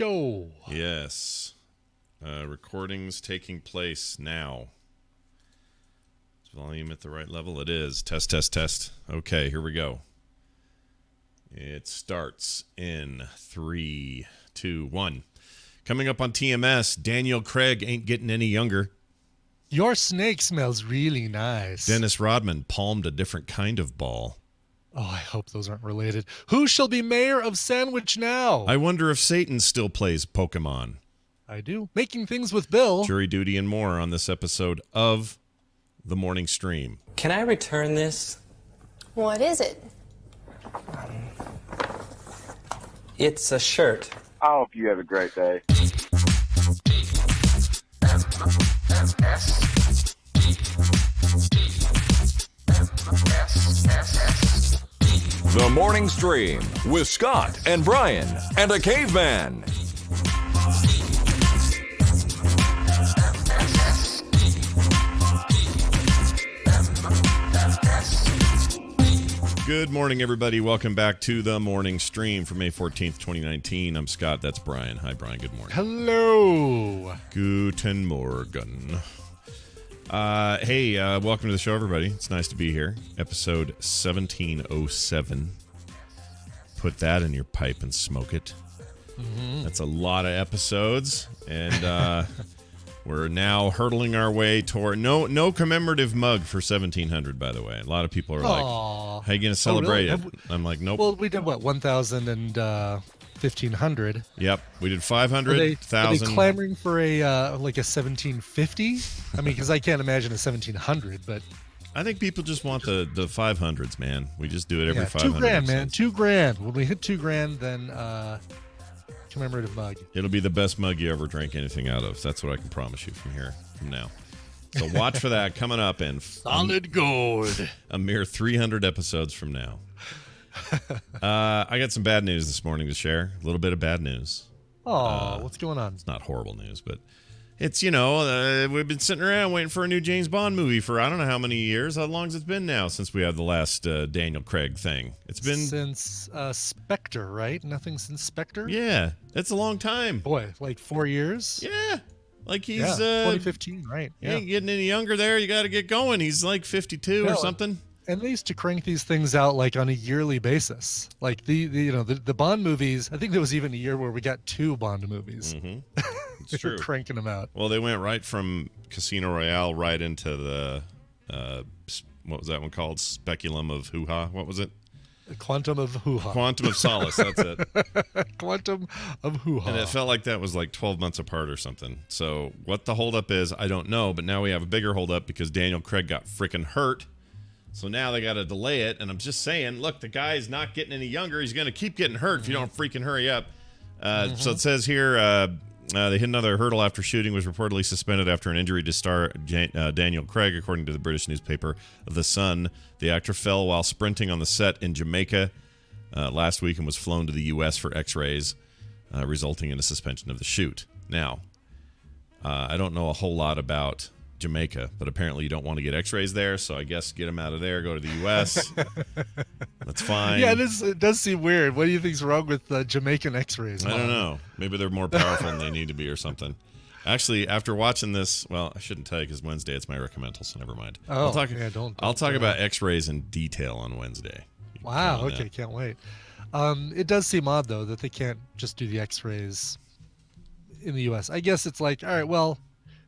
show. Yes. Recordings taking place now. Is volume at the right level? It is. Test, test, test. Okay, here we go. It starts in 3, 2, 1. Coming up on TMS, Daniel Craig ain't getting any younger. Your snake smells really nice. Dennis Rodman palmed a different kind of ball. Oh, I hope those aren't related. Who shall be mayor of Sandwich now? I wonder if Satan still plays Pokemon. I do. Making things with Bill. Jury duty and more on this episode of The Morning Stream. Can I return this? What is it? It's a shirt. I hope you have a great day. The Morning Stream with Scott and Brian and a caveman. Good morning, everybody. Welcome back to The Morning Stream for May 14th, 2019. I'm Scott. That's Brian. Hi, Brian. Good morning. Hello. Guten Morgen. Hey, welcome to the show, everybody. It's nice to be here. Episode 1707. Put that in your pipe and smoke it. Mm-hmm. That's a lot of episodes, and we're now hurtling our way toward no commemorative mug for 1700. By the way, a lot of people are like, "How are you going to celebrate it?" I'm like, "Nope." Well, we did what, 1,000 and 1,500. Yep, we did 500, Are they 1,000. clamoring for a like a 1750? I mean, because I can't imagine a 1700, but I think people just want the 500s, man. We just do it every 500. $2,000, man. $2,000. When we hit $2,000, then commemorative mug. It'll be the best mug you ever drank anything out of. That's what I can promise you from now. So watch for that coming up in solid gold. A mere 300 episodes from now. I got some bad news this morning to share. A little bit of bad news. What's going on? It's not horrible news, but it's, we've been sitting around waiting for a new James Bond movie for I don't know how many years. How long has it been now since we had the last Daniel Craig thing? It's been since Spectre, right? Nothing since Spectre? Yeah, that's a long time. Boy, like 4 years? Yeah. Like he's 2015, right? He ain't getting any younger there. You got to get going. He's like 52 or something. And they used to crank these things out like on a yearly basis. Like the Bond movies. I think there was even a year where we got 2 Bond movies. Mm-hmm. It's true. Cranking them out. Well, they went right from Casino Royale right into the what was that one called? Speculum of Hoo-Ha. What was it? Quantum of Hoo-Ha. Quantum of Solace. That's it. Quantum of Hoo-Ha. And it felt like that was like 12 months apart or something. So what the holdup is, I don't know. But now we have a bigger holdup because Daniel Craig got freaking hurt. So now they got to delay it. And I'm just saying, look, the guy's not getting any younger. He's going to keep getting hurt if you don't freaking hurry up. So it says here, they hit another hurdle after shooting, was reportedly suspended after an injury to star Daniel Craig, according to the British newspaper The Sun. The actor fell while sprinting on the set in Jamaica last week and was flown to the U.S. for x-rays, resulting in a suspension of the shoot. Now, I don't know a whole lot about Jamaica, but apparently you don't want to get x-rays there, so I guess get him out of there, go to the U.S. That's fine. Yeah, it does seem weird. What do you think's wrong with Jamaican x-rays? I don't know. Maybe they're more powerful than they need to be or something. Actually, after watching this, well, I shouldn't tell you because Wednesday it's my recommendal, so never mind. Oh, I'll talk about x-rays in detail on Wednesday. Wow, okay, can't wait. It does seem odd, though, that they can't just do the x-rays in the U.S. I guess it's like, all right, well,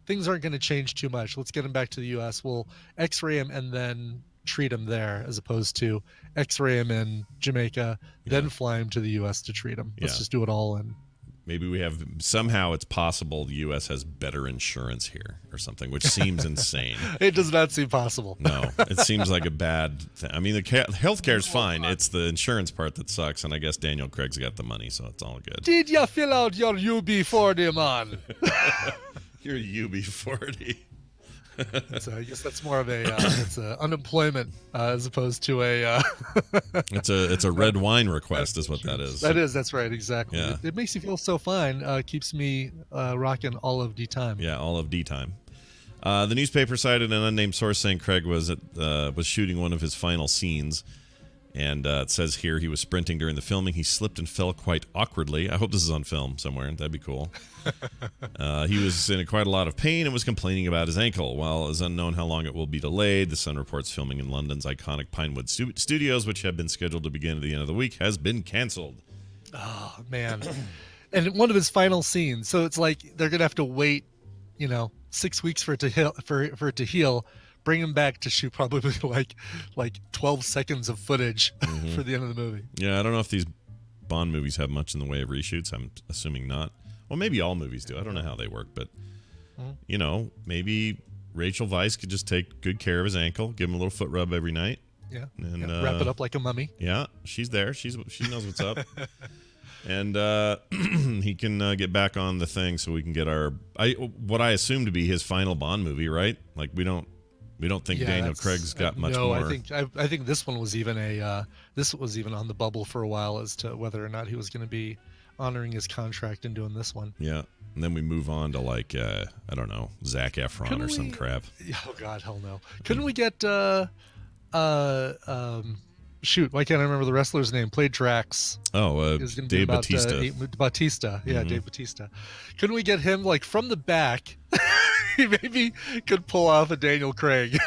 things aren't going to change too much. Let's get him back to the U.S. We'll x-ray him and then treat him there, as opposed to x-ray him in Jamaica, then fly him to the U.S. to treat him. Let's just do it all in. Maybe we have, somehow it's possible the U.S. has better insurance here or something, which seems insane. It does not seem possible. No, it seems like a bad thing. I mean, the healthcare is fine. It's the insurance part that sucks, and I guess Daniel Craig's got the money, so it's all good. Did you fill out your UB40, man? Your UB40. So I guess that's more of it's a unemployment as opposed to a. It's a red wine request, is what that is. That's right, exactly. Yeah. It makes you feel so fine. Keeps me rocking all of D time. Yeah, all of D time. The newspaper cited an unnamed source saying Craig was shooting one of his final scenes, And it says here he was sprinting during the filming. He slipped and fell quite awkwardly. I hope this is on film somewhere. That'd be cool. He was in quite a lot of pain and was complaining about his ankle. While it is unknown how long it will be delayed, The Sun reports filming in London's iconic Pinewood Studios, which had been scheduled to begin at the end of the week, has been canceled. Oh, man. And one of his final scenes. So it's like they're going to have to wait, 6 weeks for it to heal, for it to heal. Bring him back to shoot probably like 12 seconds of footage for the end of the movie. Yeah, I don't know if these Bond movies have much in the way of reshoots. I'm assuming not. Well, maybe all movies do. I don't know how they work, but maybe Rachel Weisz could just take good care of his ankle, give him a little foot rub every night. Yeah, and wrap it up like a mummy. Yeah, she's there. She knows what's up. And he can get back on the thing so we can get what I assume to be his final Bond movie, right? Like we don't think Daniel Craig's got much more. I think this one was even on the bubble for a while as to whether or not he was going to be honoring his contract and doing this one. Yeah, and then we move on to I don't know, Zac Efron some crap. Oh God, hell no! Couldn't we get shoot? Why can't I remember the wrestler's name? Played Drax. Oh, Dave Bautista. Batista, yeah, Dave Bautista. Couldn't we get him from the back? He maybe could pull off a Daniel Craig.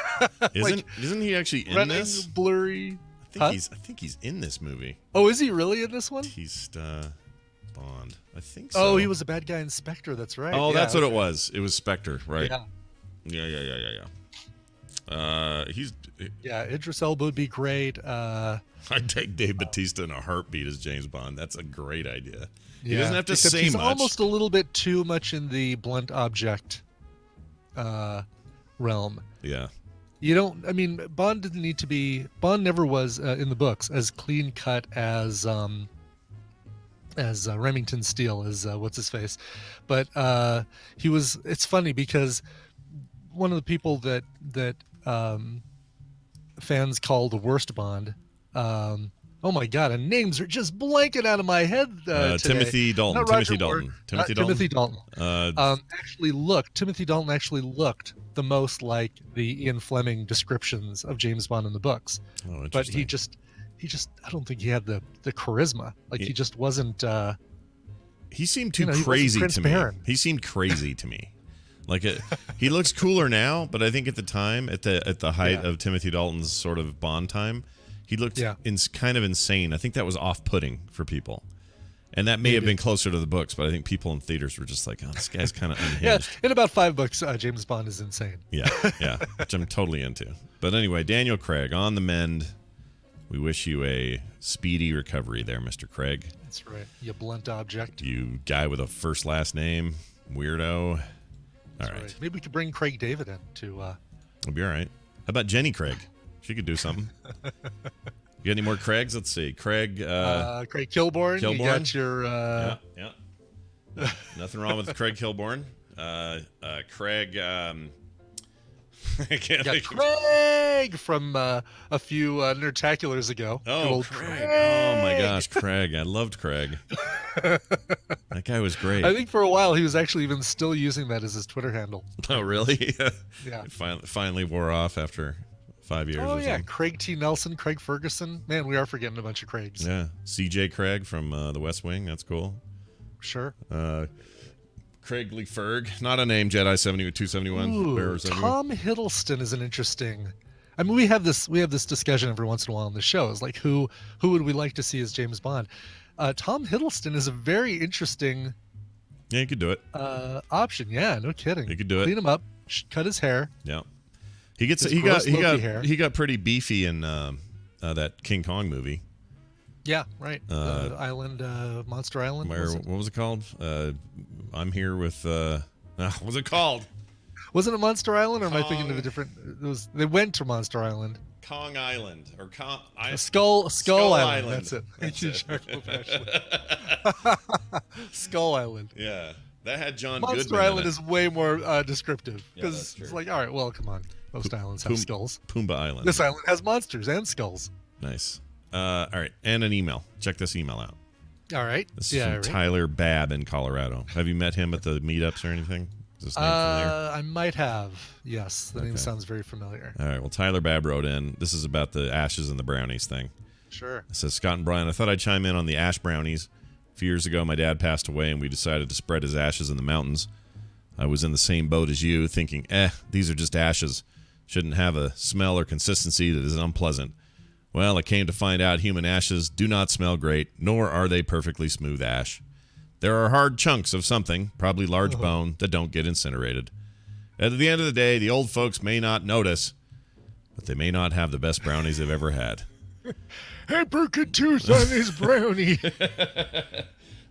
Isn't he actually in this? Blurry. I think he's in this movie. Oh, is he really in this one? He's Bond. I think so. Oh, he was a bad guy in Spectre. That's right. Oh, that's what it was. It was Spectre, right? Yeah. He's. Yeah, Idris Elba would be great. I'd take Dave Bautista in a heartbeat as James Bond. That's a great idea. Yeah. He doesn't have to say he's much. Almost a little bit too much in the blunt object realm. Yeah. Bond didn't need to be. Bond never was in the books as clean cut as Remington Steele, as what's his face, but he was. It's funny because one of the people that fans call the worst Bond. Oh my God! And names are just blanking out of my head today. Timothy Dalton. Not Timothy Roger Dalton. Moore. Timothy Dalton. Timothy Dalton actually looked the most like the Ian Fleming descriptions of James Bond in the books. Oh, but he just I don't think he had the charisma. He just wasn't. He seemed too crazy to me. He seemed crazy to me. He looks cooler now, but I think at the time, at the height of Timothy Dalton's sort of Bond time, he looked kind of insane. I think that was off-putting for people. And that may have been closer to the books, but I think people in theaters were just like, oh, this guy's kind of unhinged. In about 5 books, James Bond is insane. Yeah, which I'm totally into. But anyway, Daniel Craig, on the mend. We wish you a speedy recovery there, Mr. Craig. That's right. You blunt object. You guy with a first-last name, weirdo. All right. Maybe we could bring Craig David in to... It'll be all right. How about Jenny Craig? She could do something. You got any more Craigs? Let's see. Craig... Craig Kilborn. You got your... Yeah. Nothing wrong with Craig Kilborn. Craig... I can't think Craig from a few Nerdtaculars ago. Oh, Craig. Oh, my gosh, Craig. I loved Craig. That guy was great. I think for a while he was actually even still using that as his Twitter handle. Oh, really? Yeah. It finally wore off after 5 years Oh, or yeah. something. Craig T. Nelson, Craig Ferguson. Man, we are forgetting a bunch of Craigs. Yeah. CJ Craig from The West Wing. That's cool. Sure. Craig Lee Ferg. Not a name, Jedi 271. Ooh, Tom Hiddleston is an interesting... I mean, we have this discussion every once in a while on the show. It's like, who would we like to see as James Bond? Tom Hiddleston is a very interesting... Yeah, you could do it. Option. Yeah, no kidding. You could do it. Clean him up, cut his hair. Yeah. He got pretty beefy in that King Kong movie. Yeah, right. Island, Monster Island. What was it called? I'm here with. What was it called? Wasn't it Monster Island, or am I thinking of a different? They went to Monster Island. Kong Island or Skull Island. Island. That's it. That's it. Skull Island. Yeah, that had John Monster Goodman. Island is way more descriptive because that's it's like, all right, well, come on. Most islands have skulls. Pumbaa Island. This island has monsters and skulls. Nice. All right, and an email. Check this email out. All right. This is from Tyler Babb in Colorado. Have you met him at the meetups or anything? Is this name familiar? I might have. Yes, the name sounds very familiar. All right. Well, Tyler Babb wrote in. This is about the ashes and the brownies thing. Sure. It says, Scott and Brian, I thought I'd chime in on the ash brownies. A few years ago, my dad passed away, and we decided to spread his ashes in the mountains. I was in the same boat as you, thinking, these are just ashes. Shouldn't have a smell or consistency that is unpleasant. Well, I came to find out human ashes do not smell great, nor are they perfectly smooth ash. There are hard chunks of something, probably large bone, that don't get incinerated. At the end of the day, the old folks may not notice, but they may not have the best brownies they've ever had. Hey, broken tooth on this brownie.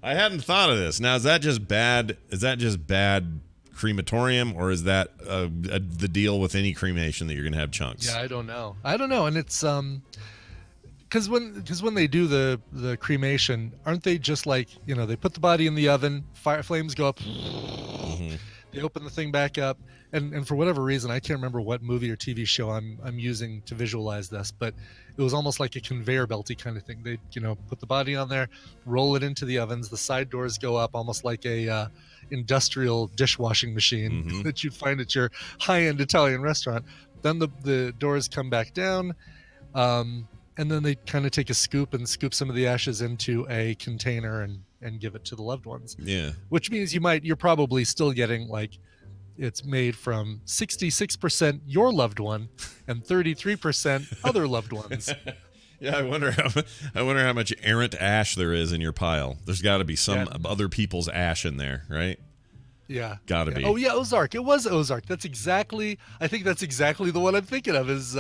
I hadn't thought of this. Now, is that just bad? Is that just bad crematorium, or is that the deal with any cremation that you're going to have chunks? Yeah, I don't know. And it's because when they do the cremation, aren't they just like, they put the body in the oven, flames go up, they open the thing back up, and for whatever reason, I can't remember what movie or TV show I'm using to visualize this, but it was almost like a conveyor belty kind of thing. They put the body on there, roll it into the ovens, the side doors go up, almost like a industrial dishwashing machine that you'd find at your high-end Italian restaurant. Then the doors come back down. And then they kind of take a scoop and scoop some of the ashes into a container and give it to the loved ones. Yeah. Which means you're probably still getting like it's made from 66% your loved one and 33% other loved ones. Yeah, I wonder how much errant ash there is in your pile. There's got to be some other people's ash in there, right? Yeah. Got to be. Oh yeah, Ozark. It was Ozark. I think that's exactly the one I'm thinking of is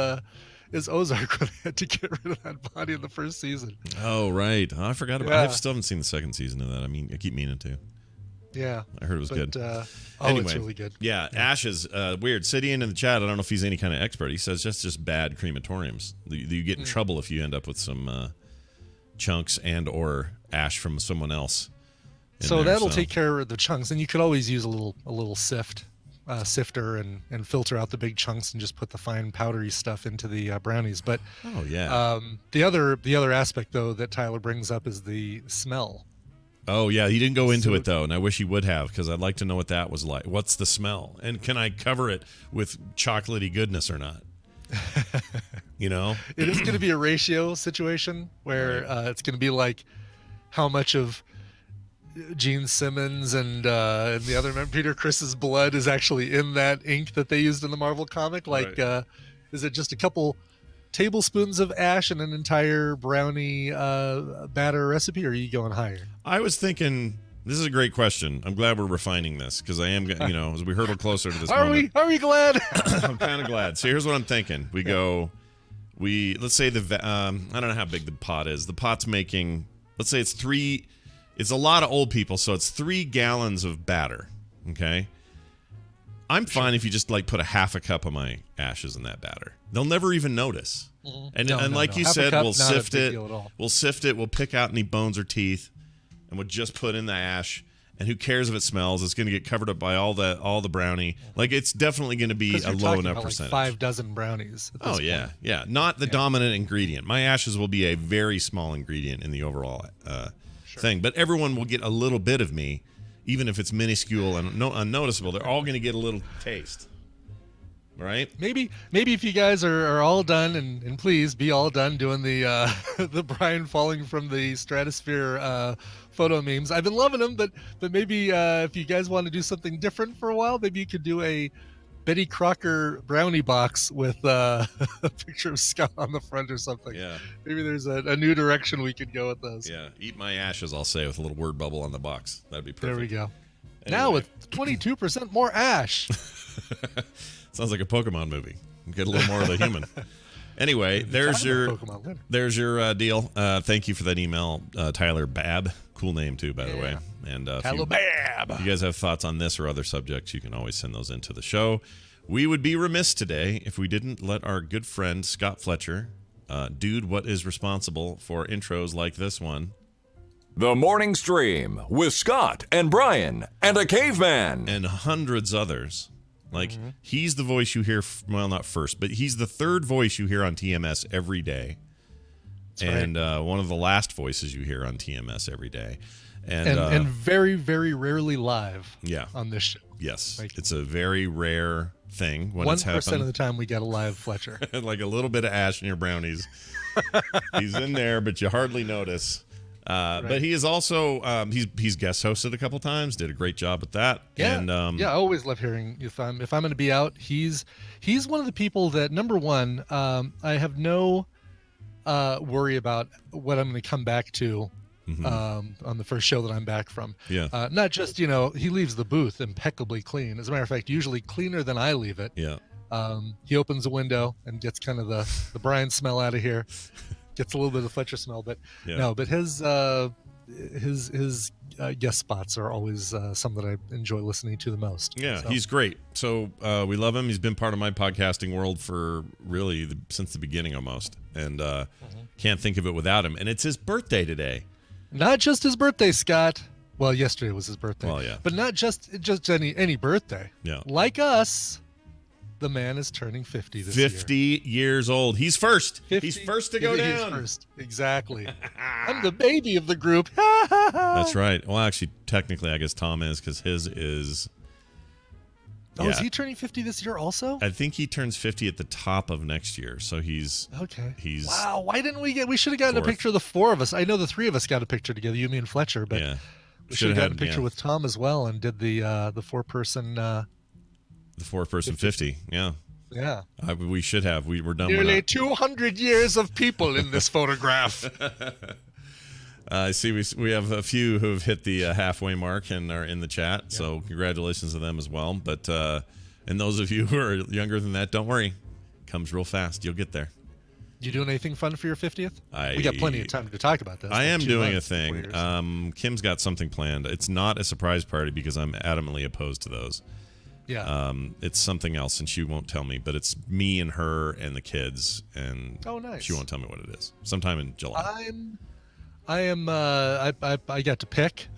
Ozark when they had to get rid of that body in the first season. Oh, right. Oh, I forgot about it. I still haven't seen the second season of that. I mean, I keep meaning to. Yeah. I heard it was good. Anyway, it's really good. Yeah, ashes. Weird. Sidian in the chat, I don't know if he's any kind of expert. He says just bad crematoriums. You get in trouble if you end up with some chunks and or ash from someone else. So that'll take care of the chunks, and you could always use a little sifter and filter out the big chunks and just put the fine powdery stuff into the brownies. But the other aspect though that Tyler brings up is the smell. Oh yeah, he didn't go into it though, and I wish he would have, because I'd like to know what that was like. What's the smell, and can I cover it with chocolatey goodness or not? It is going to be a ratio situation where it's going to be like how much of Gene Simmons and the other member, Peter Criss's blood is actually in that ink that they used in the Marvel comic. Like, is it just a couple tablespoons of ash and an entire brownie batter recipe, or are you going higher? I was thinking, this is a great question. I'm glad we're refining this, because I am, as we hurdle closer to this moment. Are we glad? I'm kind of glad. So here's what I'm thinking. Let's say I don't know how big the pot is. The pot's making, let's say it's a lot of old people, so it's 3 gallons of batter, okay? I'm fine if you just put a half a cup of my ashes in that batter. They'll never even notice. And like you said, we'll sift it. We'll pick out any bones or teeth, and we'll just put in the ash. And who cares if it smells? It's going to get covered up by all the brownie. It's definitely going to be a low enough percentage. 5 dozen brownies. Oh yeah, yeah. Not the dominant ingredient. My ashes will be a very small ingredient in the overall thing, but everyone will get a little bit of me, even if it's minuscule and unnoticeable. They're all going to get a little taste, right? Maybe if you guys are all done, and please be all done doing the the Brian falling from the stratosphere photo memes. I've been loving them, but maybe if you guys want to do something different for a while, maybe you could do a Betty Crocker brownie box with a picture of Scott on the front or something. Yeah. Maybe there's a new direction we could go with those. Yeah. Eat my ashes, I'll say, with a little word bubble on the box. That'd be perfect. There we go. Anyway. Now with 22% more ash. Sounds like a Pokemon movie. Get a little more of the human. Anyway, there's your deal. Thank you for that email, Tyler Babb. Cool name too, by the way. And if you guys have thoughts on this or other subjects, you can always send those into the show. We would be remiss today if we didn't let our good friend Scott Fletcher, dude, what is responsible for intros like this one. The Morning Stream with Scott and Brian and a caveman. And hundreds others. He's the voice you hear, well, not first, but he's the third voice you hear on TMS every day. And one of the last voices you hear on TMS every day. And very, very rarely live on this show. Yes. It's a very rare thing when 1% it's happened. of the time we get a live Fletcher. Like a little bit of ash in your brownies. He's in there, but you hardly notice. But he is also he's guest hosted a couple times. Did a great job with that. Yeah, And I always love hearing if I'm going to be out. He's one of the people that, number one, I have no worry about what I'm going to come back to on the first show that I'm back from. Yeah. Not just, he leaves the booth impeccably clean. As a matter of fact, usually cleaner than I leave it. Yeah. He opens a window and gets kind of the Brian smell out of here. Gets a little bit of the Fletcher smell, but but his guest spots are always some that I enjoy listening to the most. Yeah, So, he's great. So we love him. He's been part of my podcasting world for really since the beginning almost, and can't think of it without him. And it's his birthday today. not just his birthday, Scott. Well, yesterday was his birthday. Well, yeah. But not just any birthday. Yeah. Like us, the man is turning 50 this year. 50 years old. He's first. 50, He's first to go he's down. First. Exactly. I'm the baby of the group. That's right. Well, actually, technically, I guess Tom is because his is. Oh, is he turning 50 this year also? I think he turns 50 at the top of next year. So he's. Okay. He's. Wow. Why didn't we should have gotten fourth. a picture of the four of us. I know the three of us got a picture together, you, me, and Fletcher, but Yeah. we should have gotten a picture yeah. with Tom as well and did the 4-person. The 4-person 50. Yeah. Yeah. We should have. We were done with Nearly that. 200 years of people in this photograph. I see we have a few who have hit the halfway mark and are in the chat, so congratulations to them as well. But and those of you who are younger than that, don't worry. Comes real fast. You'll get there. You doing anything fun for your 50th? We got plenty of time to talk about this. I like am 2 doing a months, 4 thing. years. Kim's got something planned. It's not a surprise party because I'm adamantly opposed to those. Yeah. It's something else, and she won't tell me. But it's me and her and the kids, and Oh, nice. she won't tell me what it is. Sometime in July. I got to pick.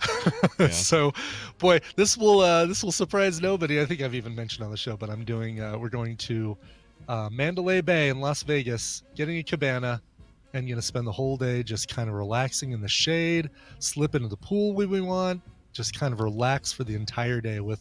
Yeah. So, boy, this will surprise nobody. I think I've even mentioned on the show, but I'm doing we're going to Mandalay Bay in Las Vegas, getting a cabana, and gonna spend the whole day just kind of relaxing in the shade, slip into the pool when we want, just kind of relax for the entire day with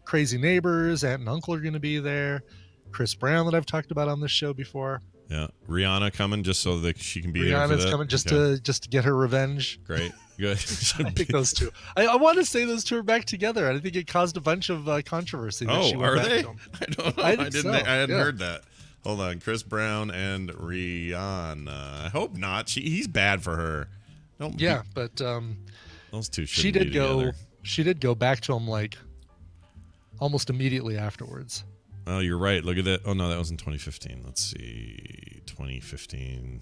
crazy neighbors. Aunt and uncle are gonna be there. Chris Brown that I've talked about on this show before. Yeah, Rihanna coming just so that she can be there for Rihanna's that. coming just Okay. to get her revenge. Great, good. I think those two. I want to say those two are back together. I think it caused a bunch of controversy. that she Oh, went are back they? to 'em. I don't know. I I, think didn't. so, I hadn't yeah. heard that. Hold on, Chris Brown and Rihanna. I hope not. He's bad for her. Don't. Yeah, but those two. she shouldn't be did go. together. She did go back to him like almost immediately afterwards. Oh, you're right. Look at that. Oh no, that was in 2015. Let's see, 2015.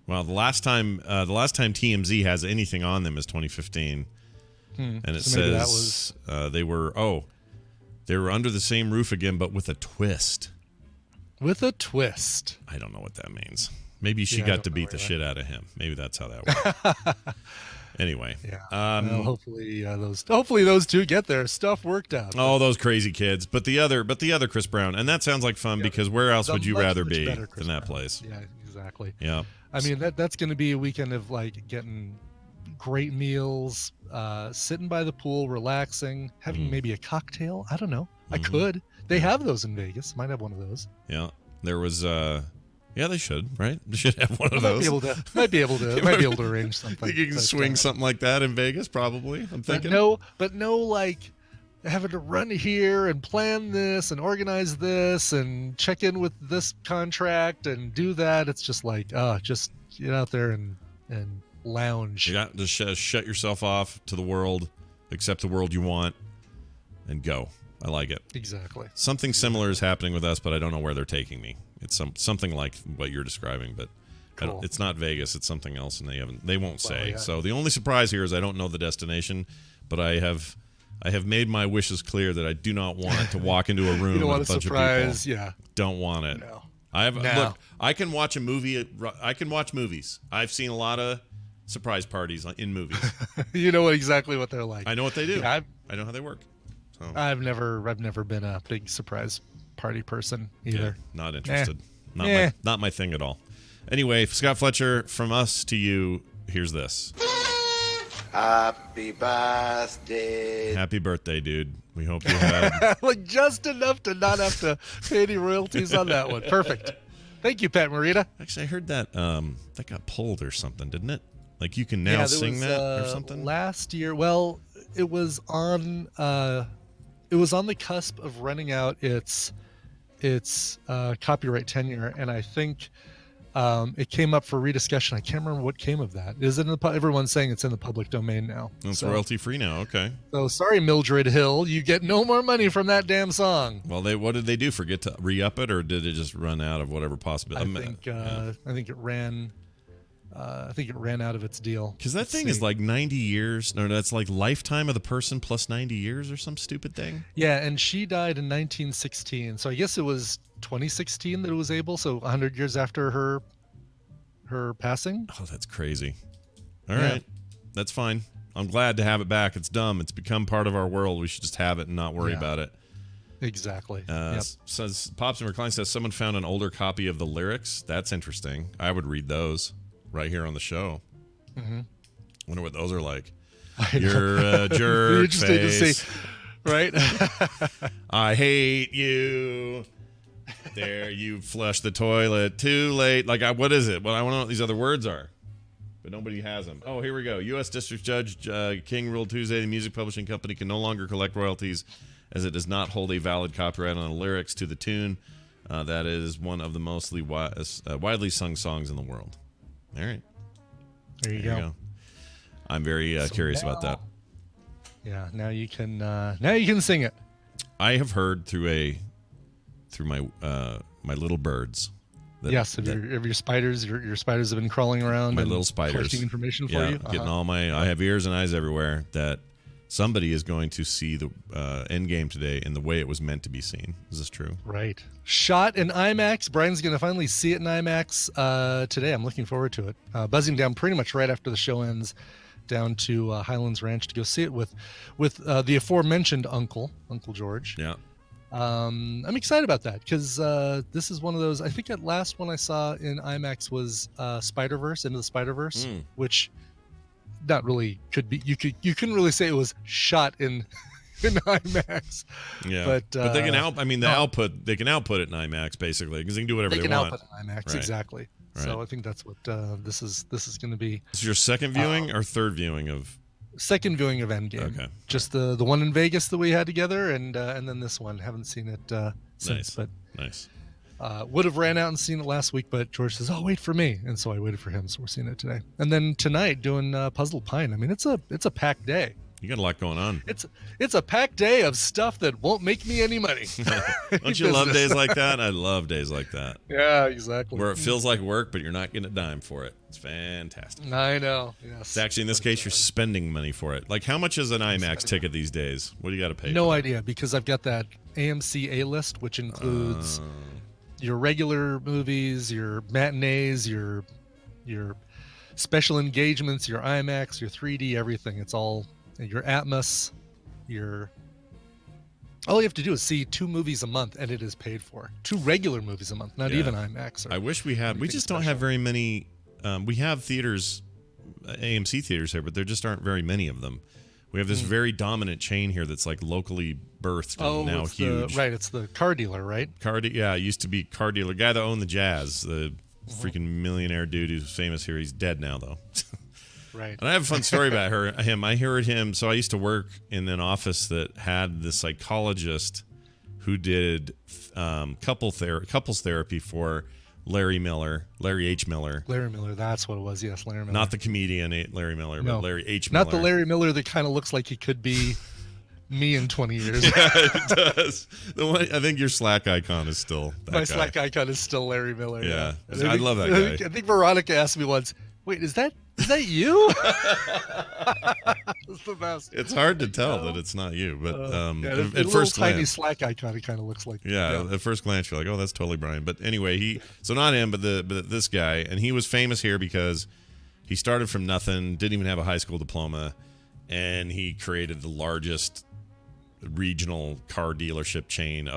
Well, the last time TMZ has anything on them is 2015, and it So maybe that says they were under the same roof again, but with a twist. With a twist. I don't know what that means. Maybe she Yeah, I got don't to know beat the either. shit out of him. Maybe that's how that worked. Anyway. Yeah. Um, Well, hopefully those two get their stuff worked out. Oh, those crazy kids! But the other Chris Brown, and that sounds like fun because where else The would you much, rather much be better Chris than that Brown. place? Yeah, exactly. Yeah. I mean that's going to be a weekend of like getting great meals, sitting by the pool, relaxing, having maybe a cocktail. I don't know. I could. They have those in Vegas. Might have one of those. Yeah. There was. Yeah, they should. Right? They should have one of Might those. be able to arrange something. Think you can but, swing something like that in Vegas? Probably. I'm But thinking. no, like having to run here and plan this and organize this and check in with this contract and do that. It's just like, just get out there and lounge. You got to shut yourself off to the world, accept the world you want, and go. I like it. Exactly. Something similar is happening with us, but I don't know where they're taking me. It's something like what you're describing, but Cool. it's not Vegas. It's something else, and they won't say. yeah. So the only surprise here is I don't know the destination, but I have made my wishes clear that I do not want to walk into a room You don't with want a a bunch surprise. of people. Yeah. Don't want it. No. Look. I can watch a movie. I can watch movies. I've seen a lot of surprise parties in movies. You know exactly what they're like. I know what they do. Yeah, I know how they work. So I've never been a big surprise party person yeah, either. not interested. Eh. Not my thing at all. Anyway, Scott Fletcher, from us to you, here's this. Happy birthday. Happy birthday, dude. We hope you had. Like just enough to not have to pay any royalties on that one. Perfect. Thank you, Pat Morita. Actually, I heard that that got pulled or something, didn't it? Like you can now Yeah, there sing was, that or something. Last year, well, it was on the cusp of running out its copyright tenure, and I think it came up for rediscussion. I can't remember what came of that. Is it in the everyone's saying it's in the public domain now? It's royalty free now. Okay. So sorry, Mildred Hill, you get no more money from that damn song. Well, what did they do? Forget to re-up it, or did it just run out of whatever possibility? I think it ran. I think it ran out of its deal. Because that thing is like 90 years. No, that's like lifetime of the person plus 90 years or some stupid thing. Yeah, and she died in 1916. So I guess it was 2016 that it was able. So 100 years after her passing. Oh, that's crazy. All right. That's fine. I'm glad to have it back. It's dumb. It's become part of our world. We should just have it and not worry about it. Exactly. Says Pops and Recline says someone found an older copy of the lyrics. That's interesting. I would read those right here on the show. Mm-hmm. Wonder what those are like. You're a jerk interesting face. to see, right? I hate you. There, you flushed the toilet too late. Like, what is it? Well, I want to know what these other words are, but nobody has them. Oh, here we go. U.S. District Judge King ruled Tuesday the music publishing company can no longer collect royalties as it does not hold a valid copyright on the lyrics to the tune. That is one of the mostly widely sung songs in the world. All right. There you go. I'm very curious about that. Yeah, now you can sing it. I have heard through my my little birds. Yes, have your spiders, your spiders have been crawling around. My and little spiders collecting information for you. Getting all my. I have ears and eyes everywhere. That somebody is going to see the end game today in the way it was meant to be seen. Is this true? Right. Shot in IMAX. Brian's going to finally see it in IMAX today. I'm looking forward to it. Buzzing down pretty much right after the show ends, down to Highlands Ranch to go see it with the aforementioned Uncle George. Yeah. I'm excited about that because this is one of those. I think the last one I saw in IMAX was Spider-Verse, Into the Spider-Verse, which not really could be. You couldn't really say it was shot in IMAX. Yeah, but they can output. They can output it in IMAX basically because they can do whatever they can want. output in IMAX, right. exactly. Right. So I think that's what this is going to be. This is your second viewing or third viewing of? Second viewing of Endgame. Okay. Just the one in Vegas that we had together, and then this one. Haven't seen it since, but nice. Would have ran out and seen it last week, but George says, "Oh, wait for me," and so I waited for him. So we're seeing it today, and then tonight doing Puzzle Pine. I mean, it's a packed day. You got a lot going on. It's a packed day of stuff that won't make me any money. Don't you love days like that? I love days like that. Yeah, exactly. Where it feels like work, but you're not getting a dime for it. It's fantastic. I know. Yes. It's actually, in this case, you're spending money for it. Like, how much is an IMAX ticket these days? What do you got to pay? No idea, because I've got that AMC A list, which includes your regular movies, your matinees, your special engagements, your IMAX, your 3D, everything. It's all your Atmos, all you have to do is see 2 movies a month and it is paid for. 2 regular movies a month, not even IMAX. I wish we had. We just don't have very many. We have theaters, AMC theaters here, but there just aren't very many of them. We have this very dominant chain here that's like locally birthed and now it's huge. It's the car dealer, right? It used to be car dealer. Guy that owned the Jazz, the freaking millionaire dude who's famous here. He's dead now, though. Right. And I have a fun story about him. I heard him. So I used to work in an office that had the psychologist who did couples therapy for Larry H. Miller. Larry Miller, that's what it was. Yes, Larry Miller. Not the comedian Larry Miller, No. but Larry H. Miller. Not the Larry Miller that kind of looks like he could be me in 20 years. Yeah, it does. The one, I think your Slack icon is still that My guy. Slack icon is still Larry Miller. Yeah. And I love that guy. I think Veronica asked me once, "Wait, is that you?" It's the best. It's hard to tell that it's not you, but the at first tiny glance, Slack icon, it kind of looks like. at first glance, you're like, "Oh, that's totally Brian." But anyway, so not him, but this guy, and he was famous here because he started from nothing, didn't even have a high school diploma, and he created the largest regional car dealership chain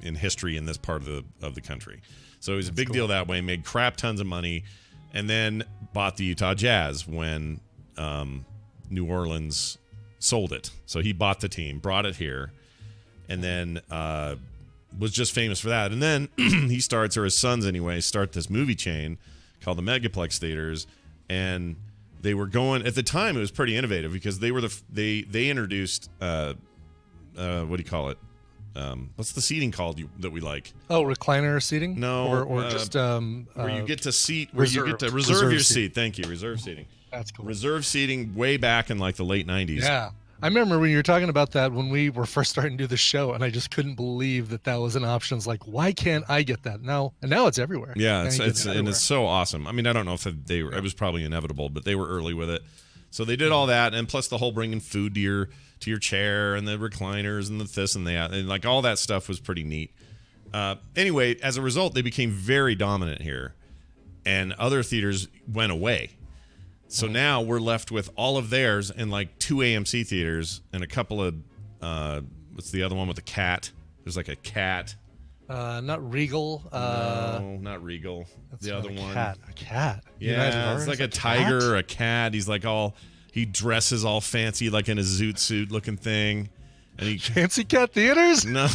in history in this part of the country. So it was a big deal that way. Made crap tons of money, and then bought the Utah Jazz when New Orleans sold it. So he bought the team, brought it here, and then was just famous for that. And then he starts, or his sons anyway, start this movie chain called the Megaplex Theaters, and they were going at the time. It was pretty innovative because they were they introduced what do you call it? What's the seating called that we like? Oh, recliner seating? No, or just where you get to seat, where you get to reserve your seat. Thank you, reserve seating. That's cool. Reserve seating way back in like the late 90s. Yeah. I remember when you were talking about that when we were first starting to do the show, and I just couldn't believe that was an option. It's like, why can't I get that now? And now it's everywhere. Yeah, Now you get it and everywhere. it's so awesome. I mean, I don't know if it was probably inevitable, but they were early with it. So they did all that, and plus the whole bringing food to your chair and the recliners and the this and that, and like all that stuff was pretty neat. Anyway, as a result, they became very dominant here, and other theaters went away. So now we're left with all of theirs and like 2 AMC theaters and a couple of what's the other one with the cat? There's like a cat. Not Regal. No, not Regal. That's The not other a one. cat. A cat. Yeah, United it's Artists, like a tiger, a cat. He's like he dresses all fancy, like in a zoot suit looking thing. And he Fancy Cat Theaters? no.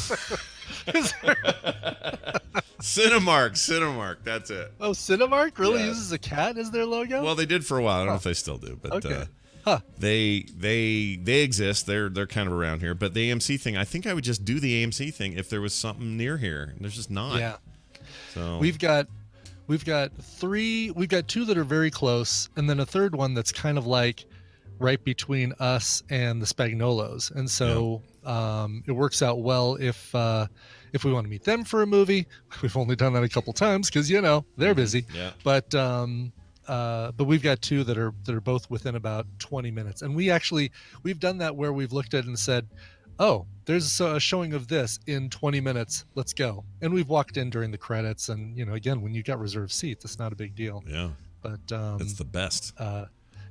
Cinemark, that's it. Oh, Cinemark really Yeah. uses a cat as their logo? Well, they did for a while. I don't know if they still do, but Okay. Huh. they exist. They're kind of around here. But the AMC thing, I think I would just do the AMC thing if there was something near here. And there's just not. Yeah. So We've got 2 that are very close, and then a third one that's kind of like right between us and the Spagnolos. And so it works out well if we want to meet them for a movie. We've only done that a couple times because they're busy. Yeah. But we've got 2 that are both within about 20 minutes, and we've done that where we've looked at it and said, oh, there's a showing of this in 20 minutes. Let's go. And we've walked in during the credits, and again, when you got reserved seats, it's not a big deal. yeah, But it's the best.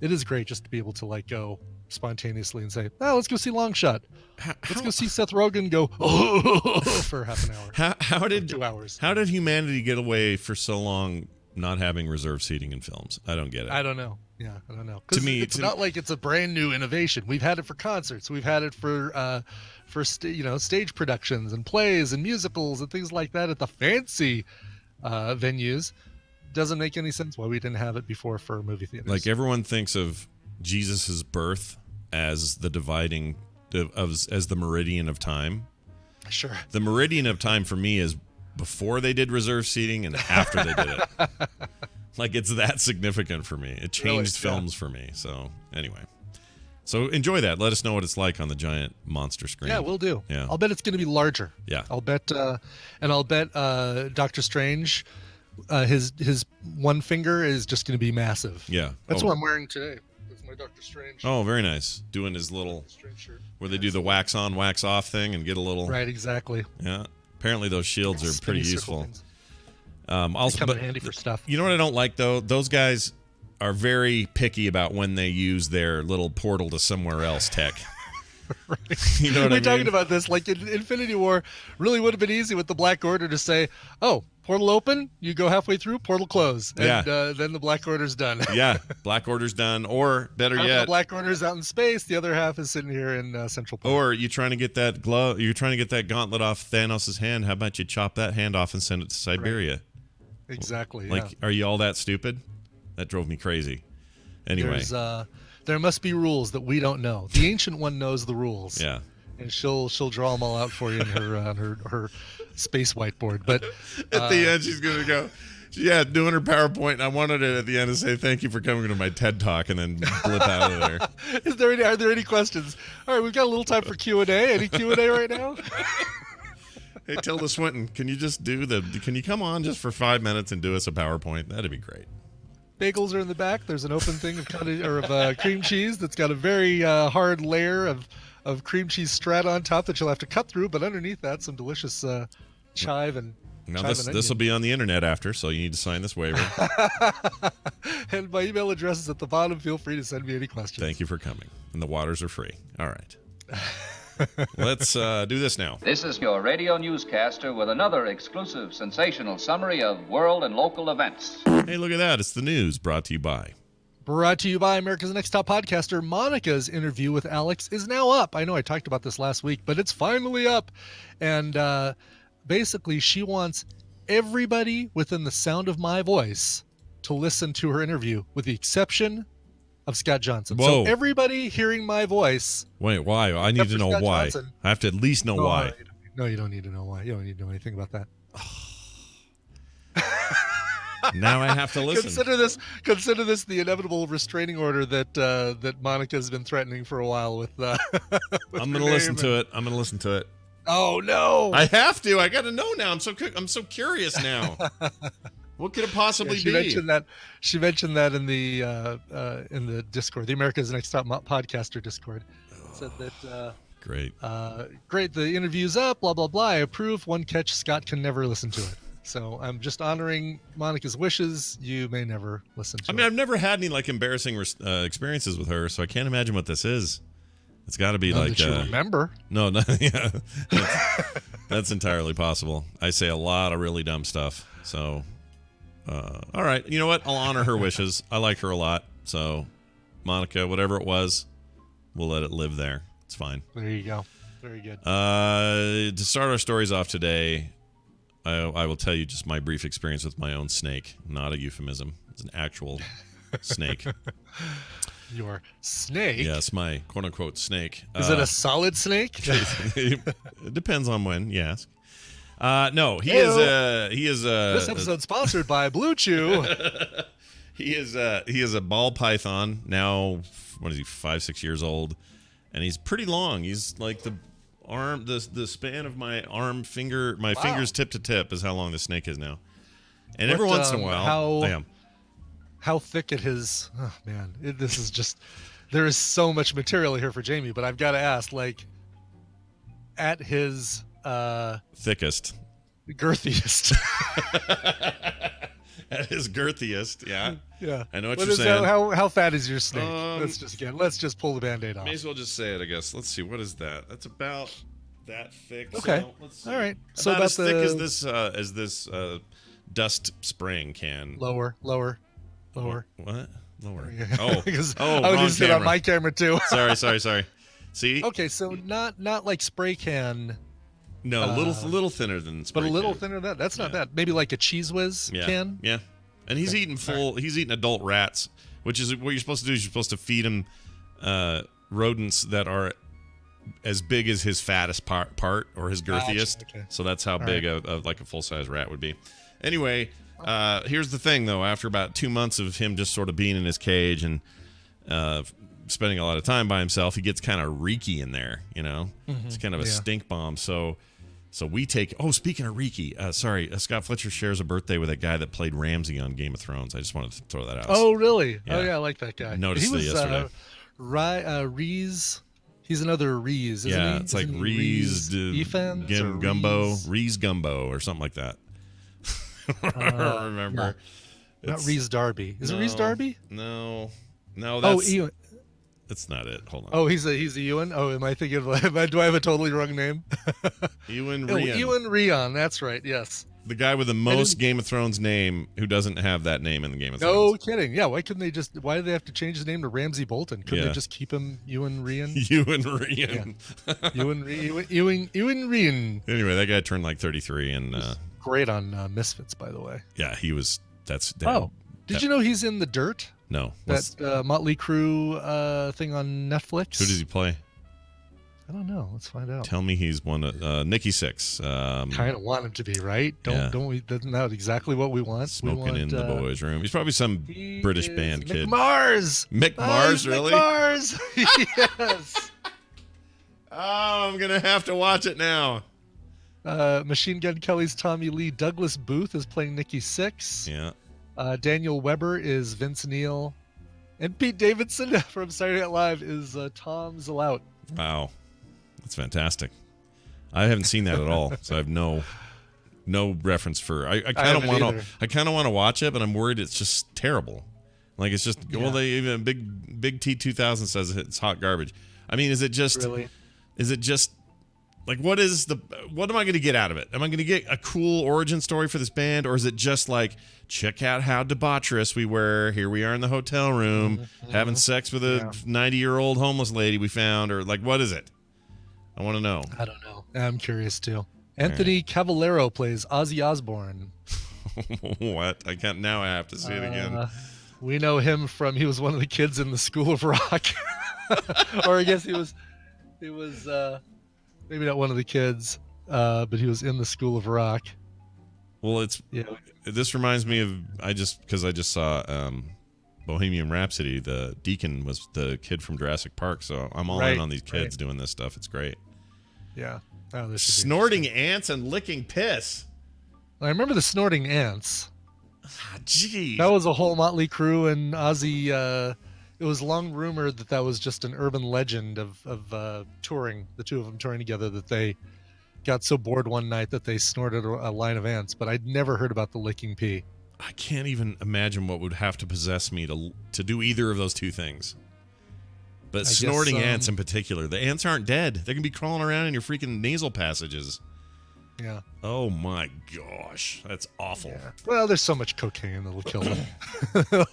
it is great just to be able to like go spontaneously and say, oh, let's go see Long Shot. Let's go see Seth Rogen go for half an hour. How did 2 hours? How did humanity get away for so long not having reserved seating in films? I don't get it. I don't know. Yeah, I don't know. 'Cause To me, it's not like it's a brand new innovation. We've had it for concerts. We've had it for stage productions and plays and musicals and things like that at the fancy venues. Doesn't make any sense why we didn't have it before for movie theaters. Like everyone thinks of Jesus's birth as the dividing as the meridian of time. Sure. The meridian of time for me is before they did reserved seating and after they did it. Like it's that significant for me. It changed films for me. So anyway, so enjoy that. Let us know what it's like on the giant monster screen. Yeah, we'll do. Yeah. I'll bet it's going to be larger. Yeah. I'll bet Doctor Strange, his one finger is just going to be massive. Yeah. That's what I'm wearing today. That's my Doctor Strange. Oh, very nice. Doing his little Strange shirt. where they do the wax on, wax off thing and get a little. Right, exactly. Yeah. Apparently those shields are pretty Spinny circle useful. things. Also, Come but in handy for stuff. you know what I don't like though? Those guys are very picky about when they use their little portal to somewhere else tech. You know what We're I mean? talking about this like in Infinity War. Really would have been easy with the Black Order to say, "Oh, portal open, you go halfway through, portal close," and then the Black Order's done. Yeah, Black Order's done, or better Half yet, the Black Order's out in space. The other half is sitting here in Central Park. or you trying to get that glove, you're trying to get that gauntlet off Thanos' hand. How about you chop that hand off and send it to Siberia? Exactly. Like, yeah. are you all that stupid? That drove me crazy. Anyway, There must be rules that we don't know. The Ancient One knows the rules. yeah. And she'll draw them all out for you in her on her space whiteboard. But At the end, she's gonna go. Yeah, doing her PowerPoint, and I wanted it at the end to say thank you for coming to my TED Talk, and then blip out of there. are there any questions? All right, we've got a little time for Q&A. Any Q&A right now? Hey, Tilda Swinton, can you come on just for 5 minutes and do us a PowerPoint? That'd be great. Bagels are in the back. There's an open thing of cream cheese that's got a very hard layer of cream cheese strata on top that you'll have to cut through. But underneath that, some delicious chive and Now chive this and will onion. be on the internet after, so you need to sign this waiver. And my email address is at the bottom. Feel free to send me any questions. Thank you for coming. And the waters are free. All right. Let's do this now. This is your radio newscaster with another exclusive sensational summary of world and local events. Hey, look at that. It's the news brought to you by Brought to you by America's Next Top Podcaster. Monica's interview with Alex is now up. I know I talked about this last week, but it's finally up. And basically, she wants everybody within the sound of my voice to listen to her interview, with the exception of Scott Johnson. Whoa. So everybody hearing my voice. Wait, why? I need to know Scott why. Johnson. I have to at least know why. No, you don't need to know why. You don't need to know anything about that. Now I have to listen. Consider this the inevitable restraining order that Monica has been threatening for a while with. with I'm going to listen to it. I'm going to listen to it. Oh no! I have to. I got to know now. I'm so curious now. What could it possibly she be? She mentioned that in the Discord, the America's Next Top Podcaster Discord. Said that. Great. Great. The interview's up. Blah blah blah. I approve. One catch. Scott can never listen to it. So I'm just honoring Monica's wishes. You may never listen to it. I mean, I've never had any like embarrassing experiences with her, so I can't imagine what this is. It's got to be None like that you remember. No, yeah, that's entirely possible. I say a lot of really dumb stuff. So, all right, you know what? I'll honor her wishes. I like her a lot. So, Monica, whatever it was, we'll let it live there. It's fine. There you go. Very good. To start our stories off today, I will tell you just my brief experience with my own snake. Not a euphemism. It's an actual snake. Your snake? Yes, my quote-unquote snake. Is it a solid snake? It depends on when you ask. No, he is. This episode's sponsored by Blue Chew. He is a ball python now. What is he? 5-6 years old, and he's pretty long. He's like the span of my arm finger. My fingers tip to tip is how long the snake is now. And every once in a while, how thick it is. Oh man, this is just. There is so much material here for Jamie, but I've got to ask, like, at his thickest, girthiest. At his girthiest, yeah. Yeah. I know what you're saying. How fat is your snake? Let's just pull the Band-Aid off. May as well just say it, I guess. Let's see. What is that? That's about that thick. Okay. So, let's see. All right. So about as thick the as this dust spraying can. Lower. What? Lower. Oh, because I was using it on my camera too. Sorry. See? Okay, so not like spray can. No, a little thinner than spray but a little can. thinner than that. That's not bad. Maybe like a Cheese Whiz can. Yeah. And he's eating He's eating adult rats, which is what you're supposed to do. Is you're supposed to feed him rodents that are as big as his fattest part or his girthiest. Okay. So that's how big a full size rat would be. Anyway, here's the thing though. After about 2 months of him just sort of being in his cage and spending a lot of time by himself, he gets kind of reeky in there. You know, it's kind of a stink bomb. So we take. Oh, speaking of reeky, Scott Fletcher shares a birthday with a guy that played Ramsay on Game of Thrones. I just wanted to throw that out. Oh, really? Yeah. Oh, yeah, I like that guy. I noticed it yesterday. Reese. He's another Reese, isn't he? Yeah, it's like Reese Gumbo, Reese Gumbo, or something like that. I don't remember. Not Reese Darby. Is it Reese Darby? No, that's. Ewan. That's not it. Hold on. Oh, he's a Ewan. Oh, am I thinking of? Do I have a totally wrong name? Ewan Oh, Rian. Ewan Rion. That's right. Yes. The guy with the most Game of Thrones name who doesn't have that name in the Game of No Thrones. kidding. Yeah. Why couldn't they just? Why did they have to change his name to Ramsay Bolton? Couldn't they just keep him Ewan Rion? Ewan Rian. Ewan Rion. Anyway, that guy turned like 33 and. Great on Misfits, by the way. Yeah, he was. Did you know he's in The Dirt? No. That Motley Crue thing on Netflix. Who does he play? I don't know. Let's find out. Tell me he's one of Nikki Sixx. Kind of want him to be, right? Don't we? Isn't that exactly what we want? Smoking in the boys' room. He's probably some British band kid. Mick Mars. Mick Mars, really? Mick Mars. Yes. Oh, I'm gonna have to watch it now. Machine Gun Kelly's Tommy Lee Douglas Booth is playing Nikki Sixx. Yeah. Daniel Weber is Vince Neil, and Pete Davidson from Saturday Night Live is Tom Zelaut. Wow, that's fantastic. I haven't seen that at all, so I have no reference for. I kind of want to. I kind of want to watch it, but I'm worried it's just terrible. Like it's just they even Big T 2000 says it's hot garbage. I mean, is it just? Really? Is it just Like, what am I going to get out of it? Am I going to get a cool origin story for this band, or is it just like, check out how debaucherous we were? Here we are in the hotel room having sex with a 90-year-old homeless lady we found, or like, what is it? I want to know. I don't know. I'm curious too. Anthony Cavallero plays Ozzy Osbourne. What? I can't. Now I have to see it again. We know him from, he was one of the kids in the School of Rock. Or I guess he was maybe not one of the kids, but he was in the School of Rock. Well, Yeah. this reminds me of, because I just saw Bohemian Rhapsody. The Deacon was the kid from Jurassic Park, so I'm all in on these kids doing this stuff. It's great. Yeah. Oh, this should be Snorting ants and licking piss. I remember the Snorting Ants. Jeez. That was a whole Motley Crue and Ozzy. It was long rumored that was just an urban legend of touring, the two of them touring together, that they got so bored one night that they snorted a line of ants. But I'd never heard about the licking pee. I can't even imagine what would have to possess me to do either of those two things. But snorting ants in particular. The ants aren't dead. They can be crawling around in your freaking nasal passages. Yeah. Oh my gosh. That's awful. Yeah. Well, there's so much cocaine that'll kill them.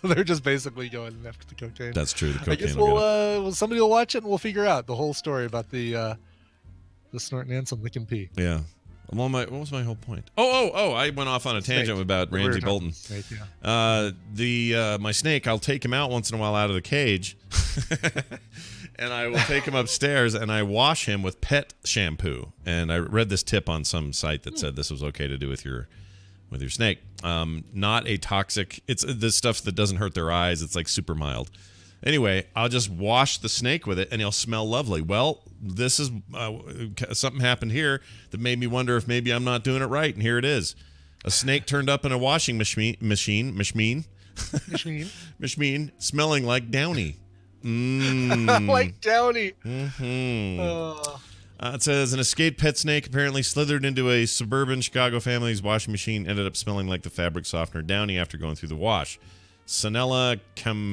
They're just basically going after the cocaine. That's true. The I cocaine guess will get it. somebody will watch it and we'll figure out the whole story about the snorting ants and licking pee. Yeah. Well, what was my whole point? Oh! I went off on a tangent about Ramsey Bolton. Snake, yeah. My snake, I'll take him out once in a while out of the cage, and I will take him upstairs and I wash him with pet shampoo. And I read this tip on some site that said this was okay to do with your snake. Not a toxic. It's this stuff that doesn't hurt their eyes. It's like super mild. Anyway, I'll just wash the snake with it and he'll smell lovely. Well, this is something happened here that made me wonder if maybe I'm not doing it right. And here it is. A snake turned up in a washing machine, smelling like Downy. Like Downy. It says an escaped pet snake apparently slithered into a suburban Chicago family's washing machine, ended up smelling like the fabric softener Downy after going through the wash. Sanella Kaminchik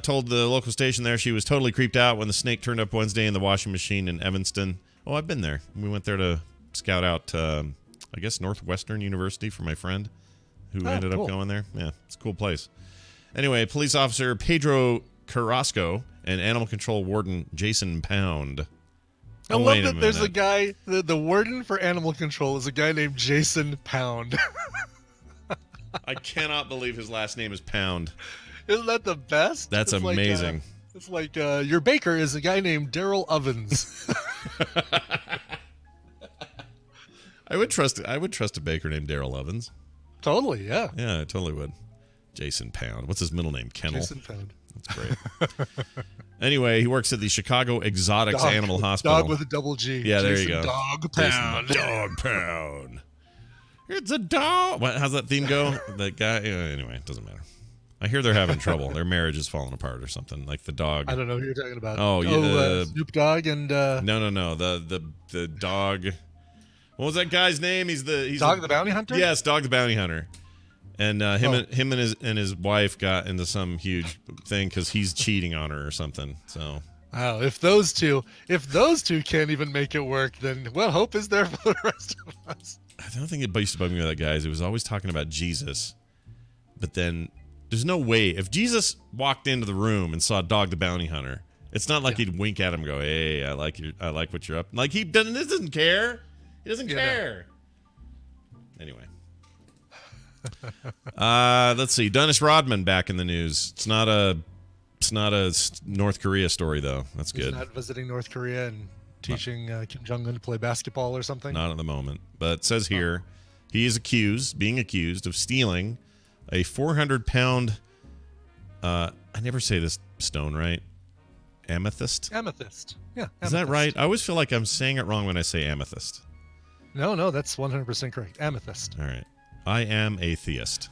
told the local station there she was totally creeped out when the snake turned up Wednesday in the washing machine in Evanston. Oh, I've been there. We went there to scout out, I guess, Northwestern University for my friend who ended up going there. Yeah, it's a cool place. Anyway, police officer Pedro Carrasco and animal control warden Jason Pound. I love that there's a guy, the warden for animal control is a guy named Jason Pound. I cannot believe his last name is Pound. Isn't that the best? That's amazing. It's like your baker is a guy named Daryl Ovens. I would trust a baker named Daryl Ovens. Totally, yeah. Yeah, I totally would. Jason Pound. What's his middle name? Kennel. Jason Pound. That's great. Anyway, he works at the Chicago Exotics Animal Hospital. Dog with a double G. Yeah, there Jason you go. Dog Jason Pound. Dog Pound. It's a dog. How's that theme go? That guy. Anyway, it doesn't matter. I hear they're having trouble. Their marriage is falling apart or something. Like the dog. I don't know who you're talking about. Oh, yeah. Snoop Dogg and. No. The dog. What was that guy's name? He's Dog the Bounty Hunter. Yes, Dog the Bounty Hunter. And him and his wife got into some huge thing because he's cheating on her or something. So. Wow, if those two can't even make it work, then what hope is there for the rest of us? I don't think it used to bug me with that guy. He was always talking about Jesus, but then there's no way if Jesus walked into the room and saw Dog the Bounty Hunter, it's not like he'd wink at him and go, "Hey, I like what you're up." Like he doesn't care. He doesn't care. No. Anyway. Let's see. Dennis Rodman back in the news. It's not a North Korea story though. That's good. He's not visiting North Korea and teaching Kim Jong-un to play basketball or something. Not at the moment, but it says here he is being accused of stealing a 400-pound. I never say this stone right. Amethyst. Amethyst. Yeah. Amethyst. Is that right? I always feel like I'm saying it wrong when I say amethyst. No, that's 100% correct. Amethyst. All right. I am a theist.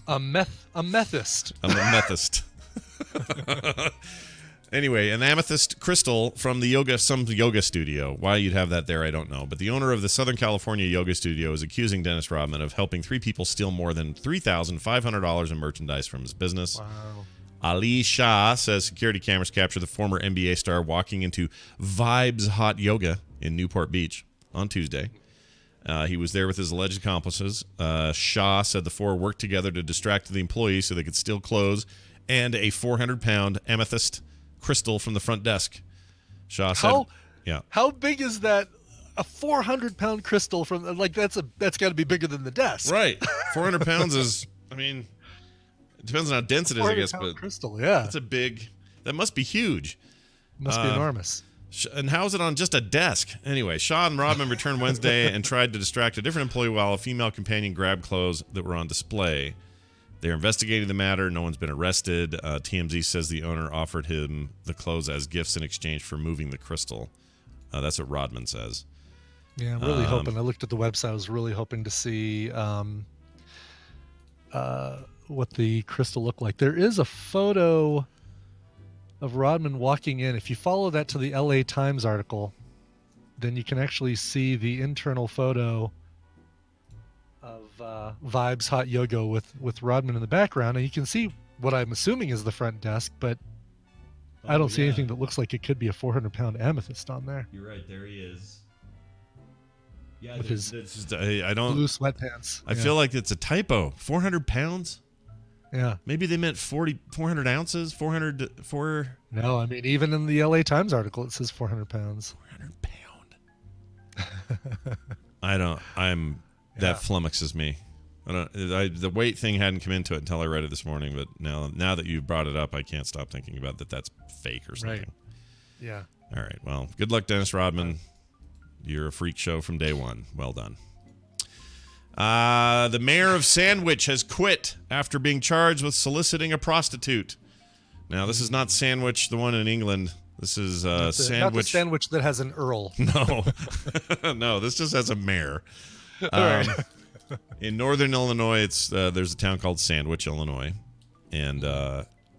A methist. I'm a methist. Anyway, an amethyst crystal from some yoga studio. Why you'd have that there, I don't know. But the owner of the Southern California yoga studio is accusing Dennis Rodman of helping 3 people steal more than $3,500 in merchandise from his business. Wow. Ali Shah says security cameras capture the former NBA star walking into Vibes Hot Yoga in Newport Beach on Tuesday. He was there with his alleged accomplices. Shah said the four worked together to distract the employees so they could steal clothes and a 400-pound amethyst crystal from the front desk. Shah said, How big is that? A 400-pound crystal from that's got to be bigger than the desk, right? 400 pounds is, I mean, it depends on how dense it is, I guess. But crystal, yeah, that's that must be huge. Must be enormous. And how is it on just a desk? Anyway, Shaw and Rodman returned Wednesday and tried to distract a different employee while a female companion grabbed clothes that were on display. They're investigating the matter. No one's been arrested. TMZ says the owner offered him the clothes as gifts in exchange for moving the crystal. That's what Rodman says. Yeah, I'm really hoping. I looked at the website. I was really hoping to see what the crystal looked like. There is a photo of Rodman walking in. If you follow that to the LA Times article, then you can actually see the internal photo of Vibes Hot Yoga with Rodman in the background. And you can see what I'm assuming is the front desk, but I don't see anything that looks like it could be a 400-pound amethyst on there. You're right. There he is. Yeah, with his I don't blue sweatpants. I feel like it's a typo. 400 pounds? Yeah. Maybe they meant 400 ounces? 400. No, I mean, even in the LA Times article, it says 400 pounds. 400 pound. That flummoxes me. The weight thing hadn't come into it until I read it this morning, but now that you brought it up, I can't stop thinking about that's fake or something. Right. Yeah. All right. Well, good luck, Dennis Rodman. You're a freak show from day one. Well done. The mayor of Sandwich has quit after being charged with soliciting a prostitute. Now, this is not Sandwich, the one in England. This is Sandwich. Not the sandwich that has an Earl. No. No, this just has a mayor. In northern Illinois, there's a town called Sandwich, Illinois. And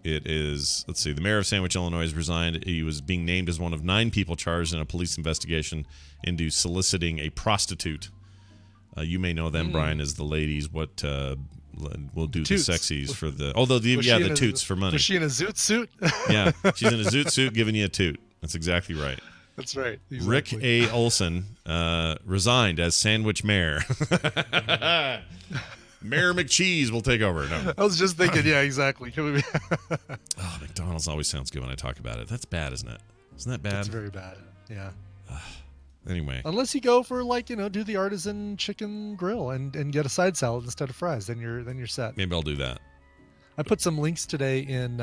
it is, let's see, the mayor of Sandwich, Illinois has resigned. He was being named as one of 9 people charged in a police investigation into soliciting a prostitute. You may know them, Brian, as the ladies. What we'll do Toots. the sexies for the... Although, the toots for money. Was she in a zoot suit? Yeah, she's in a zoot suit giving you a toot. That's exactly right. That's right. Exactly. Rick A. Olson resigned as Sandwich mayor. Mayor McCheese will take over. No. I was just thinking, yeah, exactly. McDonald's always sounds good when I talk about it. That's bad, isn't it? Isn't that bad? It's very bad. Yeah. Anyway. Unless you go for do the artisan chicken grill and get a side salad instead of fries, then you're set. Maybe I'll do that. I put some links today in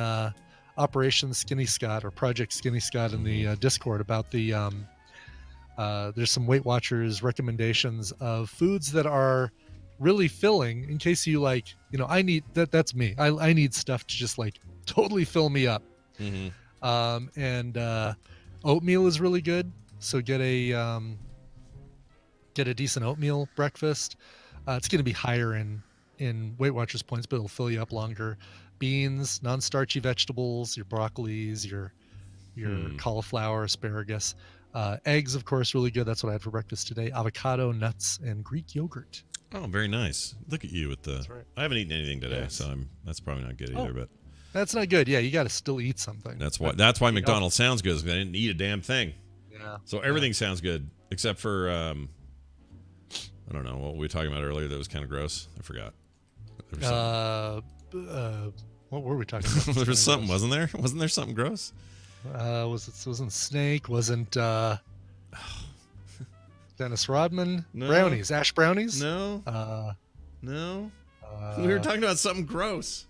Operation Skinny Scott or Project Skinny Scott in the Discord about the there's some Weight Watchers recommendations of foods that are really filling in case you I need that's me. I need stuff to just totally fill me up. And oatmeal is really good. So get a decent oatmeal breakfast. It's going to be higher in Weight Watchers points, but it'll fill you up longer. Beans, non-starchy vegetables, your broccolis, your cauliflower, asparagus. Eggs, of course, really good. That's what I had for breakfast today. Avocado, nuts, and Greek yogurt. Oh, very nice. Look at you with the... That's right. I haven't eaten anything today, so that's probably not good either. But that's not good. Yeah, you got to still eat something. That's why McDonald's sounds good, because I didn't eat a damn thing. Yeah. So everything sounds good, except for, I don't know, what we were talking about earlier that was kind of gross. I forgot. What were we talking about? There was something, wasn't there? Wasn't there something gross? Wasn't snake? Wasn't Dennis Rodman? No. Brownies, ash brownies? No. No. We were talking about something gross.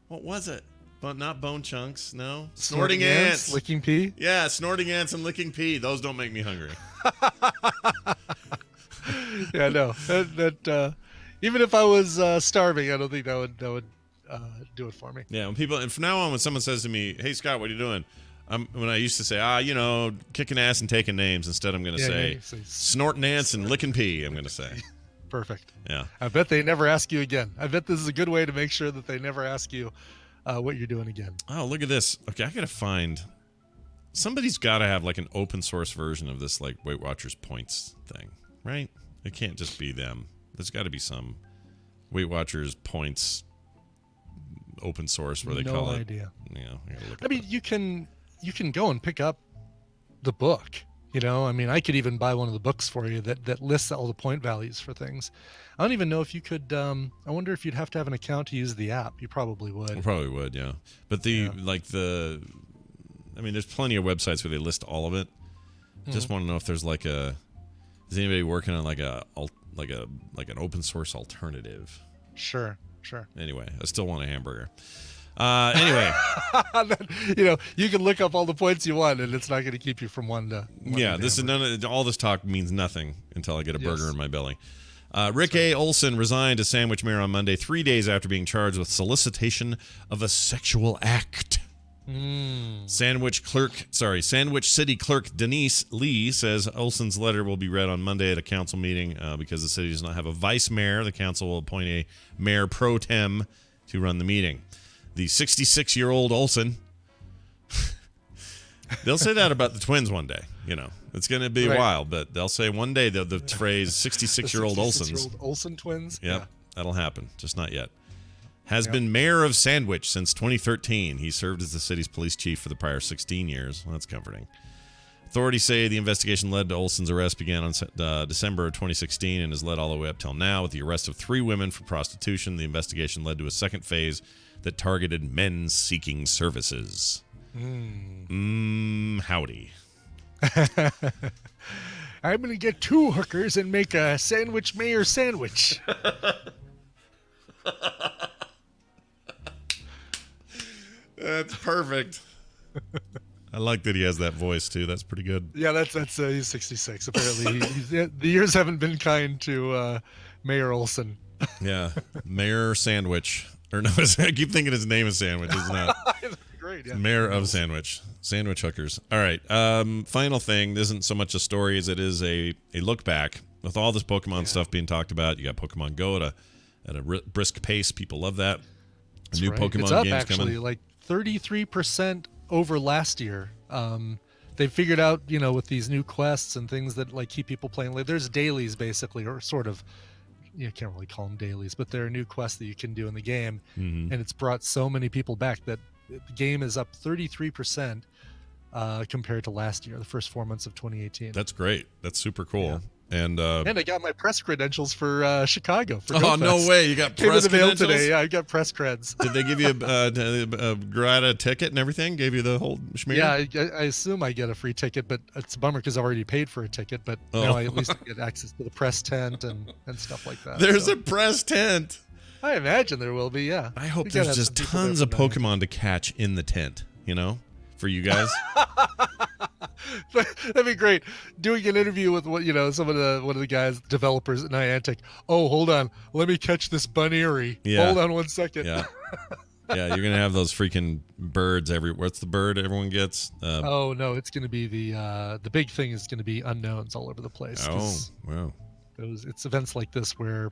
What was it? But not bone chunks. No. Snorting ants. Licking pee. Yeah, snorting ants and licking pee. Those don't make me hungry. Yeah, no. That even if I was starving, I don't think that would do it for me. Yeah, and from now on, when someone says to me, "Hey Scott, what are you doing?" When I used to say, kicking ass and taking names, instead I'm going to say snorting ants and licking pee. I'm going to say. Perfect. Yeah. I bet they never ask you again. I bet this is a good way to make sure that they never ask you what you're doing again. Oh, look at this. Okay, I got to find. Somebody's got to have an open source version of this Weight Watchers points thing, right? It can't just be them. There's got to be some Weight Watchers points open source where they No call idea. it. You know, you gotta look I it mean, you can go and pick up the book. You know, I mean, I could even buy one of the books for you that lists all the point values for things. I don't even know if you could. I wonder if you'd have to have an account to use the app. You probably would. I probably would, yeah. But I mean, there's plenty of websites where they list all of it. Just want to know if there's like is anybody working on like an open source alternative? Sure. Anyway, I still want a hamburger. Anyway, You know, you can look up all the points you want, and it's not going to keep you from one to. yeah, this is all this talk means nothing until I get a burger in my belly. Rick A. Olson resigned as sandwich mayor on Monday, 3 days after being charged with solicitation of a sexual act. Sandwich City Clerk Denise Lee says Olson's letter will be read on Monday at a council meeting because the city does not have a vice mayor. The council will appoint a mayor pro tem to run the meeting. The 66-year-old Olson. They'll say that about the twins one day. You know, it's going to be a while, but they'll say one day the phrase 66-year-old Olsons. Olson twins. Yep, that'll happen. Just not yet. Has been mayor of Sandwich since 2013. He served as the city's police chief for the prior 16 years. Well, that's comforting. Authorities say the investigation led to Olson's arrest began on December of 2016 and has led all the way up till now with the arrest of 3 women for prostitution. The investigation led to a second phase that targeted men seeking services. Howdy. I'm going to get 2 hookers and make a sandwich mayor sandwich. That's perfect. I like that he has that voice too. That's pretty good. Yeah, that's he's 66. Apparently, the years haven't been kind to Mayor Olson. Yeah, Mayor Sandwich. Or no, I keep thinking his name is Sandwich. It's not. Great. Yeah. Mayor of Sandwich. Sandwich hookers. All right. Final thing. This isn't so much a story as it is a look back. With all this Pokemon stuff being talked about, you got Pokemon Go at a brisk pace. People love that. That's New right. Pokemon it's up, games actually, coming. like 33% over last year. They figured out, you know, with these new quests and things that like keep people playing. Like, there's dailies basically, or sort of. You can't really call them dailies, but there are new quests that you can do in the game, and it's brought so many people back that the game is up 33% compared to last year, the first 4 months of 2018. That's great. That's super cool. Yeah. And I got my press credentials for Chicago. For oh, GoFest. no way. You got Came in press the mail credentials? today. Yeah, I got press creds. Did they give you a Grata ticket and everything? Gave you the whole schmear? Yeah, I assume I get a free ticket, but it's a bummer because I already paid for a ticket. But now I at least get access to the press tent and stuff like that. There's a press tent. I imagine there will be, yeah. I hope We gotta there's have just some people tons there of for that. Pokemon to catch in the tent, you know, for you guys. That'd be great. Doing an interview with one of the guys, developers at Niantic. Oh, hold on, let me catch this Buneary. Yeah. Hold on 1 second. Yeah. Yeah, you're going to have those freaking birds everywhere. What's the bird everyone gets? Oh no, it's going to be the big thing is going to be unknowns all over the place. Oh, 'Cause wow. it's events like this where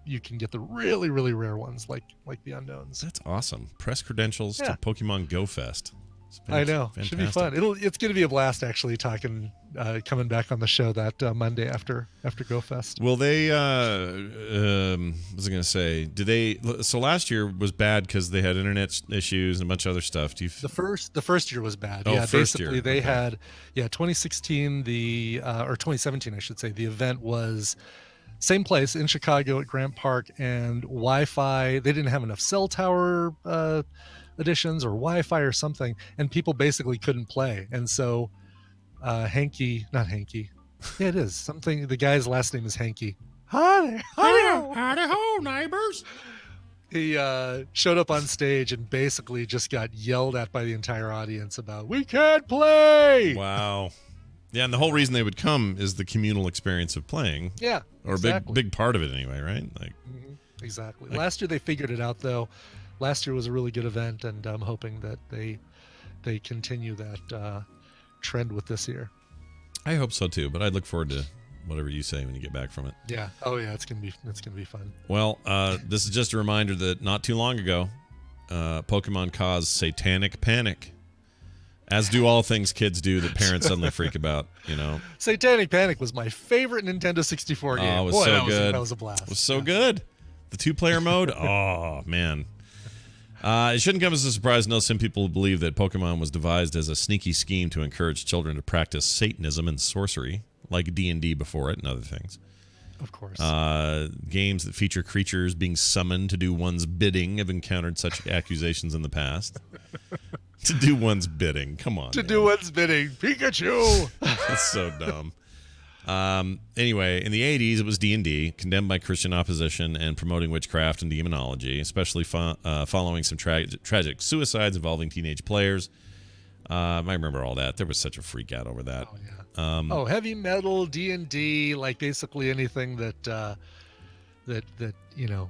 you can get the really, really rare ones like the unknowns. That's awesome. Press credentials to Yeah. Pokemon Go Fest. I know. Should be fun. Fantastic. It's going to be a blast actually talking, coming back on the show that Monday after GoFest. Will they, what was I going to say? So last year was bad because they had internet issues and a bunch of other stuff. The first year was bad. Oh, Yeah, first basically year. they Okay. had 2016 or 2017 I should say. The event was same place in Chicago at Grant Park, and Wi-Fi. They didn't have enough cell tower additions or Wi-Fi or something, and people basically couldn't play. And so not Hanky. Yeah, it is something. The guy's last name is Hanky. Howdy ho, neighbors. He showed up on stage and basically just got yelled at by the entire audience about we can't play. Wow. Yeah, and the whole reason they would come is the communal experience of playing. Yeah, Or exactly. a big part of it anyway, right? Like, Exactly. Last year they figured it out though. Last year was a really good event, and I'm hoping that they continue that trend with this year. I hope so too, but I'd look forward to whatever you say when you get back from it. Yeah. Oh yeah, it's gonna be fun. Well, this is just a reminder that not too long ago, Pokemon caused satanic panic, as do all things kids do that parents suddenly freak about. You know, Satanic Panic was my favorite Nintendo 64 game. it was Boy, so that good. That was a blast. it was so good. The 2-player mode. Oh man. It shouldn't come as a surprise. No, some people believe that Pokemon was devised as a sneaky scheme to encourage children to practice Satanism and sorcery, like D&D before it and other things. Of course. Games that feature creatures being summoned to do one's bidding have encountered such accusations in the past. To do one's bidding. Come on. To do one's bidding. Pikachu! That's so dumb. Anyway, in the 80s, it was D&D, condemned by Christian opposition and promoting witchcraft and demonology, especially following some tragic suicides involving teenage players. I remember all that. There was such a freak out over that. Oh, yeah. Heavy metal, D&D, like basically anything that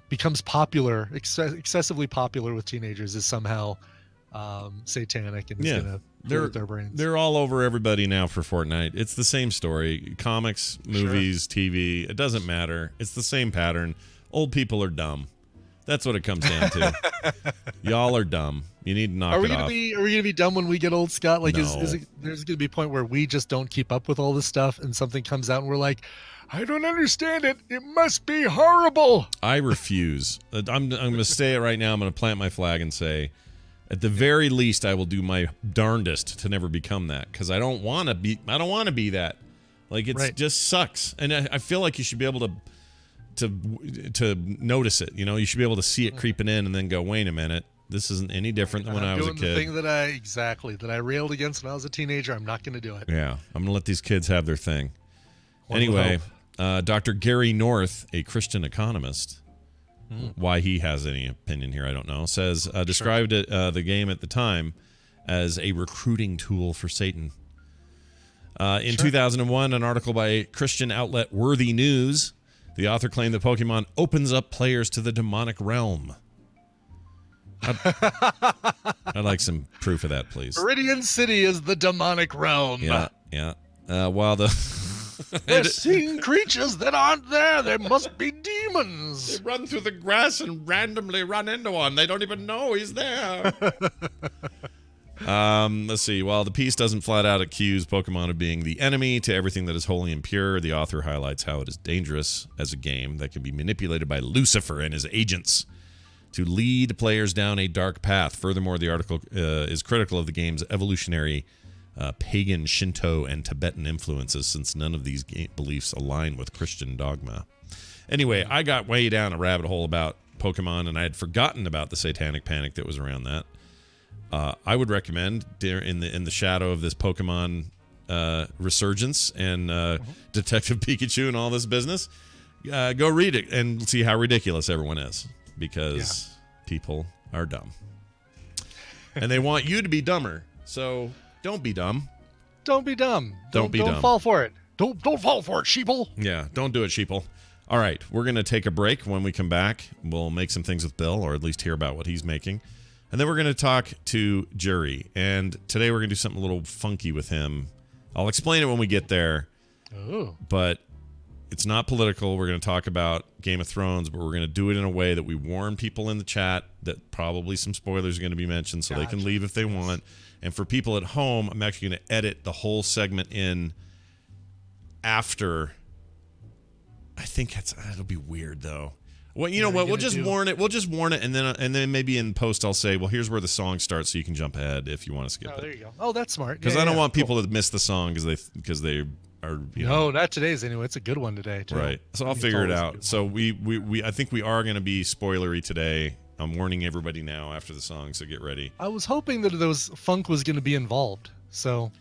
becomes popular, excessively popular with teenagers is somehow satanic and is going to hurt their brains. They're all over everybody now for Fortnite. It's the same story. Comics, movies, TV, it doesn't matter. It's the same pattern. Old people are dumb. That's what it comes down to. Y'all are dumb. You need to knock it off. Are we gonna be dumb when we get old, Scott? Like, No. There's gonna be a point where we just don't keep up with all this stuff, and something comes out, and we're like, I don't understand it. It must be horrible. I refuse. I'm going to say it right now. I'm going to plant my flag and say, at the very least, I will do my darndest to never become that, because I don't want to be that. Like, it just sucks, and I feel like you should be able to notice it. You should be able to see it creeping in and then go, wait a minute, this isn't any different than when I was a kid. The thing that I railed against when I was a teenager, I'm not going to do it. Yeah, I'm going to let these kids have their thing. Anyway, Dr. Gary North, a Christian economist, why he has any opinion here, I don't know, says described it, the game at the time as a recruiting tool for Satan. In 2001, an article by Christian outlet Worthy News, the author claimed that Pokemon opens up players to the demonic realm. I'd like some proof of that, please. Viridian City is the demonic realm. Yeah. While they're seeing creatures that aren't there. There must be demons. They run through the grass and randomly run into one. They don't even know he's there. Let's see. While the piece doesn't flat out accuse Pokemon of being the enemy to everything that is holy and pure, the author highlights how it is dangerous as a game that can be manipulated by Lucifer and his agents to lead players down a dark path. Furthermore, the article is critical of the game's evolutionary pagan, Shinto, and Tibetan influences, since none of these beliefs align with Christian dogma. Anyway, I got way down a rabbit hole about Pokemon, and I had forgotten about the satanic panic that was around that. I would recommend, in the shadow of this Pokemon resurgence and Detective Pikachu and all this business, go read it and see how ridiculous everyone is, because people are dumb. And they want you to be dumber, so don't be dumb. Don't be dumb. Don't be dumb. Don't fall for it. Don't fall for it, sheeple. Yeah, don't do it, sheeple. All right, we're going to take a break. When we come back, we'll make some things with Bill, or at least hear about what he's making. And then we're going to talk to Jury. And today we're going to do something a little funky with him. I'll explain it when we get there. Oh. But it's not political. We're going to talk about Game of Thrones, but we're going to do it in a way that we warn people in the chat that probably some spoilers are going to be mentioned, so they can leave if they want. And for people at home, I'm actually going to edit the whole segment in after. I think it'll be weird, though. Well, you know what? We'll just warn it. We'll just warn it, and then maybe in post I'll say, well, here's where the song starts, so you can jump ahead if you want to skip it. There you go. Oh, that's smart. Because I don't want people to miss the song because they are. No, not today's anyway. It's a good one today, too. Right. So I'll figure it out. So we I think we are going to be spoilery today. I'm warning everybody now after the song, so get ready. I was hoping that funk was going to be involved. So.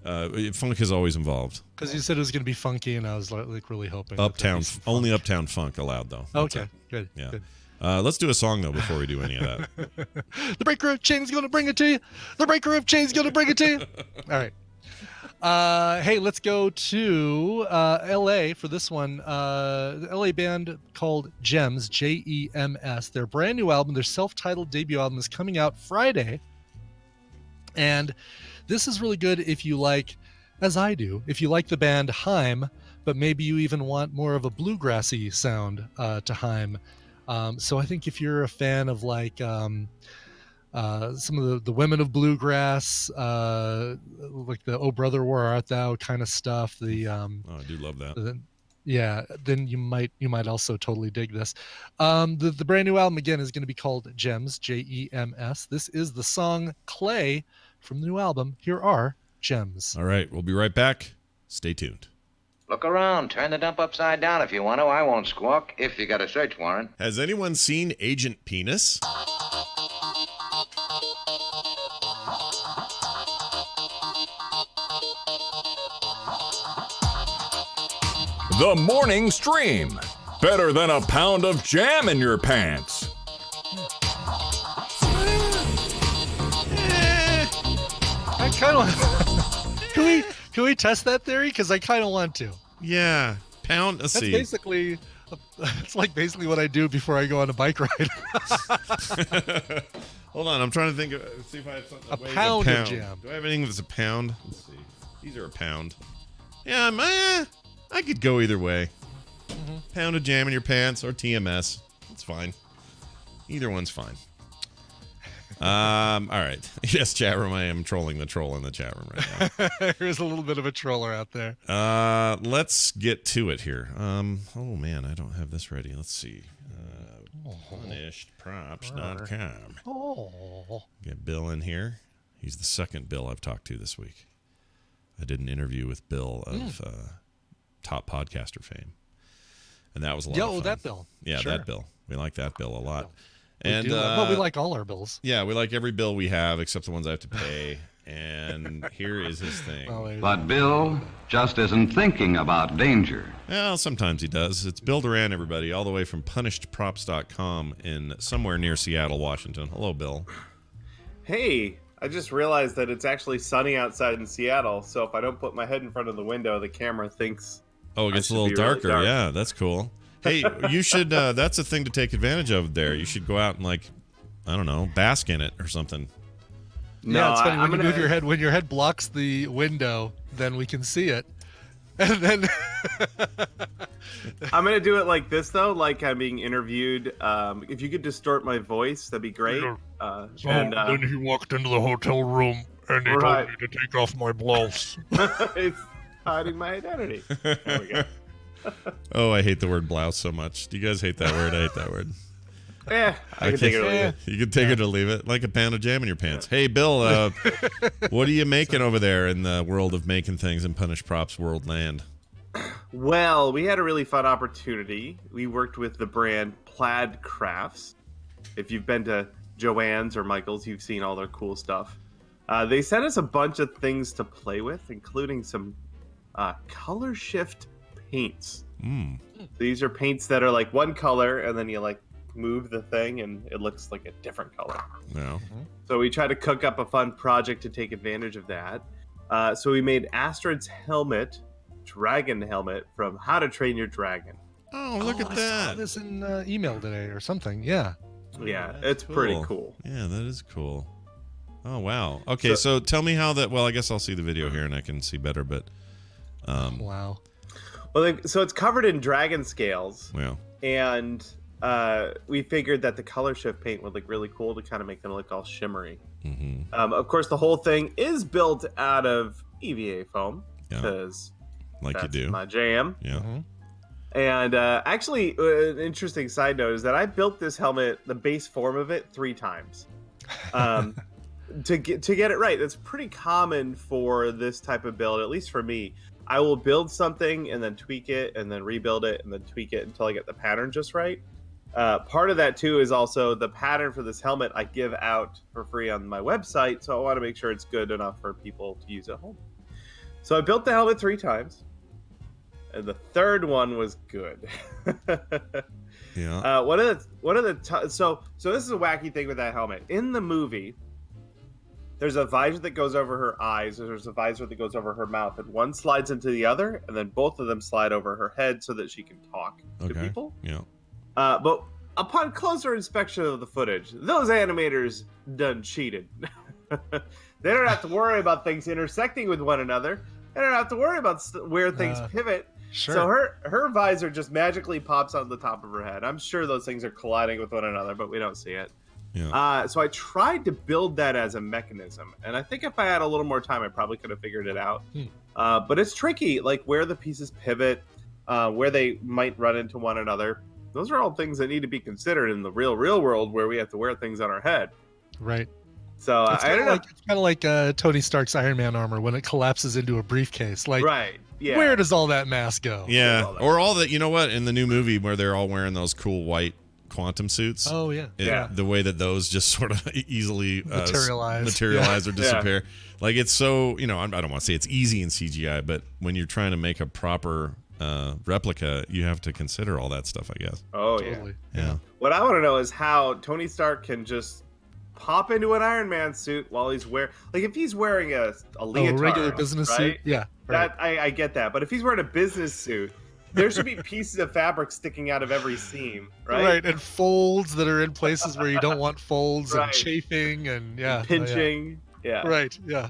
Funk is always involved. Because you said it was going to be funky, and I was like really hoping. Only Uptown Funk allowed, though. Okay, good. Yeah. Good. Let's do a song, though, before we do any of that. The breaker of chains going to bring it to you. The breaker of chains going to bring it to you. All right. Hey, let's go to L.A. for this one. The L.A. band called Gems, Jems. Their brand new album, their self-titled debut album, is coming out Friday. And this is really good if you like, as I do, if you like the band Haim, but maybe you even want more of a bluegrassy sound to Haim. So I think if you're a fan of like some of the women of bluegrass, like the "Oh Brother, Where Art Thou" kind of stuff, I do love that. yeah, then you might also totally dig this. The brand new album again is going to be called Gems, Jems. This is the song Clay from the new album. Here are Gems. All right, we'll be right back. Stay tuned. Look around. Turn the dump upside down if you want to. I won't squawk if you got a search warrant. Has anyone seen Agent Penis? The morning stream. Better than a pound of jam in your pants. I kind of can we test that theory? Because I kind of want to. Yeah, pound. Let's That's see. basically it's like basically what I do before I go on a bike ride. Hold on, I'm trying to think. See if I have something. A that weighs pound of jam. Do I have anything that's a pound? Let's see. These are a pound. Yeah, I could go either way. Pound of jam in your pants or TMS. It's fine. Either one's fine. All right. Yes, chat room. I am trolling the troll in the chat room right now. There's a little bit of a troller out there. Let's get to it here. Oh man, I don't have this ready. Let's see. Punishedprops.com. Oh. Get Bill in here. He's the second Bill I've talked to this week. I did an interview with Bill of Top Podcaster fame, and that was a lot of fun. That Bill. Yeah, Sure. that Bill. We like that Bill a lot. We And do, but we like all our bills. yeah, we like every bill we have except the ones I have to pay. And here is his thing. But Bill just isn't thinking about danger. Well, sometimes he does. It's Bill Duran, everybody, all the way from punishedprops.com in somewhere near Seattle, Washington. Hello, Bill. Hey, I just realized that it's actually sunny outside in Seattle, so if I don't put my head in front of the window, the camera thinks. Oh, it gets a should little be really darker. dark. Yeah, that's cool. Hey, you should, that's a thing to take advantage of there. You should go out and, like, I don't know, bask in it or something. No, Yeah, it's funny I'm when you gonna- move your head. When your head blocks the window, then we can see it. And then I'm gonna do it like this though, like I'm being interviewed. If you could distort my voice, that'd be great. Then he walked into the hotel room and he Right. told me to take off my blouse. it's hiding my identity. There we go. Oh, I hate the word blouse so much. Do you guys hate that word? I hate that word. Yeah, I can take it or leave it. You can take it or leave it, like a pound of jam in your pants. Hey, Bill, what are you making over there in the world of making things in Punish Props World Land? Well, we had a really fun opportunity. We worked with the brand Plaid Crafts. If you've been to Joann's or Michael's, you've seen all their cool stuff. They sent us a bunch of things to play with, including some color shift paints. These are paints that are like one color, and then you like move the thing, and it looks like a different color. No. So we tried to cook up a fun project to take advantage of that. So we made Astrid's helmet, dragon helmet from How to Train Your Dragon. Oh, look at I saw that. this in email today or something. Yeah. Yeah, it's pretty cool. Yeah, that is cool. Oh, wow. Okay, so tell me how that. Well, I guess I'll see the video here and I can see better, but. Wow. Well, so it's covered in dragon scales, Well, and we figured that the color shift paint would look really cool to kind of make them look all shimmery. Of course, the whole thing is built out of EVA foam Yeah. because like you that's do. my jam. Yeah. And actually, an interesting side note is that I built this helmet, the base form of it, 3 times. To get it right. That's pretty common for this type of build, at least for me. I will build something and then tweak it and then rebuild it and then tweak it until I get the pattern just right. Part of that too is also the pattern for this helmet I give out for free on my website, so I want to make sure it's good enough for people to use at home. So I built the helmet 3 times, and the third one was good. Yeah. So this is a wacky thing with that helmet. In the movie, there's a visor that goes over her eyes, and there's a visor that goes over her mouth, and one slides into the other, and then both of them slide over her head so that she can talk to Okay. people. Yeah. But upon closer inspection of the footage, those animators done cheated. They don't have to worry about things intersecting with one another. They don't have to worry about where things pivot. Sure. So her visor just magically pops on the top of her head. I'm sure those things are colliding with one another, but we don't see it. Yeah. So I tried to build that as a mechanism, and I think if I had a little more time, I probably could have figured it out. But it's tricky, like where the pieces pivot. where they might run into one another. Those are all things that need to be considered in the real world where we have to wear things on our head. Right. So It's I kind don't of know. like it's kind of like Tony Stark's Iron Man armor when it collapses into a briefcase. Like, Right. Yeah. where does all that mass go? Yeah, all that. or all that. You know what? In the new movie where they're all wearing those cool white quantum suits. Oh yeah. Yeah. The way that those just sort of easily Materialize. or disappear. Like it's so, I don't want to say it's easy in CGI, but when you're trying to make a proper replica, you have to consider all that stuff, I guess. Oh Totally. Yeah. What I want to know is how Tony Stark can just pop into an Iron Man suit while he's if he's wearing a leotard, regular business right? suit. Yeah. Right. That I get that, but if he's wearing a business suit, there should be pieces of fabric sticking out of every seam, right? And folds that are in places where you don't want folds, Right. and chafing, and Pinching. Yeah. Right. Yeah.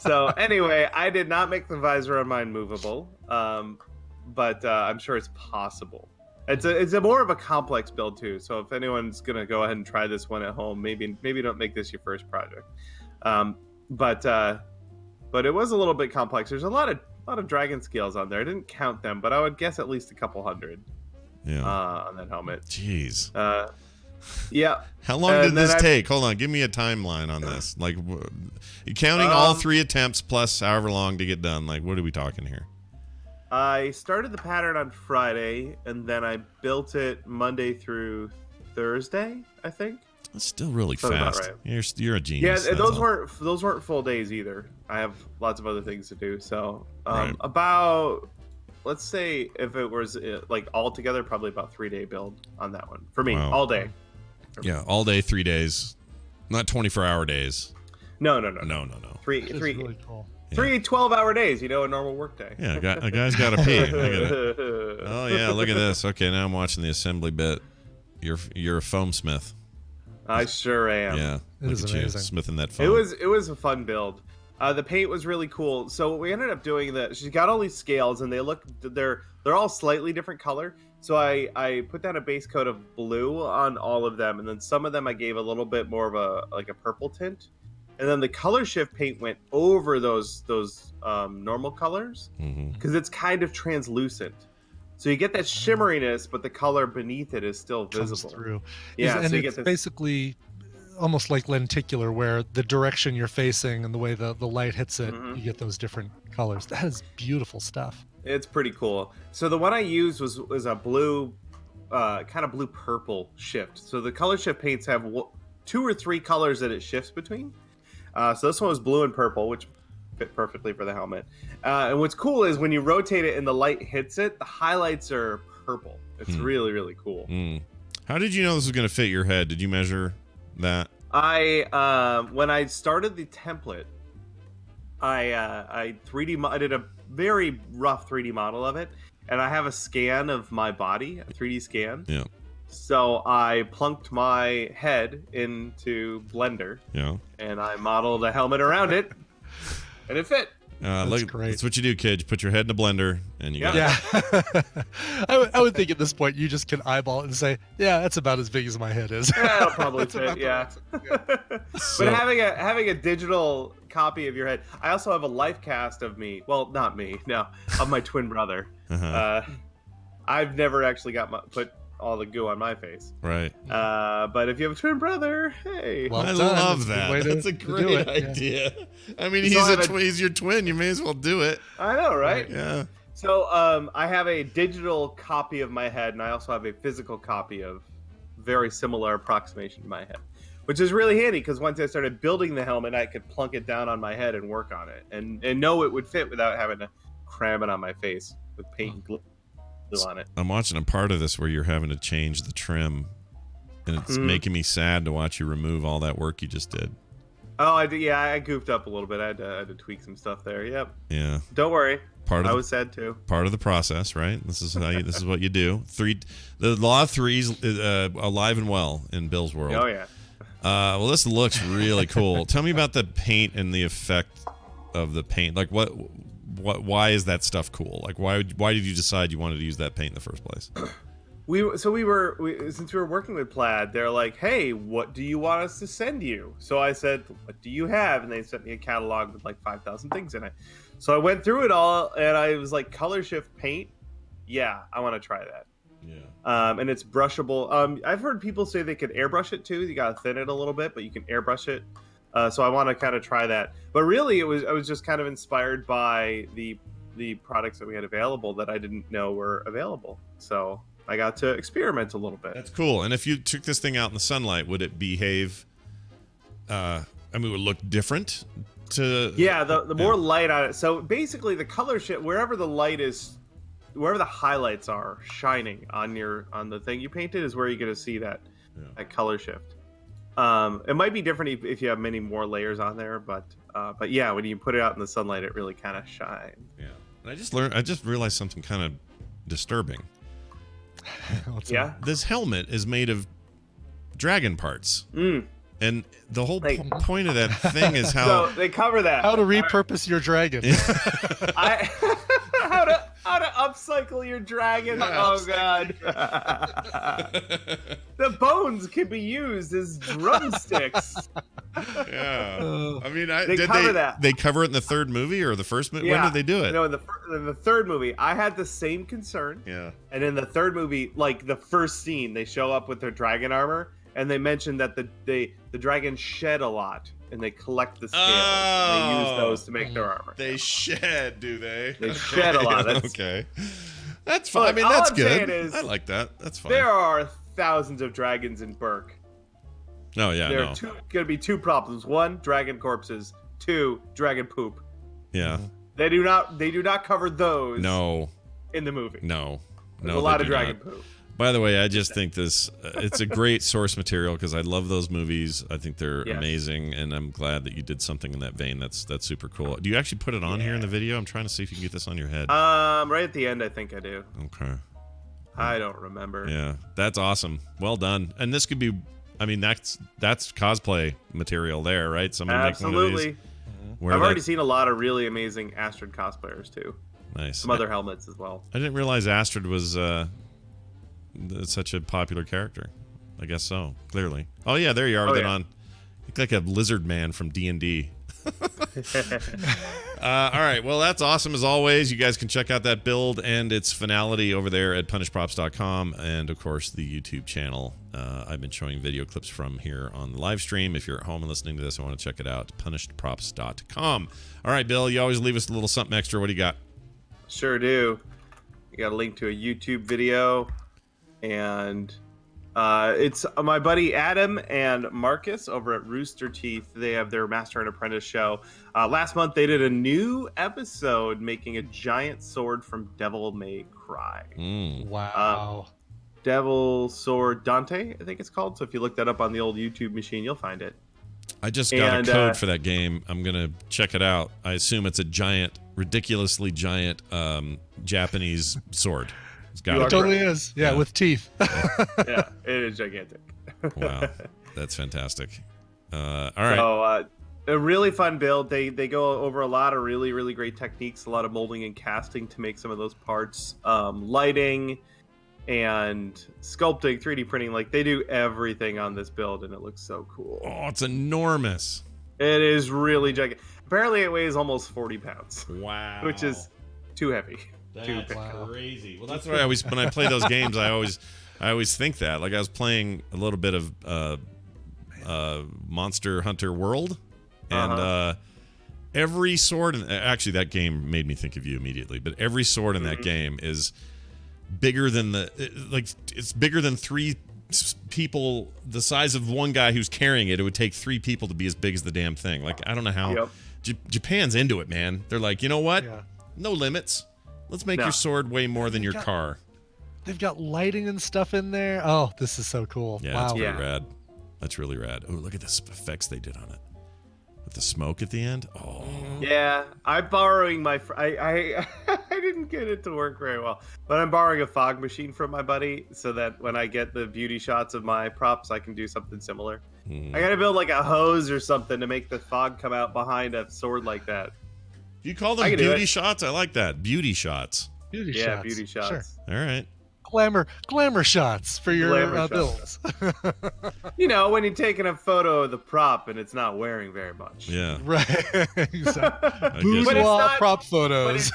So anyway, I did not make the visor on mine movable, but I'm sure it's possible. It's a more of a complex build too. So if anyone's gonna go ahead and try this one at home, maybe don't make this your first project. But it was a little bit complex. There's a lot of dragon scales on there. I didn't count them, but I would guess at least a couple hundred. Yeah. On that helmet. Jeez. Yeah. How long did this take? Hold on, give me a timeline on this. Like, counting all 3 attempts plus however long to get done. Like, what are we talking here? I started the pattern on Friday, and then I built it Monday through Thursday, I think. That's still really Sounds about fast. right. You're a Yeah, genius. and that's all. those weren't full days either. I have lots of other things to do. So Right. about, let's say if it was like all together, probably about 3-day build on that one for me, Wow. all day. Yeah, all day, 3 days, not 24-hour days. No. No. Three It's really cool. 12-hour days. A normal work day. Yeah, a guy's got to pee. I get it. Oh yeah, look at this. Okay, now I'm watching the assembly bit. You're a foam smith. I sure am. Yeah, It look is at you, amazing. smithing that foam. It was a fun build. The paint was really cool. So what we ended up doing she's got all these scales and they're all slightly different color. So I put down a base coat of blue on all of them, and then some of them I gave a little bit more of a purple tint. And then the color shift paint went over those normal colors because it's kind of translucent. So you get that shimmeriness, but the color beneath it is still Comes visible. through. Yeah, And so you it's get this. basically almost like lenticular, where the direction you're facing and the way the light hits it, you get those different colors. That is beautiful stuff. It's pretty cool. So the one I used was a blue, kind of blue purple shift. So the color shift paints have 2 or 3 colors that it shifts between. So this one was blue and purple, which fit perfectly for the helmet. And what's cool is when you rotate it and the light hits it, the highlights are purple. It's really, really cool. How did you know this was going to fit your head? Did you measure that? When I started the template, I did a very rough 3D model of it, and I have a scan of my body, a 3D scan. Yeah. So I plunked my head into Blender, Yeah. and I modeled a helmet around it, and it fit. That's great. That's what you do, kid. You put your head in a blender, and you got it. Yeah. I would think at this point you just can eyeball it and say, yeah, that's about as big as my head is. Yeah, it'll probably That's fit. about the Yeah. So- But having a digital copy of your head, I also have a life cast of me. Well, not me, no, of my twin brother. Uh-huh. I've never actually put all the goo on my face. Right. But if you have a twin brother, hey. Well I done. love It's a good that. way to- That's a to do great it, yeah. idea. I mean, So I have he's your twin. You may as well do it. I know, right? Yeah. So I have a digital copy of my head, and I also have a physical copy of very similar approximation to my head, which is really handy because once I started building the helmet, I could plunk it down on my head and work on it, and know it would fit without having to cram it on my face with paint and glue on it. I'm watching a part of this where you're having to change the trim, and it's making me sad to watch you remove all that work you just did. Oh, I did. Yeah, I goofed up a little bit. I had to tweak some stuff there. Yep. Yeah. Don't worry. Part of I the- was sad too. Part of the process, right? This is this is what you do. The law of threes alive and well in Bill's world. Oh yeah. Well, this looks really cool. Tell me about the paint and the effect of the paint. Like, why is that stuff cool? Like, why did you decide you wanted to use that paint in the first place? Since we were working with Plaid, they're like, "Hey, what do you want us to send you?" So I said, "What do you have?" And they sent me a catalog with like 5,000 things in it. So I went through it all, and I was like, color shift paint yeah, I want to try that. Yeah. And it's brushable. I've heard people say they could airbrush it too. You gotta thin it a little bit, but you can airbrush it. So I want to kind of try that. But really, I was just kind of inspired by the products that we had available that I didn't know were available. So I got to experiment a little bit. That's cool. And if you took this thing out in the sunlight, would it behave? I mean, would it look different? Yeah, the more light on it. So basically, the color shift wherever the light is, wherever the highlights are shining on the thing you painted is where you're going to see that color shift. It might be different if you have many more layers on there, but yeah, when you put it out in the sunlight, it really kind of shines. Yeah, and I just realized something kind of disturbing. Yeah, this helmet is made of dragon parts. And the whole point of that thing is how so they cover that. How to repurpose your dragon. How to upcycle your dragon. Oh god. The bones can be used as drumsticks. Yeah. I mean, that. They cover it in the third movie or the first movie? Yeah. When did they do it? No, in the third movie, I had the same concern. Yeah. And in the third movie, like the first scene, they show up with their dragon armor, and they mention that the dragons shed a lot, and they collect the scales, and they use those to make their armor. They shed, do they? They shed a lot. That's, okay. That's fine. I mean, all that's I'm good. saying is, I like that. That's fine. there are thousands of dragons in Burke. Oh, yeah, There are going to be two problems. One, dragon corpses. Two, dragon poop. Yeah. They do not cover those. No. In the movie. No. There's a lot of dragon poop. By the way, I just think this it's a great source material because I love those movies. I think they're amazing, and I'm glad that you did something in that vein. That's super cool. Do you actually put it on here in the video? I'm trying to see if you can get this on your head. Right at the end, I think I do. Okay. I don't remember. Yeah, that's awesome. Well done. And this could be, I mean, that's cosplay material there, right? Somebody make one of these. I've already seen a lot of really amazing Astrid cosplayers too. Nice. Some other helmets as well. I didn't realize Astrid was such a popular character. I guess so. Clearly. Oh yeah, there you are. You look like a lizard man from D&D. All right. Well, that's awesome as always. You guys can check out that build and its finality over there at punishedprops.com, and of course the YouTube channel. I've been showing video clips from here on the live stream. If you're at home and listening to this and want to check it out, punishedprops.com. All right, Bill, you always leave us a little something extra. What do you got? Sure do. You got a link to a YouTube video, and it's my buddy Adam and Marcus over at Rooster Teeth. They have their Master and Apprentice show. Last month, they did a new episode making a giant sword from Devil May Cry. Wow. Devil Sword Dante, I think it's called. So if you look that up on the old YouTube machine, you'll find it. I just got a code for that game. I'm going to check it out. I assume it's a giant, ridiculously giant Japanese sword. It's got it totally is. Yeah, with teeth. Yeah, it is gigantic. Wow, that's fantastic. All right. So, a really fun build. They go over a lot of really, really great techniques, a lot of molding and casting to make some of those parts. Lighting and sculpting, 3D printing. Like, they do everything on this build, and it looks so cool. Oh, it's enormous. It is really gigantic. Apparently, it weighs almost 40 pounds. Wow. Which is too heavy. That's crazy. Well, that's why when I play those games, I always think that. Like, I was playing a little bit of Monster Hunter World, and every sword, actually that game made me think of you immediately, but every sword in that game is bigger than it's bigger than three people the size of one guy who's carrying it. It would take three people to be as big as the damn thing. Like, I don't know how. Japan's into it, man. They're like, you know what? No limits. Let's make your sword weigh more than your car. They've got lighting and stuff in there. Oh, this is so cool. Yeah, wow. that's pretty rad. That's really rad. Oh, look at the effects they did on it. With the smoke at the end. Oh. Yeah, I'm borrowing my... I didn't get it to work very well. But I'm borrowing a fog machine from my buddy so that when I get the beauty shots of my props, I can do something similar. I gotta build like a hose or something to make the fog come out behind a sword like that. You call them beauty shots? I like that. Beauty shots. Beauty shots. Beauty shots. Sure. All right. glamour shots for your Glamour builds. You know, when you're taking a photo of the prop and it's not wearing very much. Yeah. Right. Exactly. I guess But it's Boudoir not- prop But poses.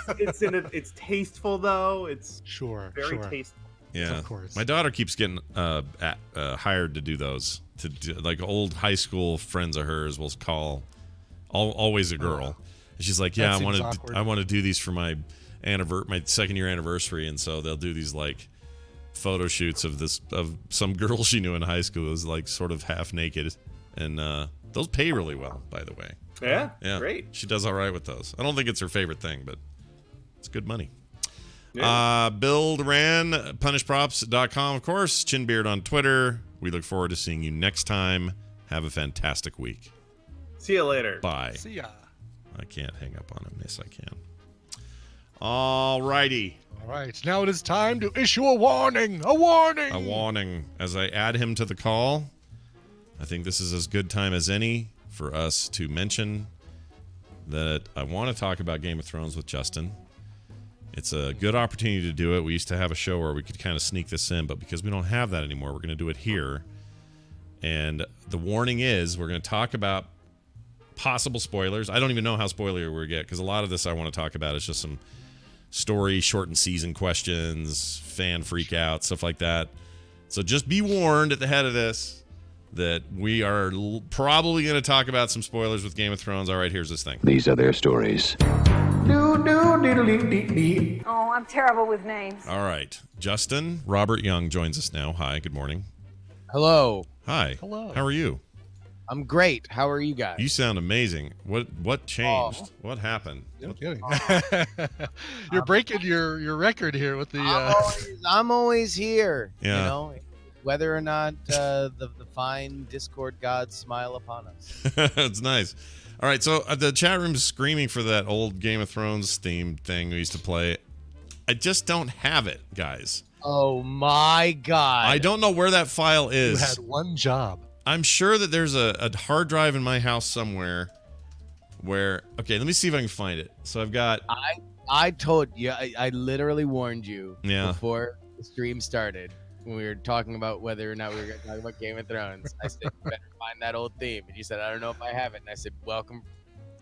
it's tasteful though. It's Sure. very Sure. tasteful. Yeah, Of course. My daughter keeps getting hired to do those. To do, like old high school friends of hers will call, always a girl. And she's like, "Yeah, That I seems want awkward. to. I want to do these for my second year anniversary." And so they'll do these like photo shoots of some girl she knew in high school who was like sort of half naked, and those pay really well, by the way. Yeah, Yeah, great. She does all right with those. I don't think it's her favorite thing, but it's good money. Yeah. Bill Duran, punishprops.com, of course. Chinbeard on Twitter. We look forward to seeing you next time. Have a fantastic week. See you later. Bye. See ya. I can't hang up on him. Yes, I can. All righty. All right. Now it is time to issue a warning. A warning. A warning. As I add him to the call, I think this is as good time as any for us to mention that I want to talk about Game of Thrones with Justin. It's a good opportunity to do it. We used to have a show where we could kind of sneak this in, but because we don't have that anymore, we're going to do it here. And the warning is we're going to talk about possible spoilers. I don't even know how spoiler we get because a lot of this I want to talk about is just some story, shortened season questions, fan freak out, stuff like that. So just be warned at the head of this that we are probably going to talk about some spoilers with Game of Thrones. All right, here's this thing. These are their stories. Oh, I'm terrible with names. All right. Justin Robert Young joins us now. Hi, good morning. Hello. Hi. Hello. How are you? I'm great. How are you guys? You sound amazing. What changed? What happened? No kidding. You're breaking your record here with the. I'm always here. Yeah. You know, whether or not the fine Discord gods smile upon us. It's nice. All right, so the chat room is screaming for that old Game of Thrones theme thing we used to play. I just don't have it, guys. Oh my God! I don't know where that file You is. had one job. I'm sure that there's a hard drive in my house somewhere where. Okay, let me see if I can find it. So I've got. I told you. I literally warned you before the stream started when we were talking about whether or not we were going to talk about Game of Thrones. I said, "You better find that old theme," and you said, "I don't know if I have it." And I said, "Welcome.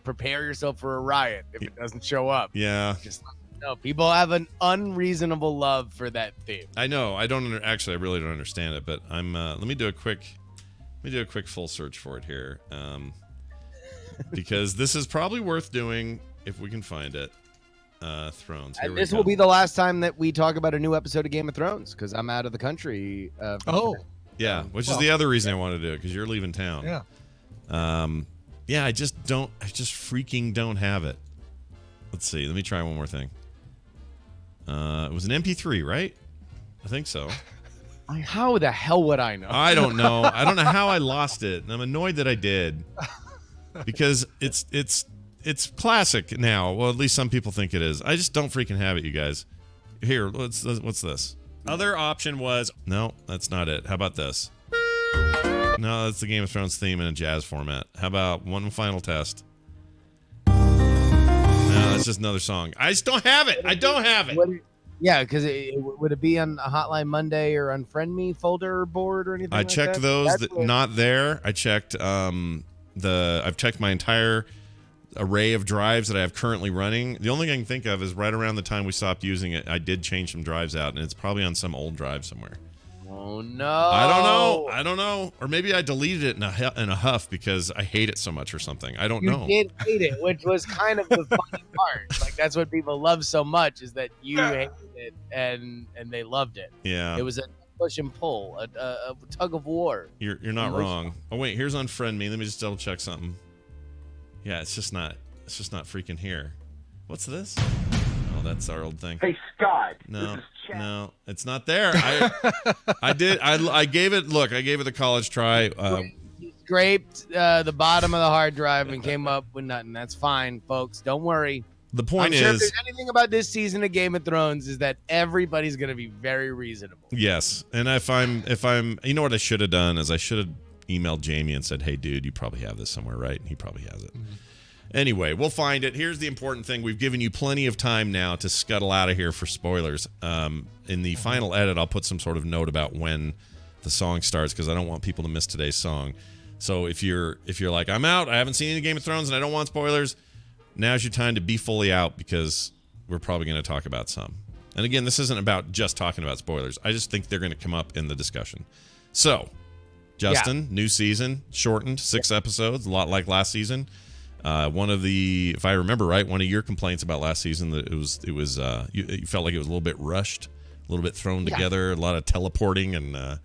Prepare yourself for a riot if it doesn't show up." Yeah. Just no. People have an unreasonable love for that theme. I know. I don't actually. I really don't understand it. But I'm. Let me do a quick full search for it here, because this is probably worth doing if we can find it. Thrones. Here And we this go. will be the last time that we talk about a new episode of Game of Thrones because I'm out of the country. Yeah, which is the other reason I want to do it because you're leaving town. Yeah. Yeah, I just freaking don't have it. Let's see. Let me try one more thing. It was an MP3, right? I think so. How the hell would I know? I don't know. I don't know how I lost it, and I'm annoyed that I did because it's classic now. Well, at least some people think it is. I just don't freaking have it, you guys. Here, what's this? Other option was no, that's not it. How about this? No, that's the Game of Thrones theme in a jazz format. How about one final test? No, that's just another song. I just don't have it. I don't have it. Yeah, because would it be on a Hotline Monday or Unfriend Me folder board or anything? I like checked that? those That's that what- not there. I checked I've checked my entire array of drives that I have currently running. The only thing I can think of is right around the time we stopped using it, I did change some drives out, and it's probably on some old drive somewhere. Oh no! I don't know. Or maybe I deleted it in a huff because I hate it so much or something. I don't know. You did hate it, which was kind of the funny part. Like that's what people love so much is that you hated it and they loved it. Yeah. It was a push and pull, a tug of war. You're not wrong. Oh wait, here's Unfriend Me. Let me just double check something. Yeah, it's just not freaking here. What's this? Oh, that's our old thing. Hey, Scott. No, it's not there. I gave it a college try. You scraped the bottom of the hard drive and came up with nothing. That's fine, folks. Don't worry. The point I'm sure if is, there's anything about this season of Game of Thrones is that everybody's going to be very reasonable. yes. And if I'm, you know what I should have done is I should have emailed Jamie and said, "Hey, dude, you probably have this somewhere, right?" And he probably has it. Anyway, we'll find it. Here's the important thing. We've given you plenty of time now to scuttle out of here for spoilers. In the final edit, I'll put some sort of note about when the song starts because I don't want people to miss today's song. So if you're like, I'm out, I haven't seen any Game of Thrones and I don't want spoilers, now's your time to be fully out because we're probably going to talk about some. And again, this isn't about just talking about spoilers. I just think they're going to come up in the discussion. So, Justin, new season, shortened, 6 episodes, a lot like last season. One of the, if I remember right, one of your complaints about last season that it was you felt like it was a little bit rushed, a little bit thrown together, a lot of teleporting and.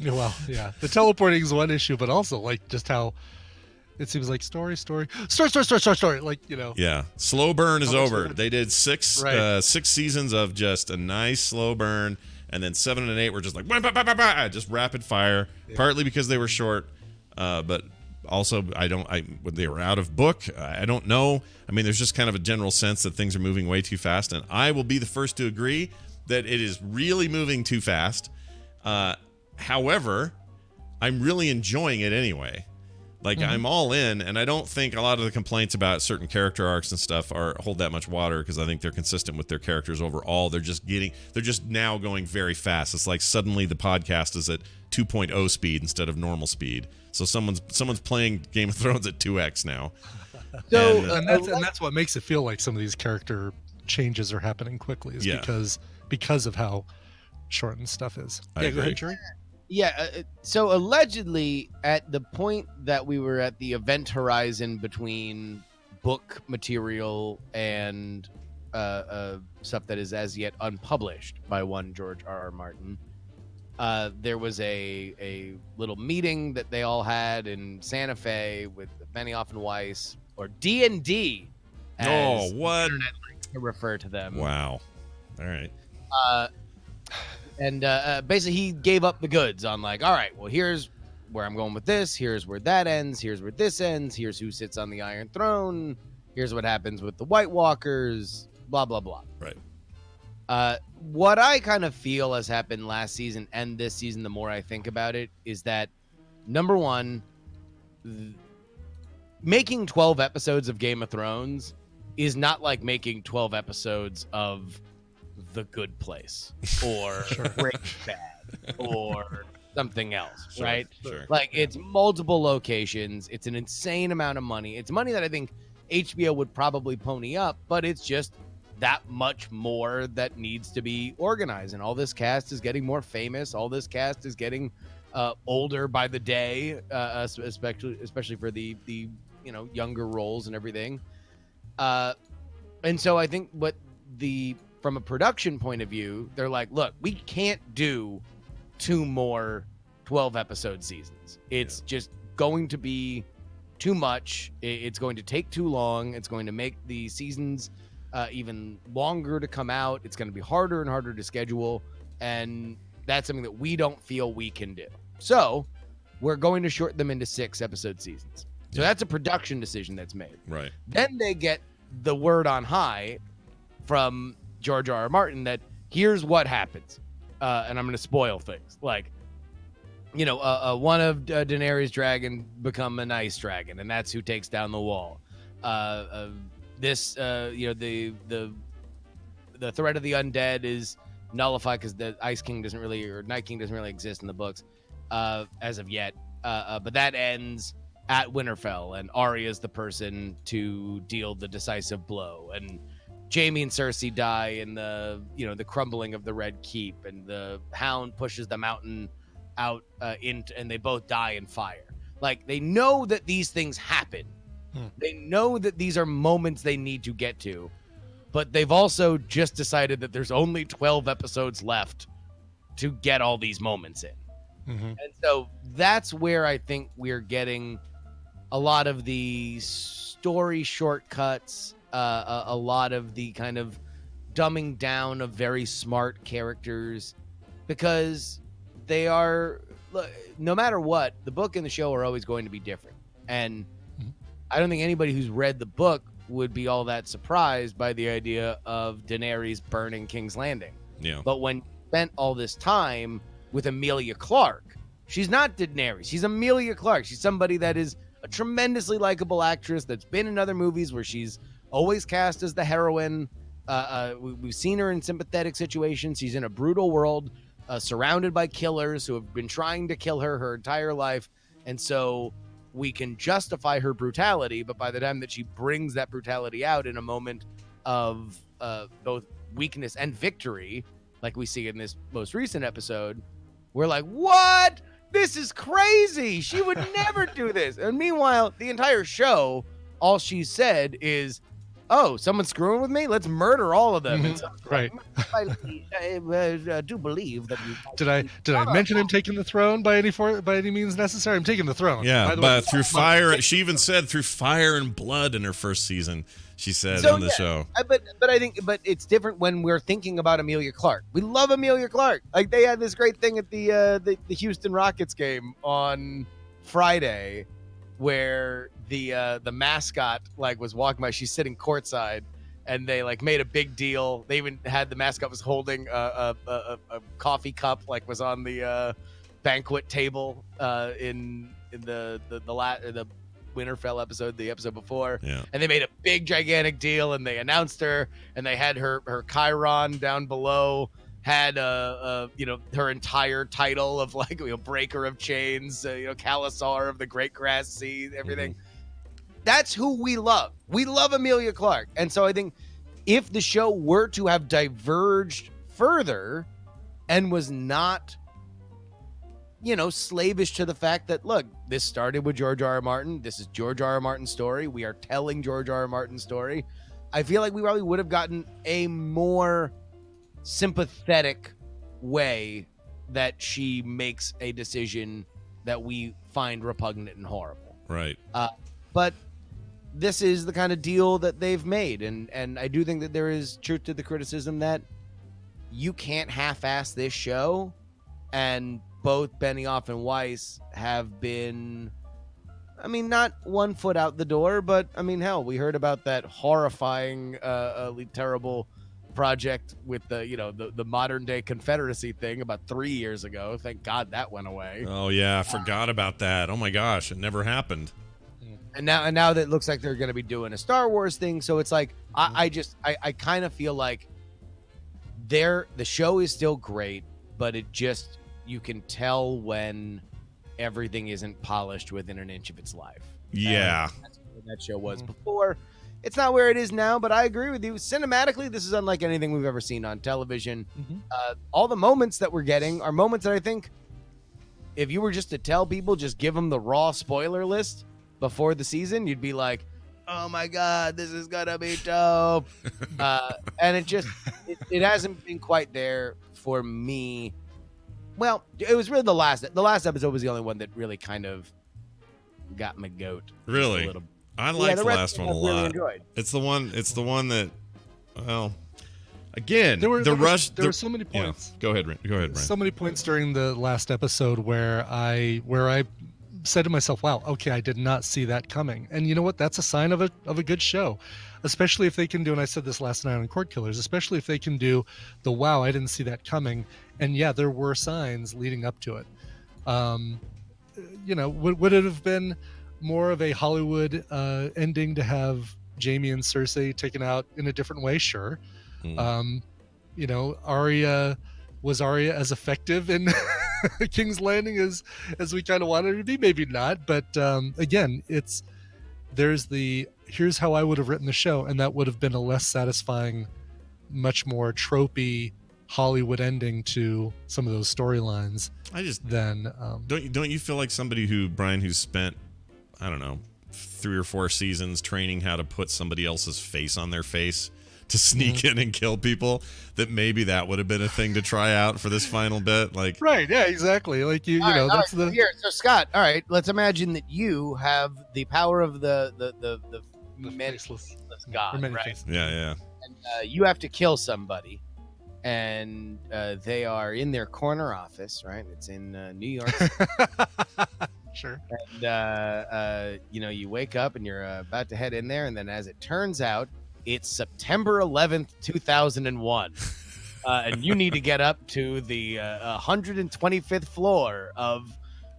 Well, yeah, the teleporting is one issue, but also like just how it seems like story, like Yeah, slow burn is over. Story. They did 6 seasons of just a nice slow burn, and then 7 and 8 were just like just rapid fire. Yeah. Partly because they were short, but. Also, when they were out of book, I don't know. I mean, there's just kind of a general sense that things are moving way too fast, and I will be the first to agree that it is really moving too fast. However, I'm really enjoying it anyway. Like, I'm all in, and I don't think a lot of the complaints about certain character arcs and stuff hold that much water because I think they're consistent with their characters overall. They're just now going very fast. It's like suddenly the podcast is at 2.0 speed instead of normal speed. So someone's playing Game of Thrones at 2x now. So and that's what makes it feel like some of these character changes are happening quickly because of how shortened stuff is. Go ahead, Jerry. Yeah, so allegedly at the point that we were at the event horizon between book material and stuff that is as yet unpublished by one George R.R. Martin, there was a little meeting that they all had in Santa Fe with Benioff and Weiss, or D&D, as what? the internet likes to refer to them. Wow. All right. And basically he gave up the goods on like, all right, well, here's where I'm going with this. Here's where that ends. Here's where this ends. Here's who sits on the Iron Throne. Here's what happens with the White Walkers, blah, blah, blah. Right. What I kind of feel has happened last season and this season, the more I think about it, is that, number one, making 12 episodes of Game of Thrones is not like making 12 episodes of The Good Place or Breaking Bad or something else, right? Sure. Like, it's multiple locations. It's an insane amount of money. It's money that I think HBO would probably pony up, but it's just that much more that needs to be organized. And all this cast is getting more famous. All this cast is getting older by the day, especially for the younger roles and everything. And so I think from a production point of view, they're like, look, we can't do 2 more 12 episode seasons. It's just going to be too much. It's going to take too long. It's going to make the seasons even longer to come out. It's going to be harder and harder to schedule. And that's something that we don't feel we can do. So we're going to shorten them into 6 episode seasons. So that's a production decision that's made. Right. Then they get the word on high from George R.R. Martin that here's what happens. And I'm going to spoil things. Like, one of Daenerys' dragon become an ice dragon, and that's who takes down the wall. The threat of the undead is nullified because the Ice King doesn't really, or Night King doesn't really exist in the books as of yet. But that ends at Winterfell, and Arya's the person to deal the decisive blow. And Jaime and Cersei die in the crumbling of the Red Keep, and the Hound pushes the mountain out and they both die in fire. Like, they know that these things happen. They know that these are moments they need to get to, but they've also just decided that there's only 12 episodes left to get all these moments in. And so that's where I think we're getting a lot of the story shortcuts, a lot of the kind of dumbing down of very smart characters, because they are, no matter what, the book and the show are always going to be different. And I don't think anybody who's read the book would be all that surprised by the idea of Daenerys burning King's Landing. Yeah. But when you spent all this time with Emilia Clarke, she's not Daenerys. She's Emilia Clarke. She's somebody that is a tremendously likable actress that's been in other movies where she's always cast as the heroine. We've seen her in sympathetic situations. She's in a brutal world, surrounded by killers who have been trying to kill her entire life. And so we can justify her brutality, but by the time that she brings that brutality out in a moment of both weakness and victory, like we see in this most recent episode, we're like, what? This is crazy. She would never do this. And meanwhile, the entire show, all she said is, oh, someone's screwing with me? Let's murder all of them. And so, Right. I do believe that you Did I mention him taking the throne by any means necessary? I'm taking the throne. Yeah, By the but way, through fire, she even said through fire and blood in her first season. She said on the show. But I think it's different when we're thinking about Emilia Clarke. We love Emilia Clarke. Like they had this great thing at the Houston Rockets game on Friday, where the mascot like was walking by. She's sitting courtside, and they like made a big deal. They even had the mascot was holding a coffee cup, like was on the banquet table in the Winterfell episode, the episode before. Yeah. And they made a big gigantic deal, and they announced her, and they had her Chiron down below, had her entire title of like breaker of chains, Khalasar of the Great Grass Sea, everything. That's who we love. We love Emilia Clarke. And so I think if the show were to have diverged further and was not slavish to the fact that, look, this started with George R.R. Martin. This is George R.R. Martin's story. We are telling George R.R. Martin's story. I feel like we probably would have gotten a more sympathetic way that she makes a decision that we find repugnant and horrible. Right. But this is the kind of deal that they've made. And I do think that there is truth to the criticism that you can't half-ass this show. And both Benioff and Weiss have been, not 1 foot out the door, but hell, we heard about that horrifying, terrible project with the modern day Confederacy thing about 3 years ago. Thank God that went away. Oh yeah, I forgot about that. Oh my gosh, it never happened. And now that it looks like they're going to be doing a Star Wars thing, so it's like I kind of feel like the show is still great, but it just, you can tell when everything isn't polished within an inch of its life. Yeah. And that's where that show was before. It's not where it is now, but I agree with you. Cinematically, this is unlike anything we've ever seen on television. All the moments that we're getting are moments that I think if you were just to tell people, just give them the raw spoiler list before the season, you'd be like, oh my God, this is going to be dope. And it hasn't been quite there for me. Well, it was really the last episode was the only one that really kind of got my goat. Really? I like the last one a lot. Really enjoyed. It's the one that, well, again, there were so many Yeah. points. Go ahead, Brian. So many points during the last episode where I said to myself, wow, okay, I did not see that coming. And you know what? That's a sign of a good show, especially if they can do, and I said this last night on Court Killers, especially if they can do the, wow, I didn't see that coming. And yeah, there were signs leading up to it. Would it have been more of a Hollywood ending to have Jaime and Cersei taken out in a different way? Sure. Was Arya as effective in King's Landing as we kind of wanted her to be? Maybe not, but again, here's how I would have written the show, and that would have been a less satisfying, much more tropey Hollywood ending to some of those storylines. Don't you feel like somebody who's spent, I don't know, 3 or 4 seasons training how to put somebody else's face on their face to sneak in and kill people, that maybe that would have been a thing to try out for this final bit? Like, right, yeah, exactly. Like here. So Scott, all right, let's imagine that you have the power of the faceless God, right? Faces. Yeah. And you have to kill somebody, and they are in their corner office, right? It's in New York. Sure. And you wake up and you're about to head in there, and then as it turns out, it's September 11th, 2001. And you need to get up to the 125th floor of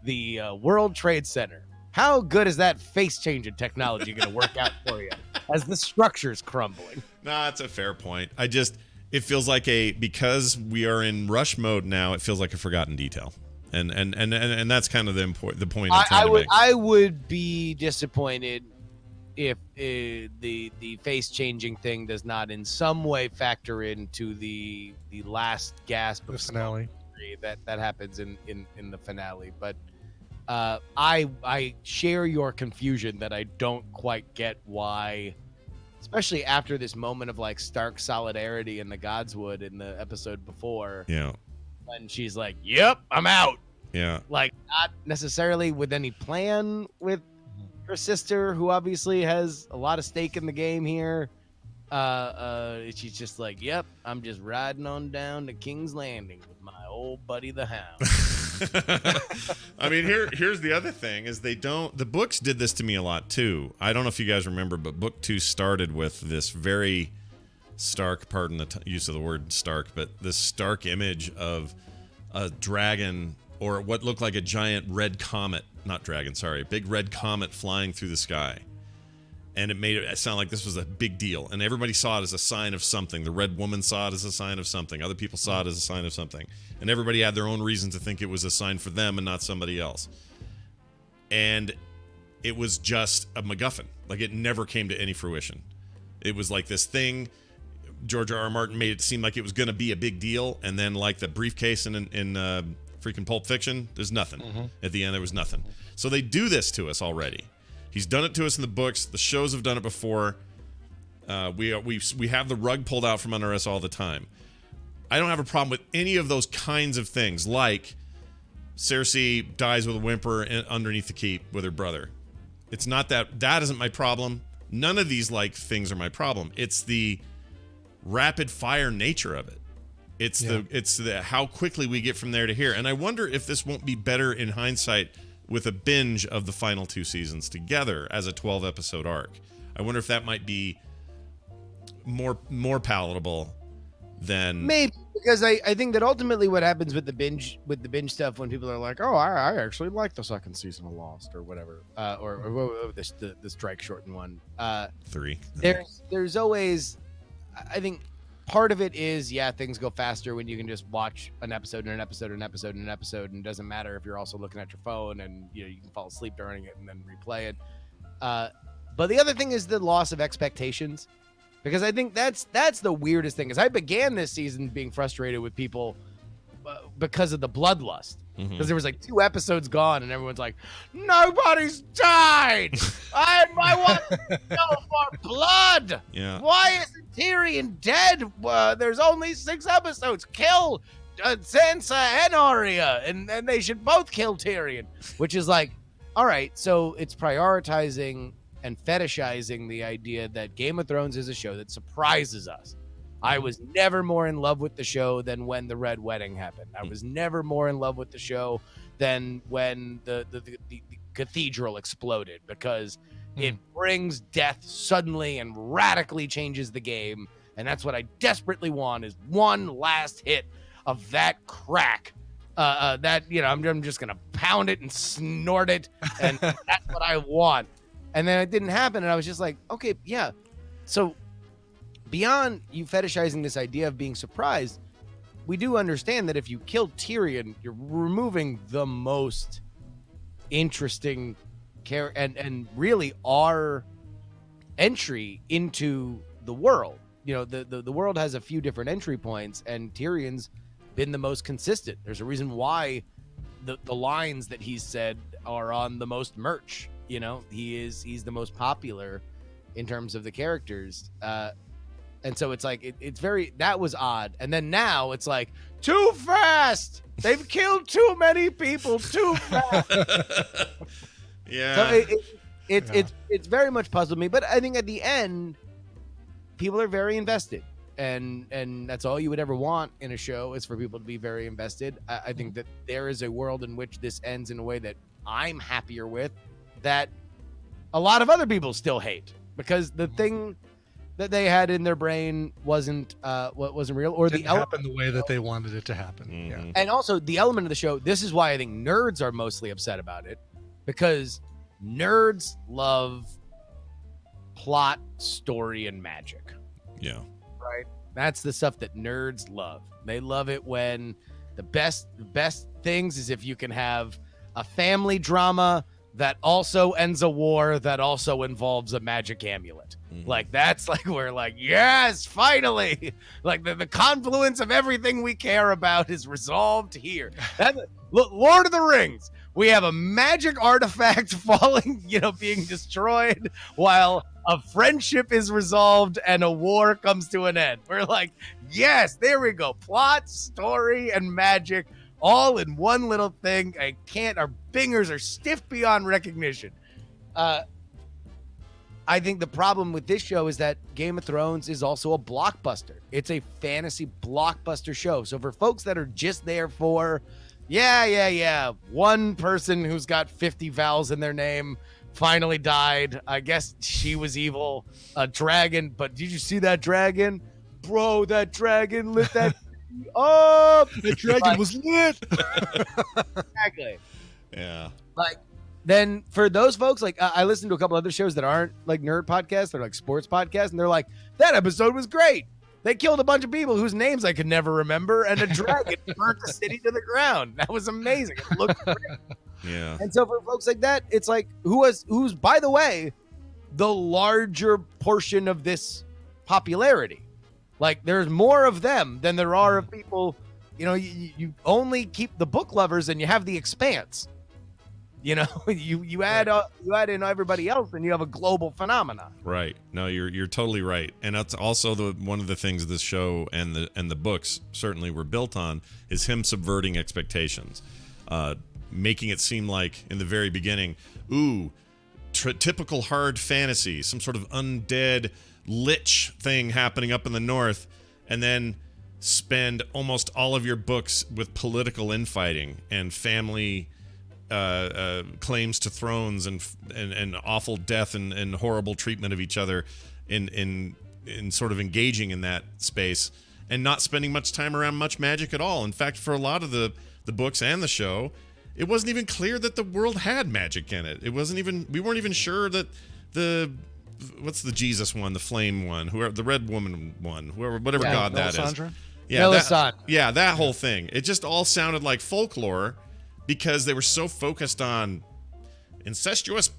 the World Trade Center. how good is that face changing technology going to work out for you as the structure's crumbling? Nah, that's a fair point. It feels like because we are in rush mode now, it feels like a forgotten detail. And that's kind of the point I'm trying to make. I would be disappointed if the face changing thing does not in some way factor into the last gasp of the finale that happens in the finale. But I share your confusion that I don't quite get why, especially after this moment of like stark solidarity in the Godswood in the episode before. Yeah. When she's like, "Yep, I'm out." Yeah. Like, not necessarily with any plan with her sister, who obviously has a lot of stake in the game here. She's just like, "Yep, I'm just riding on down to King's Landing with my old buddy the Hound." I mean, here's the other thing is the books did this to me a lot too. I don't know if you guys remember, but book 2 started with this very stark, pardon the use of the word stark, but this stark image of a dragon or what looked like a giant red comet, not dragon, sorry, a big red comet flying through the sky. And it made it sound like this was a big deal. And everybody saw it as a sign of something. The Red Woman saw it as a sign of something. Other people saw it as a sign of something. And everybody had their own reason to think it was a sign for them and not somebody else. And it was just a MacGuffin. Like, it never came to any fruition. It was like this thing. George R.R. Martin made it seem like it was going to be a big deal. And then, like the briefcase in freaking Pulp Fiction, there's nothing. At the end, there was nothing. So they do this to us already. He's done it to us in the books. The shows have done it before. We have the rug pulled out from under us all the time. I don't have a problem with any of those kinds of things, like Cersei dies with a whimper underneath the keep with her brother. It's not that isn't my problem. None of these things are my problem. It's the rapid fire nature of it. It's the how quickly we get from there to here. And I wonder if this won't be better in hindsight with a binge of the final 2 seasons together as a 12 episode arc. I wonder if that might be more palatable than maybe, because I think that ultimately what happens with the binge stuff when people are like, "Oh, I actually like the second season of Lost," or whatever, or the strike shortened one. 3. There's always, I think, part of it is, things go faster when you can just watch an episode and an episode and an episode and an episode, and it doesn't matter if you're also looking at your phone and you can fall asleep during it and then replay it. But the other thing is the loss of expectations, because I think that's the weirdest thing. Is I began this season being frustrated with people because of the bloodlust. Because there was 2 episodes gone and everyone's like, nobody's died. I want to go for blood. Yeah. Why isn't Tyrion dead? There's only 6 episodes. Kill Sansa and Arya, and they should both kill Tyrion. Which is like, all right, so it's prioritizing and fetishizing the idea that Game of Thrones is a show that surprises us. I was never more in love with the show than when the Red Wedding happened. I was never more in love with the show than when the cathedral exploded, because it brings death suddenly and radically changes the game. And that's what I desperately want, is one last hit of that crack. I'm just going to pound it and snort it. And that's what I want. And then it didn't happen. And I was just like, okay, yeah. So beyond you fetishizing this idea of being surprised, we do understand that if you kill Tyrion, you're removing the most interesting character and really our entry into the world. The world has a few different entry points, and Tyrion's been the most consistent. There's a reason why the lines that he's said are on the most merch. He's the most popular in terms of the characters. And so it's like, it's very, that was odd. And then now it's like, too fast. They've killed too many people too fast. Yeah. So it's very much puzzled me. But I think at the end, people are very invested. And that's all you would ever want in a show, is for people to be very invested. I think that there is a world in which this ends in a way that I'm happier with, that a lot of other people still hate, because the thing that they had in their brain wasn't real, or didn't happen the way that they wanted it to happen. And also the element of the show, this is why I think nerds are mostly upset about it, because nerds love plot, story, and magic. Yeah. Right? That's the stuff that nerds love. They love it when the best things is if you can have a family drama that also ends a war that also involves a magic amulet. Like that's like we're like, yes, finally. Like the confluence of everything we care about is resolved here. Look, Lord of the Rings. We have a magic artifact falling, being destroyed while a friendship is resolved and a war comes to an end. We're like, yes, there we go. Plot, story, and magic all in one little thing. Our fingers are stiff beyond recognition. I think the problem with this show is that Game of Thrones is also a blockbuster. It's a fantasy blockbuster show. So for folks that are just there for, one person who's got 50 vowels in their name finally died. I guess she was evil. A dragon, but did you see that dragon? Bro, that dragon lit that up. The dragon was lit. Exactly. Yeah. Like, then for those folks, like I listen to a couple other shows that aren't like nerd podcasts, they're like sports podcasts, and they're like, that episode was great. They killed a bunch of people whose names I could never remember, and a dragon burnt the city to the ground. That was amazing. It looked great. Yeah. And so for folks like that, it's like who's by the way, the larger portion of this popularity. Like there's more of them than there are of people. You only keep the book lovers, and you have the Expanse. You add in everybody else, and you have a global phenomenon. Right. No, you're totally right, and that's also one of the things this show and the books certainly were built on is him subverting expectations, making it seem like in the very beginning, typical hard fantasy, some sort of undead lich thing happening up in the north, and then spend almost all of your books with political infighting and family claims to thrones and awful death and horrible treatment of each other in sort of engaging in that space and not spending much time around much magic at all. In fact, for a lot of the books and the show, it wasn't even clear that the world had magic in it. We weren't even sure that what's the Jesus one, the flame one, the red woman one, whatever god that is. Yeah, that whole thing. It just all sounded like folklore because they were so focused on incestuous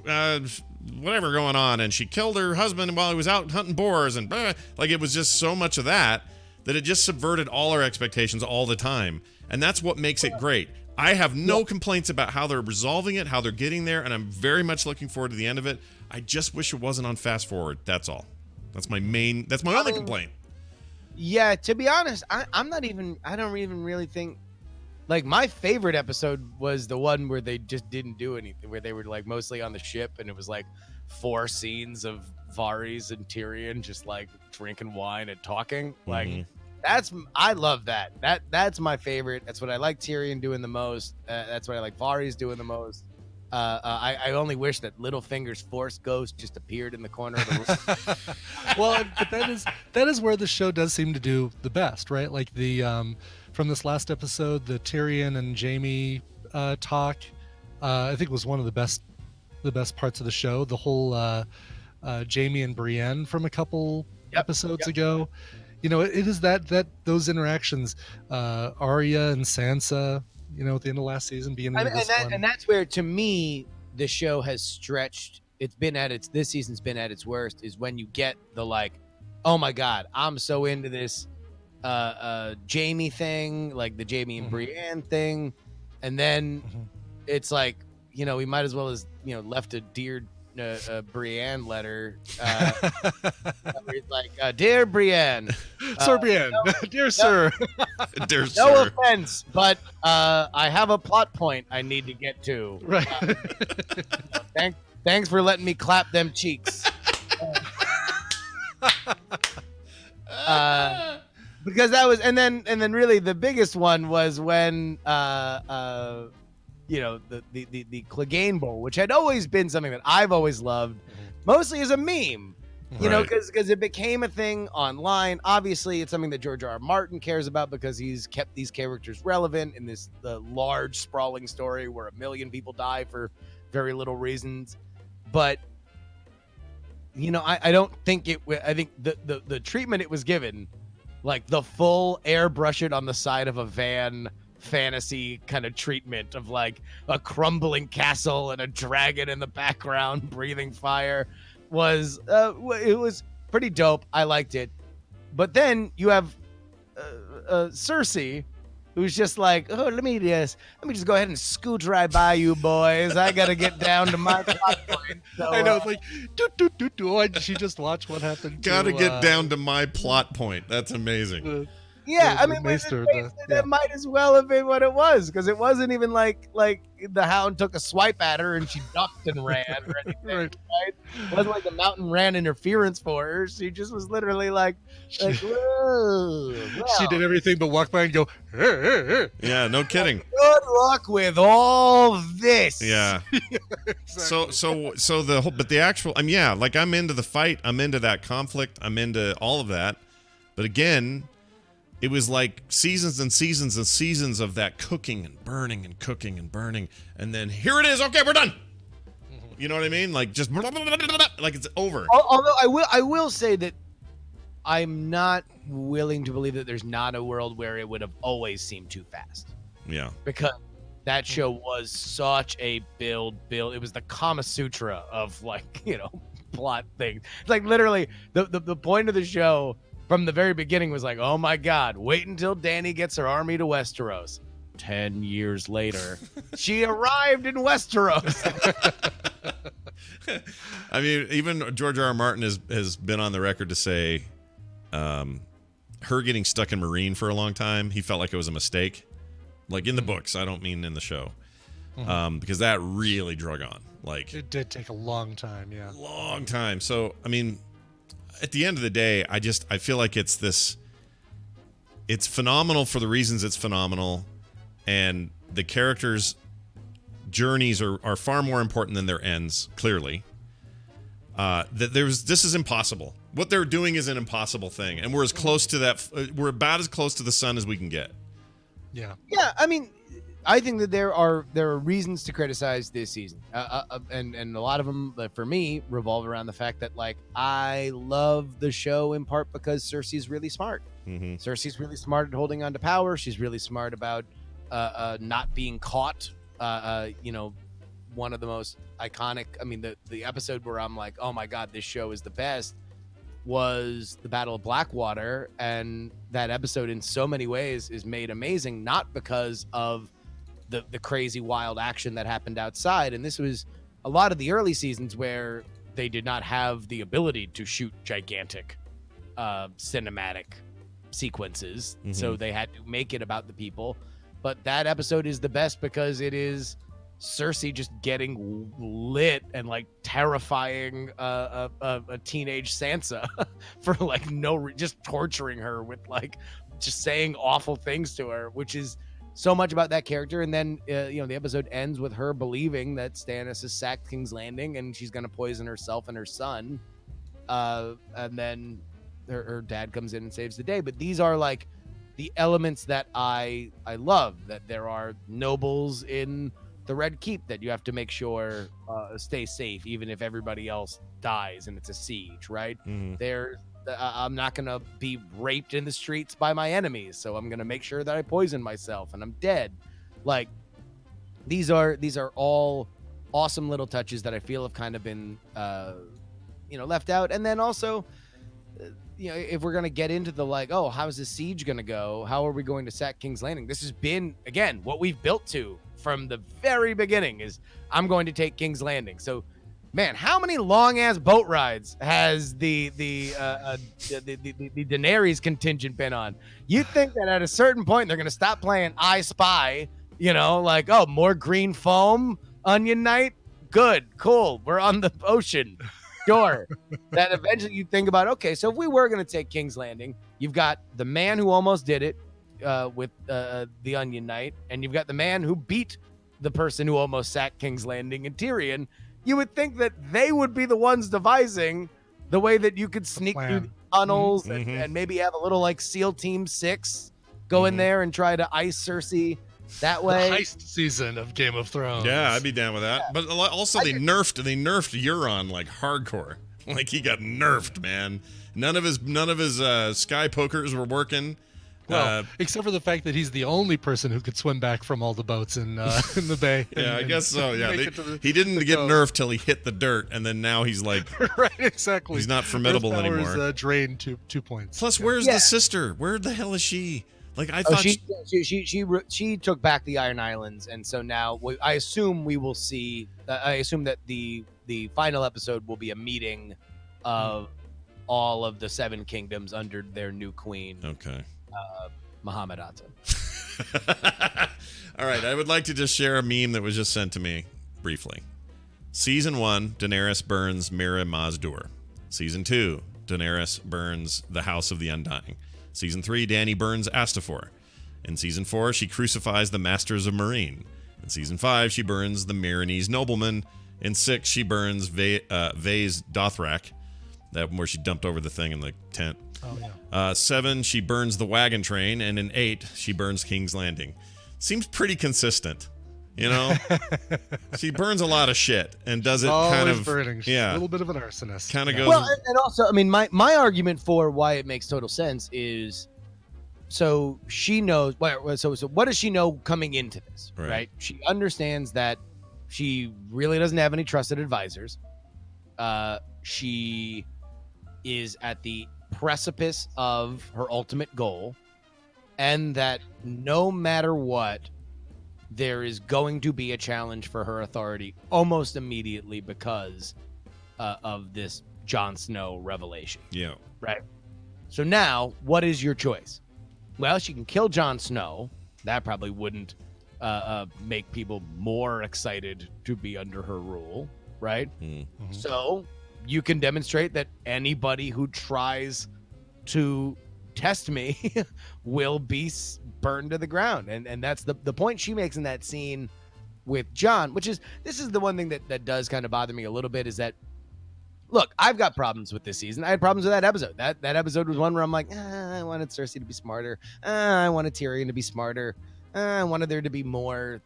whatever going on, and she killed her husband while he was out hunting boars, and like it was just so much of that it just subverted all our expectations all the time. And that's what makes it great. I have no complaints about how they're resolving it, how they're getting there, and I'm very much looking forward to the end of it. I just wish it wasn't on fast forward. That's all. That's my only complaint. Yeah, to be honest, I don't even really think, like, my favorite episode was the one where they just didn't do anything, where they were like mostly on the ship, and it was like 4 scenes of Varys and Tyrion just like drinking wine and talking. Like I love that. That's my favorite. That's what I like Tyrion doing the most. That's what I like Varys doing the most. I only wish that Littlefinger's Force Ghost just appeared in the corner of the room. Well, but that is where the show does seem to do the best, right? Like the from this last episode, the Tyrion and Jaime talk, I think was one of the best parts of the show. The whole Jaime and Brienne from a couple episodes ago. It is that those interactions, Arya and Sansa, at the end of last season, and that's where, to me, the show has stretched. This season's been at its worst, is when you get the like, oh my God, I'm so into this Jaime thing, like the Jaime and Brienne thing, and then it's like, we might as well as left a dear Brienne letter. It's like, dear Brienne, Sir Brienne, dear sir, dear no sir. offense, but I have a plot point I need to get to. Right. Thanks for letting me clap them cheeks. Because that was, and then really the biggest one was when the Clegane Bowl, which had always been something that I've always loved, mostly as a meme, because it became a thing online. Obviously, it's something that George R.R. Martin cares about because he's kept these characters relevant in the large sprawling story where 1 million people die for very little reasons. But you know, I don't think I think the treatment it was given, like the full airbrush it on the side of a van fantasy kind of treatment of like a crumbling castle and a dragon in the background breathing fire, was it was pretty dope. I liked it. But then you have Cersei, who's just like, oh, let me just go ahead and scoot right by you boys. I gotta get down to my plot point. So, I know, it's like, do. She just watched what happened. Gotta get down to my plot point. That's amazing. Yeah, I mean, that might as well have been what it was, because it wasn't even like the Hound took a swipe at her and she ducked and ran or anything, right? It wasn't like the Mountain ran interference for her. She just was literally like whoa. Well, she did everything but walk by and go, Yeah, no kidding. Good luck with all this. Yeah. Exactly. So the whole, but the actual, yeah, like I'm into the fight, I'm into that conflict, I'm into all of that. But again, it was like seasons and seasons and seasons of that cooking and burning and cooking and burning. And then here it is. Okay, we're done. You know what I mean? Like just like it's over. Although I will say that I'm not willing to believe that there's not a world where it would have always seemed too fast. Yeah. Because that show was such a build. It was the Kama Sutra of like, you know, plot things. It's like literally the point of the show from the very beginning was like, oh my God, wait until Dany gets her army to Westeros. 10 years later, she arrived in Westeros. I mean, even George R.R. Martin has been on the record to say her getting stuck in Meereen for a long time, he felt like it was a mistake. Like in the books, I don't mean in the show. Because that really drug on. Like it did take a long time, yeah. Long time. So, I mean, at the end of the day, I feel like it's phenomenal for the reasons it's phenomenal, and the characters' journeys are far more important than their ends, clearly. This is impossible. What they're doing is an impossible thing, and we're as close to that. We're about as close to the sun as we can get. Yeah. Yeah, I mean, I think that there are reasons to criticize this season, and a lot of them, for me, revolve around the fact that like I love the show in part because Cersei's really smart. Cersei's really smart at holding on to power. She's really smart about not being caught. You know, one of the most iconic. I mean, the episode where I'm like, oh my God, this show is the best, was the Battle of Blackwater, and that episode in so many ways is made amazing, not because of the crazy wild action that happened outside. And this was a lot of the early seasons where they did not have the ability to shoot gigantic cinematic sequences. So they had to make it about the people. But that episode is the best because it is Cersei just getting lit and like terrifying a teenage Sansa for like just torturing her with like just saying awful things to her, which is so much about that character. And then you know, the episode ends with her believing that Stannis has sacked King's Landing and she's going to poison herself and her son, and then her dad comes in and saves the day. But these are like the elements that I love, that there are nobles in the Red Keep that you have to make sure stay safe even if everybody else dies and it's a siege, right? I'm not going to be raped in the streets by my enemies, so I'm going to make sure that I poison myself and I'm dead. Like, these are all awesome little touches that I feel have kind of been, you know, left out. And then also, you know, if we're going to get into the like, oh, how's the siege going to go? How are we going to sack King's Landing? This has been, again, what we've built to from the very beginning is I'm going to take King's Landing. So, man, how many long-ass boat rides has the Daenerys contingent been on? You'd think that at a certain point they're going to stop playing I Spy, you know, like, oh, more green foam, Onion Knight? Good, cool, we're on the ocean. Sure. That eventually you think about, okay, so if we were going to take King's Landing, you've got the man who almost did it with the Onion Knight, and you've got the man who beat the person who almost sacked King's Landing in Tyrion. You would think that they would be the ones devising the way that you could sneak through the tunnels and maybe have a little like SEAL Team 6 go in there and try to ice Cersei that The way. heist season of Game of Thrones. Yeah, I'd be down with that. But also they nerfed Euron like hardcore. Like he got nerfed, man. None of his sky pokers were working. Well, except for the fact that he's the only person who could swim back from all the boats in the bay. Yeah, I guess so. Yeah, make it to he didn't the get coast. nerfed till he hit the dirt, and then now he's like, Right, exactly. he's not formidable Earth powers, anymore. Drained 2 points. Plus, where's the sister? Where the hell is she? Like I Oh, thought. she took back the Iron Islands, and so now I assume we will see. I assume that the final episode will be a meeting of all of the 7 kingdoms under their new queen. Okay. Muhammad Atta. All right, I would like to just share a meme that was just sent to me briefly. Season 1, Daenerys burns Mira Mazdur. Season 2, Daenerys burns the House of the Undying. Season 3, Dany burns Astafor. In Season 4, she crucifies the Masters of Meereen. In Season 5, she burns the Meereenese nobleman. In 6, she burns Vase Dothrak, that where she dumped over the thing in the tent. Oh, yeah. 7, she burns the wagon train, and in 8, she burns King's Landing. Seems pretty consistent, you know. She burns a lot of shit and does it Always kind of burning. She's yeah, a little bit of an arsonist. kind of goes. Well, and also, I mean, my argument for why it makes total sense is, so she knows. So what does she know coming into this? Right. She understands that she really doesn't have any trusted advisors. She is at the precipice of her ultimate goal, and that no matter what, there is going to be a challenge for her authority almost immediately because of this Jon Snow revelation. Yeah. Right. So now, what is your choice? Well, she can kill Jon Snow. That probably wouldn't make people more excited to be under her rule, right? Mm-hmm. So you can demonstrate that anybody who tries to test me will be burned to the ground. And that's the point she makes in that scene with Jon, this is the one thing that does kind of bother me a little bit, is that, look, I've got problems with this season. I had problems with that episode. That episode was one where I'm like, I wanted Cersei to be smarter. I wanted Tyrion to be smarter. I wanted there to be more,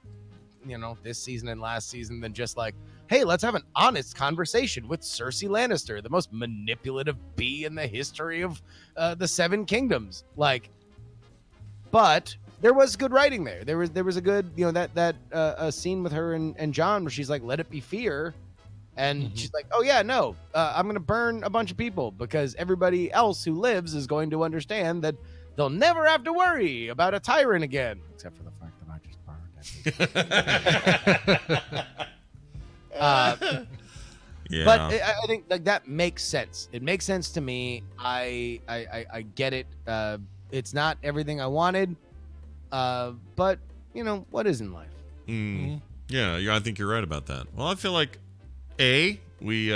this season and last season than just like, hey, let's have an honest conversation with Cersei Lannister, the most manipulative bee in the history of the 7 kingdoms. Like, but there was good writing there. There was a good, a scene with her and Jon where she's like, let it be fear. And she's like, oh yeah, no, I'm going to burn a bunch of people because everybody else who lives is going to understand that they'll never have to worry about a tyrant again. Except for the fact that I just burned everything. Yeah. But I think like that makes sense. It makes sense to me. I get it. It's not everything I wanted, but what is in life? Yeah, I think you're right about that. Well, I feel like A, we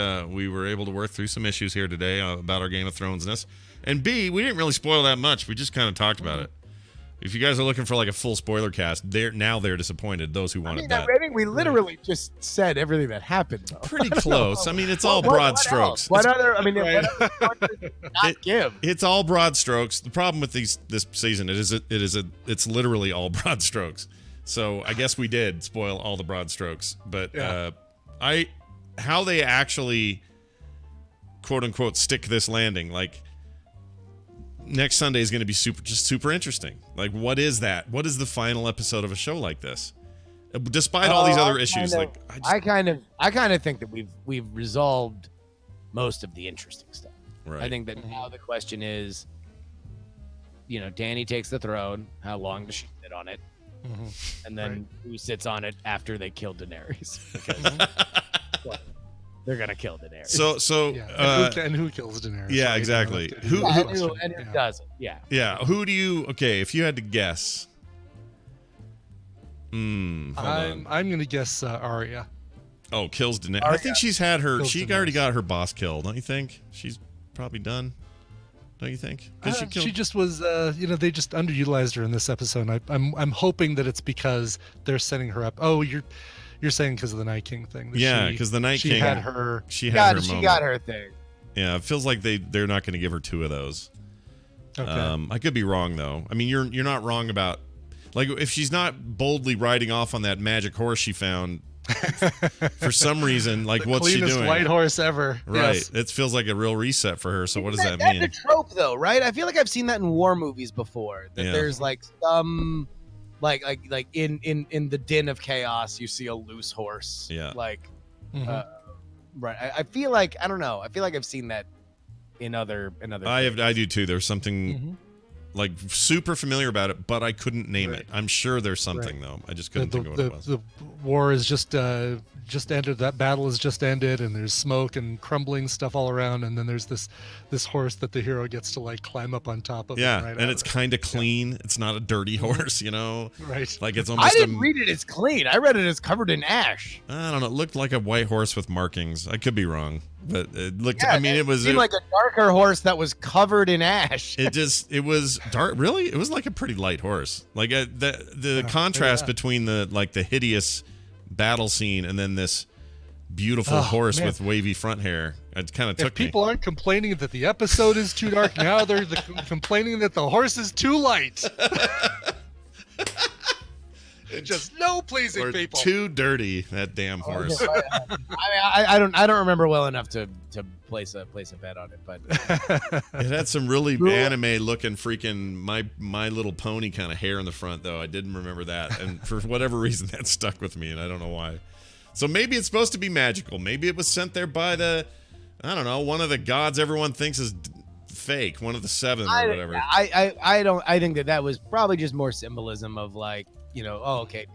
were able to work through some issues here today about our Game of Thrones-ness, and B, we didn't really spoil that much. We just kind of talked about it. If you guys are looking for like a full spoiler cast, they're disappointed. Those who wanted that. I think we literally just said everything that happened. Though. Pretty close. I mean, it's all broad strokes. What other? I mean, what did not give? It's all broad strokes. The problem with this season it's literally all broad strokes. So I guess we did spoil all the broad strokes, but how they actually quote unquote stick this landing, like next Sunday is going to be super interesting. Like, what is that? What is the final episode of a show like this? Despite all these other issues, I kind of think that we've resolved most of the interesting stuff. Right. I think that now the question is, Dany takes the throne. How long does she sit on it? And then who sits on it after they kill Daenerys? Because they're gonna kill Daenerys. So and who kills Daenerys? Yeah, right? Exactly. Who doesn't? Yeah. Yeah. Who do you? Okay, if you had to guess. I'm gonna guess Arya. Oh, kills Daenerys. I think she's had her. Kills She Daenerys. already got her boss killed. Don't you think? She's probably done. Don't you think? Because She just was. They just underutilized her in this episode. And I'm hoping that it's because they're setting her up. Oh, you're saying because of the Night King thing. that Yeah, because the Night she King had her. She had her She moment. got her thing. Yeah, it feels like they're not going to give her 2 of those. Okay. I could be wrong though. I mean, you're not wrong about. Like if she's not boldly riding off on that magic horse she found, for some reason, like The what's she cleanest doing? white horse ever. Right. Yes. It feels like a real reset for her. So what does that That's mean? a trope, though, right? I feel like I've seen that in war movies before. That Yeah. there's like some, like in the din of chaos, you see a loose horse. Yeah. Like, Mhm. right. I feel like I don't know. I feel like I've seen that in other. I do too. There's something Mhm. like super familiar about it, but I couldn't name Right. it. I'm sure there's something Right. though. I just couldn't the, think of what the, it was. the war is just ended. That battle has just ended, and there's smoke and crumbling stuff all around. And then there's this horse that the hero gets to like climb up on top of. Yeah, and, ride and out it's of it. kind of clean. It's not a dirty horse, you know. Right. Like it's I almost. didn't read it as clean. I read it as covered in ash. I don't know. It looked like a white horse with markings. I could be wrong, but it looked. Yeah, I mean, it was. seemed like a darker horse that was covered in ash. It was dark. Really, it was like a pretty light horse. Like the contrast between the hideous battle scene and then this beautiful Oh, horse man. with wavy front hair. It kind of If took me. people aren't complaining that the episode is too dark, now they're complaining that the horse is too light. Just no pleasing Or people. too dirty. That damn horse. I don't remember well enough to place a bet on it, but It had some really anime looking freaking My Little Pony kind of hair in the front though. I didn't remember that, and for whatever reason that stuck with me, and I don't know why. So maybe it's supposed to be magical. Maybe it was sent there by I don't know, one of the gods everyone thinks is fake, one of the seven or whatever. I think that was probably just more symbolism of like, you know, oh, okay,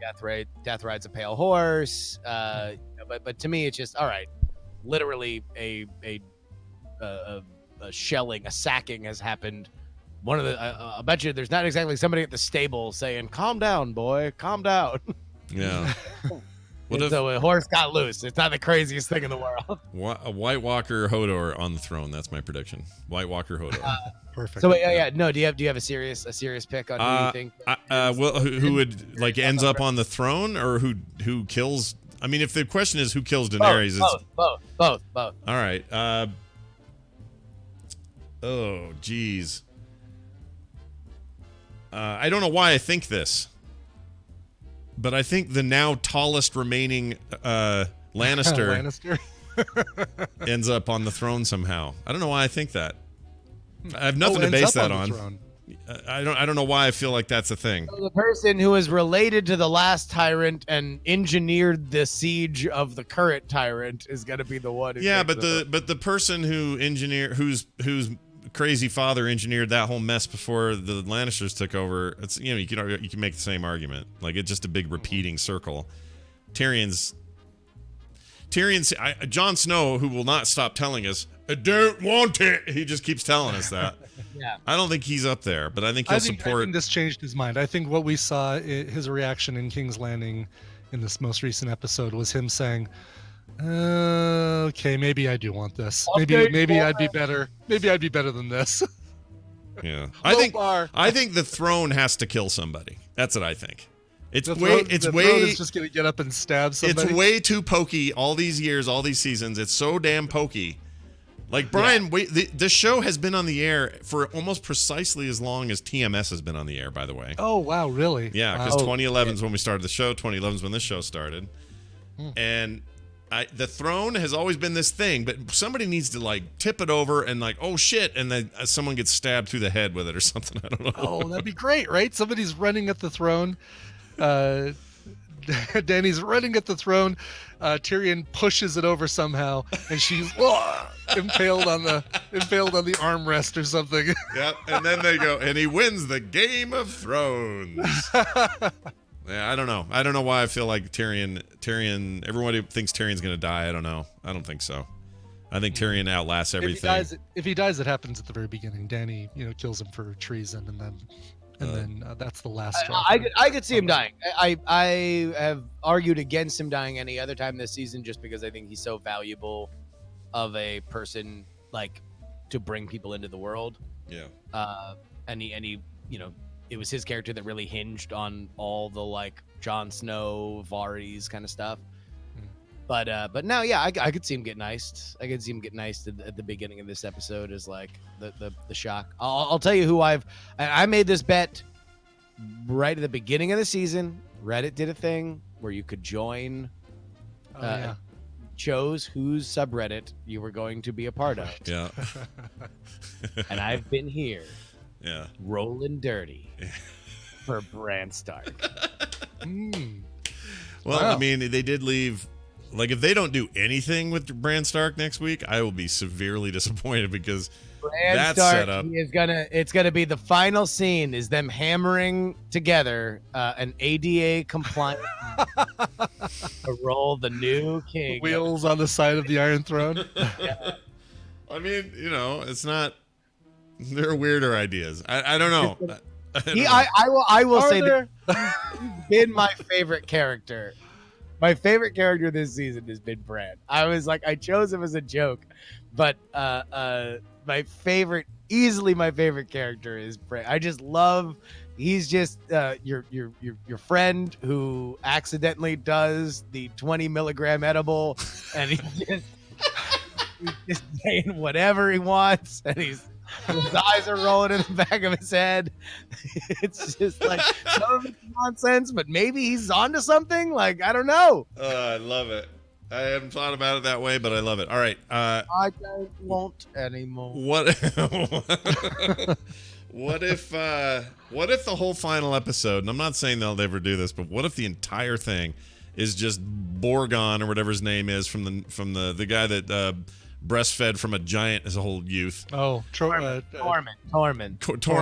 Death rides a pale horse. But to me, it's just all right. Literally, a shelling, a sacking has happened. One of the, I bet you, there's not exactly somebody at the stable saying, "Calm down, boy, calm down." Yeah. What And if so a horse got loose? It's not the craziest thing in the world. a White Walker Hodor on the throne? That's my prediction. White Walker Hodor. Perfect. So yeah. No, do you have a serious pick on who you think? Well, who would like ends up on the throne, or who kills? I mean, if the question is who kills Daenerys, Both. All right. Oh, geez. I don't know why I think this, but I think the now tallest remaining Lannister ends up on the throne somehow. I don't know why I think that. I have nothing to ends base up that on the on. throne. I don't know why I feel like that's a thing. So the person who is related to the last tyrant and engineered the siege of the current tyrant is going to be the one. Who Yeah, takes but the person whose crazy father engineered that whole mess before the Lannisters took over. It's you can make the same argument. Like it's just a big repeating circle. Tyrion's Jon Snow, who will not stop telling us, "I don't want it." He just keeps telling us that. Yeah. I don't think he's up there, but I think he'll I support. think this changed his mind. I think what we saw, his reaction in King's Landing in this most recent episode, was him saying, okay, maybe I do want this. Maybe I'd be better. Maybe I'd be better than this. Yeah, Low bar. I think the throne has to kill somebody. That's what I think. It's The way. throne- It's the way. throne is just gonna get up and stab somebody. It's way too pokey. All these years, all these seasons, it's so damn pokey. Like Brian, the show has been on the air for almost precisely as long as TMS has been on the air. By the way. Oh wow, really? Yeah, Wow. because 2011 is when we started the show. 2011 is when this show started, and the throne has always been this thing. But somebody needs to like tip it over and like, oh shit, and then someone gets stabbed through the head with it or something. I don't know. Oh, that'd be great, right? Somebody's running at the throne. Danny's running at the throne. Tyrion pushes it over somehow, and she's impaled on the armrest or something. Yep, and then they go, and he wins the Game of Thrones. Yeah, I don't know. I don't know why I feel like Tyrion. Everybody thinks Tyrion's gonna die. I don't know. I don't think so. I think Tyrion outlasts everything. If he dies, it happens at the very beginning. Danny, kills him for treason, and then that's the last straw. I could see him dying. I have argued against him dying any other time this season just because I think he's so valuable of a person, like, to bring people into the world. Yeah. And he it was his character that really hinged on all the like Jon Snow, Varys kind of stuff. But now, yeah, I could see him getting iced. I could see him getting iced at the beginning of this episode as like the shock. I'll tell you who I made this bet right at the beginning of the season, Reddit did a thing where you could join, chose whose subreddit you were going to be a part of. Yeah. And I've been here, yeah, rolling dirty for Bran Stark. Well, Wow. I mean, they did leave. Like, if they don't do anything with Bran Stark next week, I will be severely disappointed because Bran that's Stark set up. it's gonna be the final scene is them hammering together an ADA compliant to roll the new king. Wheels on the side of the Iron Throne. I mean, you know, it's not. There are weirder ideas. I don't know. I will Are say there? that he's been my favorite character. My favorite character this season has been Bran. I was like, I chose him as a joke, but easily my favorite character is Bran. I just love. He's just your friend who accidentally does the 20 milligram edible, and he's just saying whatever he wants, and his eyes are rolling in the back of his head. It's just like some of it's nonsense, but maybe he's onto something. Like, I don't know. I love it. I haven't thought about it that way, but I love it. All right. I don't want anymore. What if the whole final episode, and I'm not saying they'll ever do this, but what if the entire thing is just Borgon or whatever his name is from the guy that breastfed from a giant as a whole youth? Oh, Tormund.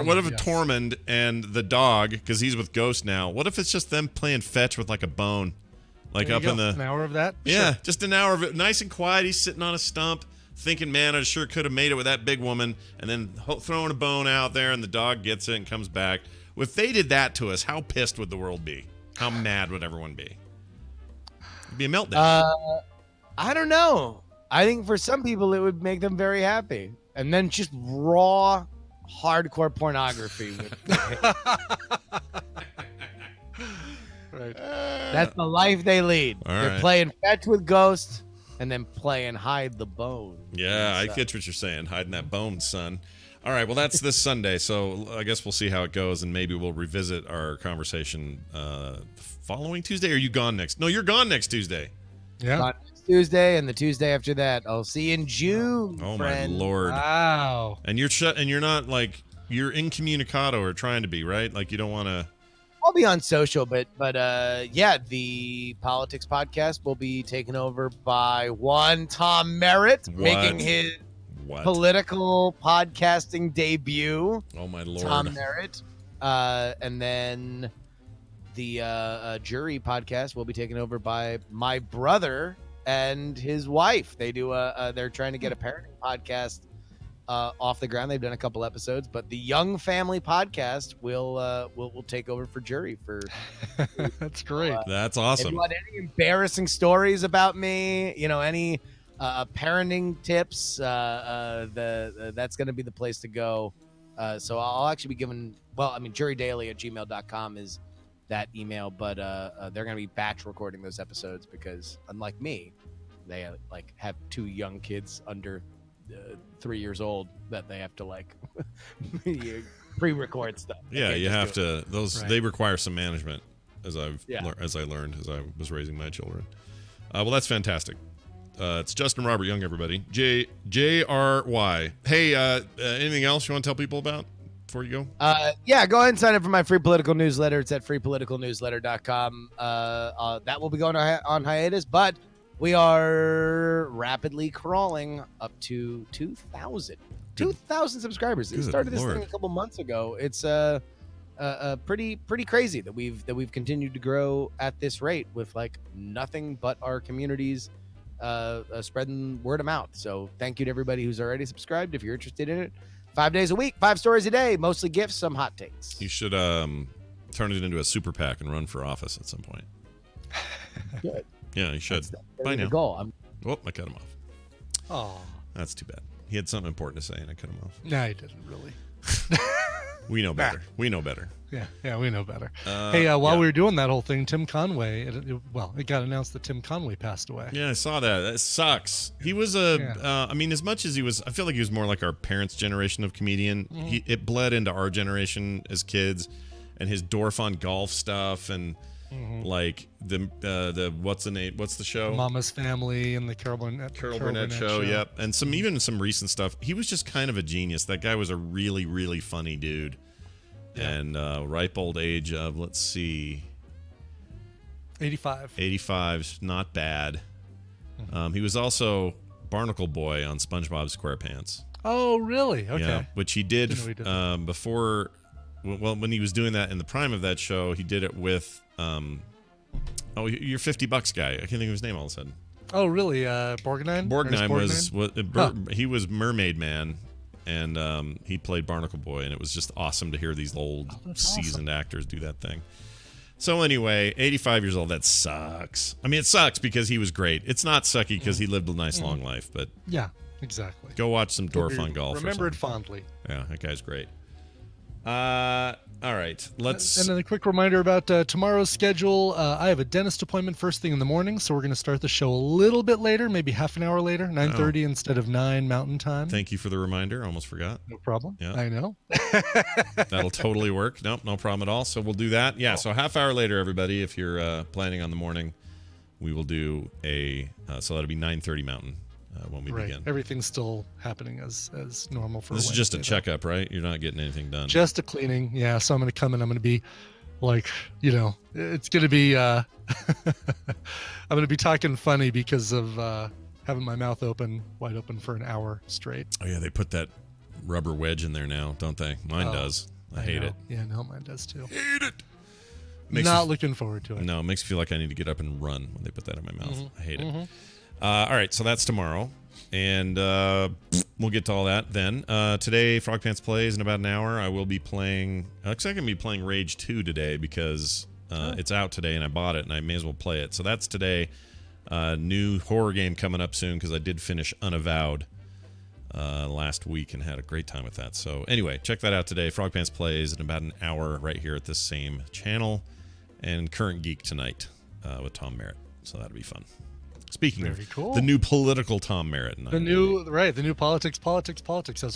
What if yes. Tormund and the dog, because he's with Ghost now, what if it's just them playing fetch with like a bone? Like There up you in go. the an hour of that. Yeah, Sure. just an hour of it. Nice and quiet. He's sitting on a stump thinking, man, I sure could have made it with that big woman. And then throwing a bone out there and the dog gets it and comes back. If they did that to us, how pissed would the world be? How mad would everyone be? It'd be a meltdown. I don't know. I think for some people it would make them very happy. And then just raw, hardcore pornography. Right. That's the life they lead. All They're right. playing fetch with Ghost and then playing hide the bone. Yeah, I So- get what you're saying. Hiding that bone, son. All right, well, that's this Sunday, so I guess we'll see how it goes, and maybe we'll revisit our conversation following Tuesday. Or are you gone next? No, you're gone next Tuesday. Yeah. On next Tuesday and the Tuesday after that. I'll see you in June. Oh, friend. my Lord. Wow. And you're not, like, you're incommunicado or trying to be, right? Like, you don't want to... I'll be on social, but yeah, the politics podcast will be taken over by one Tom Merritt, making his political podcasting debut. Oh my Lord. Tom Merritt. And then the jury podcast will be taken over by my brother and his wife. They do they're trying to get a parenting podcast off the ground. They've done a couple episodes, but the Young Family podcast will take over for jury for. That's great. That's If awesome. you want any embarrassing stories about me, any parenting tips, that's going to be the place to go. So I'll actually be giving, jurydaily@gmail.com is that email, but they're going to be batch recording those episodes because unlike me, they have two young kids under 3 years old that they have to pre-record stuff. They Yeah, can't you just have do it. to. Those Right. they require some management, as I learned as I was raising my children. Well, that's fantastic. It's Justin Robert Young, everybody. JRY. Hey, anything else you want to tell people about before you go? Yeah, go ahead and sign up for my free political newsletter. It's at freepoliticalnewsletter.com. That will be going on hiatus, but we are rapidly crawling up to 2,000 subscribers. It Good started this Lord. thing a couple months ago. It's pretty crazy that we've continued to grow at this rate with nothing but our communities spreading word of mouth. So thank you to everybody who's already subscribed. If you're interested in it, 5 days a week, 5 stories a day, mostly gifts, some hot takes. You should turn it into a super PAC and run for office at some point. Good. Yeah, you should. That's Bye the now. goal. Oh, I cut him off. Oh. That's too bad. He had something important to say, and I cut him off. No, he didn't really. We know better. We know better. Yeah, we know better. Hey, while we were doing that whole thing, Tim Conway, it got announced that Tim Conway passed away. Yeah, I saw that. That sucks. He was as much as he was, I feel like he was more like our parents' generation of comedian. It bled into our generation as kids. and his Dorfon golf stuff and like the what's the show? Mama's Family and the Carol Burnett show. Yep, and even some recent stuff. He was just kind of a genius. That guy was a really, really funny dude. Yeah. And ripe old age of, let's see, 85. 85's not bad. He was also Barnacle Boy on SpongeBob SquarePants. Oh, really? Okay. Yeah, which he did, before. Well, when he was doing that in the prime of that show, he did it with your $50 guy. I can't think of his name all of a sudden. Oh, really? Borgnine? He was Mermaid Man, and he played Barnacle Boy, and it was just awesome to hear these old seasoned actors do that thing. So anyway, 85 years old, that sucks. I mean, it sucks because he was great. It's not sucky because he lived a nice long life, but yeah, exactly. Go watch some Dorfon golf. Remember it fondly. Yeah, that guy's great. All right, let's. And then a quick reminder about tomorrow's schedule. I have a dentist appointment first thing in the morning, so we're going to start the show a little bit later, maybe half an hour later, 9:30 instead of 9 Mountain Time. Thank you for the reminder. I almost forgot. No problem. Yeah, I know. That'll totally work. Nope, no problem at all. So we'll do that. Yeah. So half hour later, everybody, if you're planning on the morning, we will do so that'll be 9:30 Mountain. When we begin. Everything's still happening as normal for this is just a checkup, right? You're not getting anything done. Just a cleaning. Yeah. So I'm going to come in. I'm going to be like, it's going to be, I'm going to be talking funny because of having my mouth wide open for an hour straight. Oh yeah. They put that rubber wedge in there now, don't they? Mine does. I hate it. Yeah, no, mine does too. Hate it. Not looking forward to it. No, it makes me feel like I need to get up and run when they put that in my mouth. I hate it. All right, so that's tomorrow, and we'll get to all that then. Today, Frog Pants plays in about an hour. I will be playing. Looks like I'm going to be playing Rage 2 today because it's out today, and I bought it, and I may as well play it. So that's today. New horror game coming up soon because I did finish Unavowed last week and had a great time with that. So anyway, check that out today. Frog Pants plays in about an hour right here at this same channel, and Current Geek tonight with Tom Merritt. So that'll be fun. Speaking of the new political Tom Merritt. The new politics. Are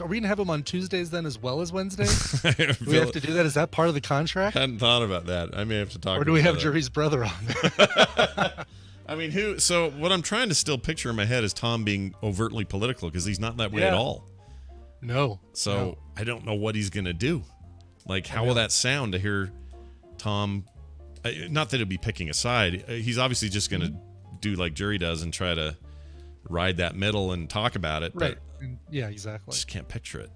we going to have him on Tuesdays then as well as Wednesdays? Do we have to do that? Is that part of the contract? I hadn't thought about that. I may have to talk Or do we have Jerry's brother on there? I mean, so what I'm trying to still picture in my head is Tom being overtly political because he's not that way at all. No. So I don't know what he's going to do. Like, how will that sound to hear Tom? Not that he'll be picking a side. He's obviously just going to do like Jury does and try to ride that middle and talk about it. Right. Yeah, exactly. Just can't picture it.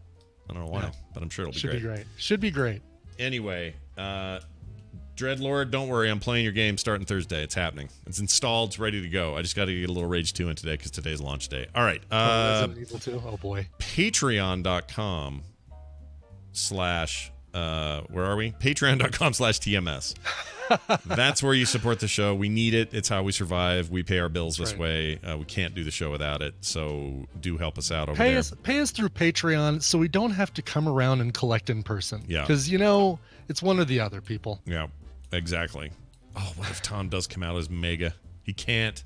I don't know why, but I'm sure it'll be great. Should be great. Anyway, Dreadlord, don't worry. I'm playing your game starting Thursday. It's happening. It's installed. It's ready to go. I just got to get a little Rage 2 in today because today's launch day. All right. Resident Evil 2? Oh, boy. Patreon.com/ where are we? Patreon.com/TMS. That's where you support the show. We need it. It's how we survive. We pay our bills this way. We can't do the show without it. So do help us out over there. Pay us through Patreon so we don't have to come around and collect in person. Yeah. Because, it's one or the other, people. Yeah, exactly. Oh, what if Tom does come out as MAGA? He can't.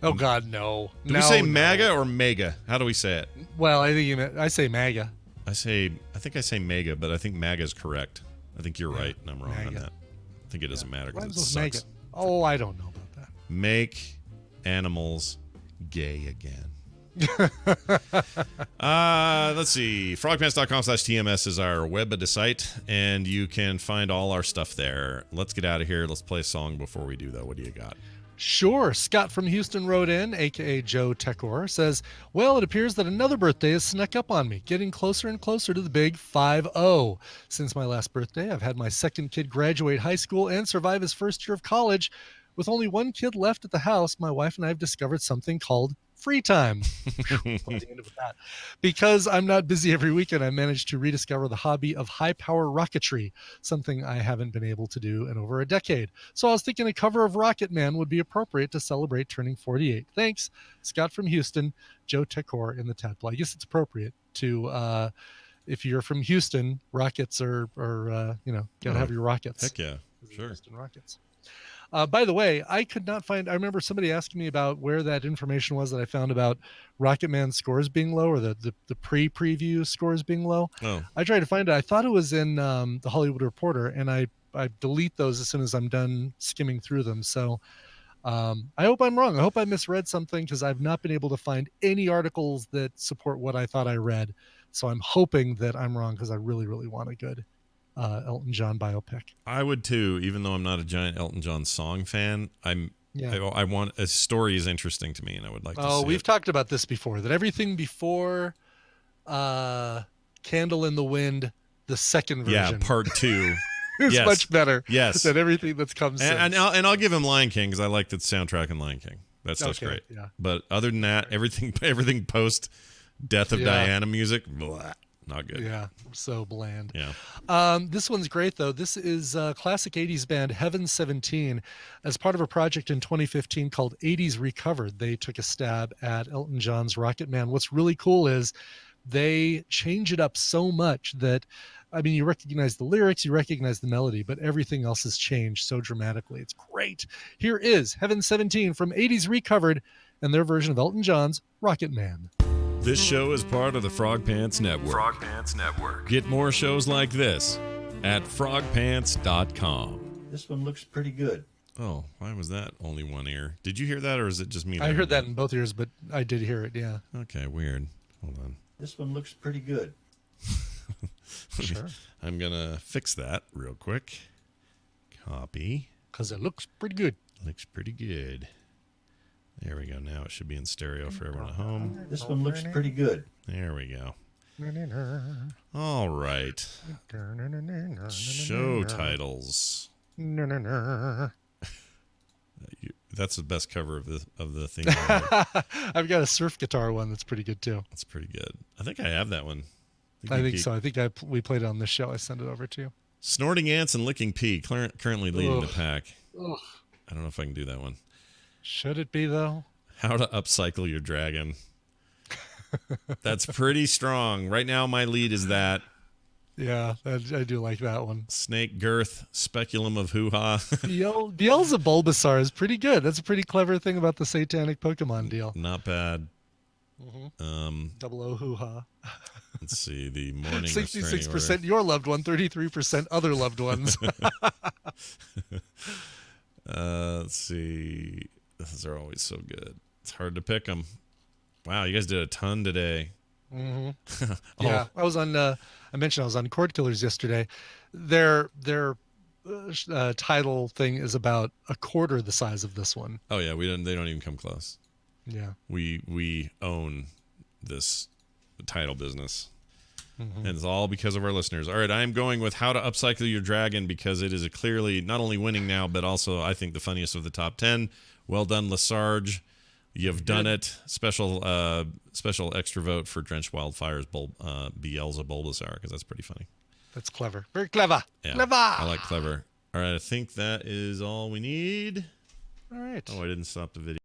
Oh, God, no. Do we say MAGA or MEGA? How do we say it? Well, I say MAGA. I think I say MEGA, but I think MAGA is correct. I think you're right, and I'm wrong on that. I think it doesn't matter because it sucks. MAGA. Oh, I don't know about that. Make animals gay again. Let's see. Frogpants.com/TMS is our web site, and you can find all our stuff there. Let's get out of here. Let's play a song before we do, though. What do you got? Sure. Scott from Houston wrote in, a.k.a. Joe Tekor, says, well, it appears that another birthday has snuck up on me, getting closer and closer to the big 5-0. Since my last birthday, I've had my second kid graduate high school and survive his first year of college. With only one kid left at the house, my wife and I have discovered something called free time. Because I'm not busy every weekend, I managed to rediscover the hobby of high-power rocketry, something I haven't been able to do in over a decade. So I was thinking a cover of Rocket Man would be appropriate to celebrate turning 48. Thanks, Scott from Houston, Joe Tekor in the Tadpole. I guess it's appropriate to, if you're from Houston, rockets are gotta have your rockets. Heck yeah, sure. Houston Rockets. By the way, I could not find. I remember somebody asking me about where that information was that I found about Rocket Man scores being low, or the pre-preview scores being low. Oh, I tried to find it. I thought it was in the Hollywood Reporter, and I delete those as soon as I'm done skimming through them. So I hope I'm wrong. I hope I misread something, because I've not been able to find any articles that support what I thought I read. So I'm hoping that I'm wrong, because I really, really want a good Elton John biopic. I would too, even though I'm not a giant Elton John song fan. Yeah. I want a story is interesting to me, and I would like to see Oh, we've it. talked about this before, that everything before Candle in the Wind, the second version, Yeah, part 2 is yes. much better Yes. than everything that's come since. And I'll give him Lion King, because I like the soundtrack in Lion King. That stuff's Okay, great. yeah. But other than that, everything post Death of Yeah. Diana music, blah, not good. Yeah, so bland. Yeah. This one's great, though. This is classic 80s band Heaven 17. As part of a project in 2015 called 80s Recovered, they took a stab at Elton John's Rocket Man. What's really cool is they change it up so much that, I mean, you recognize the lyrics, you recognize the melody, but everything else has changed so dramatically. It's great. Here is Heaven 17 from 80s Recovered and their version of Elton John's Rocket Man. This show is part of the Frog Pants Network. Frog Pants Network. Get more shows like this at frogpants.com. This one looks pretty good. Oh, why was that only one ear? Did you hear that, or is it just me? I heard that in both ears, but I did hear it, yeah. Okay, weird. Hold on. This one looks pretty good. Sure. I'm going to fix that real quick. Copy. Because it looks pretty good. Looks pretty good. There we go. Now it should be in stereo for everyone at home. This one looks pretty good. There we go. All right. Show titles. That's the best cover of the theme. I've got a surf guitar one that's pretty good too. That's pretty good. I think I have that one. I think so. I think we played it on this show. I sent it over to you. Snorting Ants and Licking Pea, currently leading the Ugh. pack. Ugh. I don't know if I can do that one. Should it be though? How to upcycle your dragon. That's pretty strong. Right now, my lead is that. Yeah, I do like that one. Snake Girth, Speculum of Hoo-Ha. Beelzebulbasaur is pretty good. That's a pretty clever thing about the satanic Pokemon deal. Not bad. Double O hoo-ha. Let's see. The morning 66% your loved one, 33% other loved ones. Let's see. Those are always so good. It's hard to pick them. Wow, you guys did a ton today. Mm-hmm. Yeah, I was on. I mentioned I was on Cord Killers yesterday. Their title thing is about a quarter the size of this one. Oh yeah, they don't even come close. Yeah, we own this title business. Mm-hmm. And it's all because of our listeners. All right, I'm going with How to Upcycle Your Dragon, because it is clearly not only winning now, but also I think the funniest of the top 10. Well done, Lesarge. You've done it. Special extra vote for Drenched Wildfire's Beelzebulbasaur, because that's pretty funny. That's clever. Very clever. Yeah, Clever. I like clever. All right, I think that is all we need. All right. Oh, I didn't stop the video.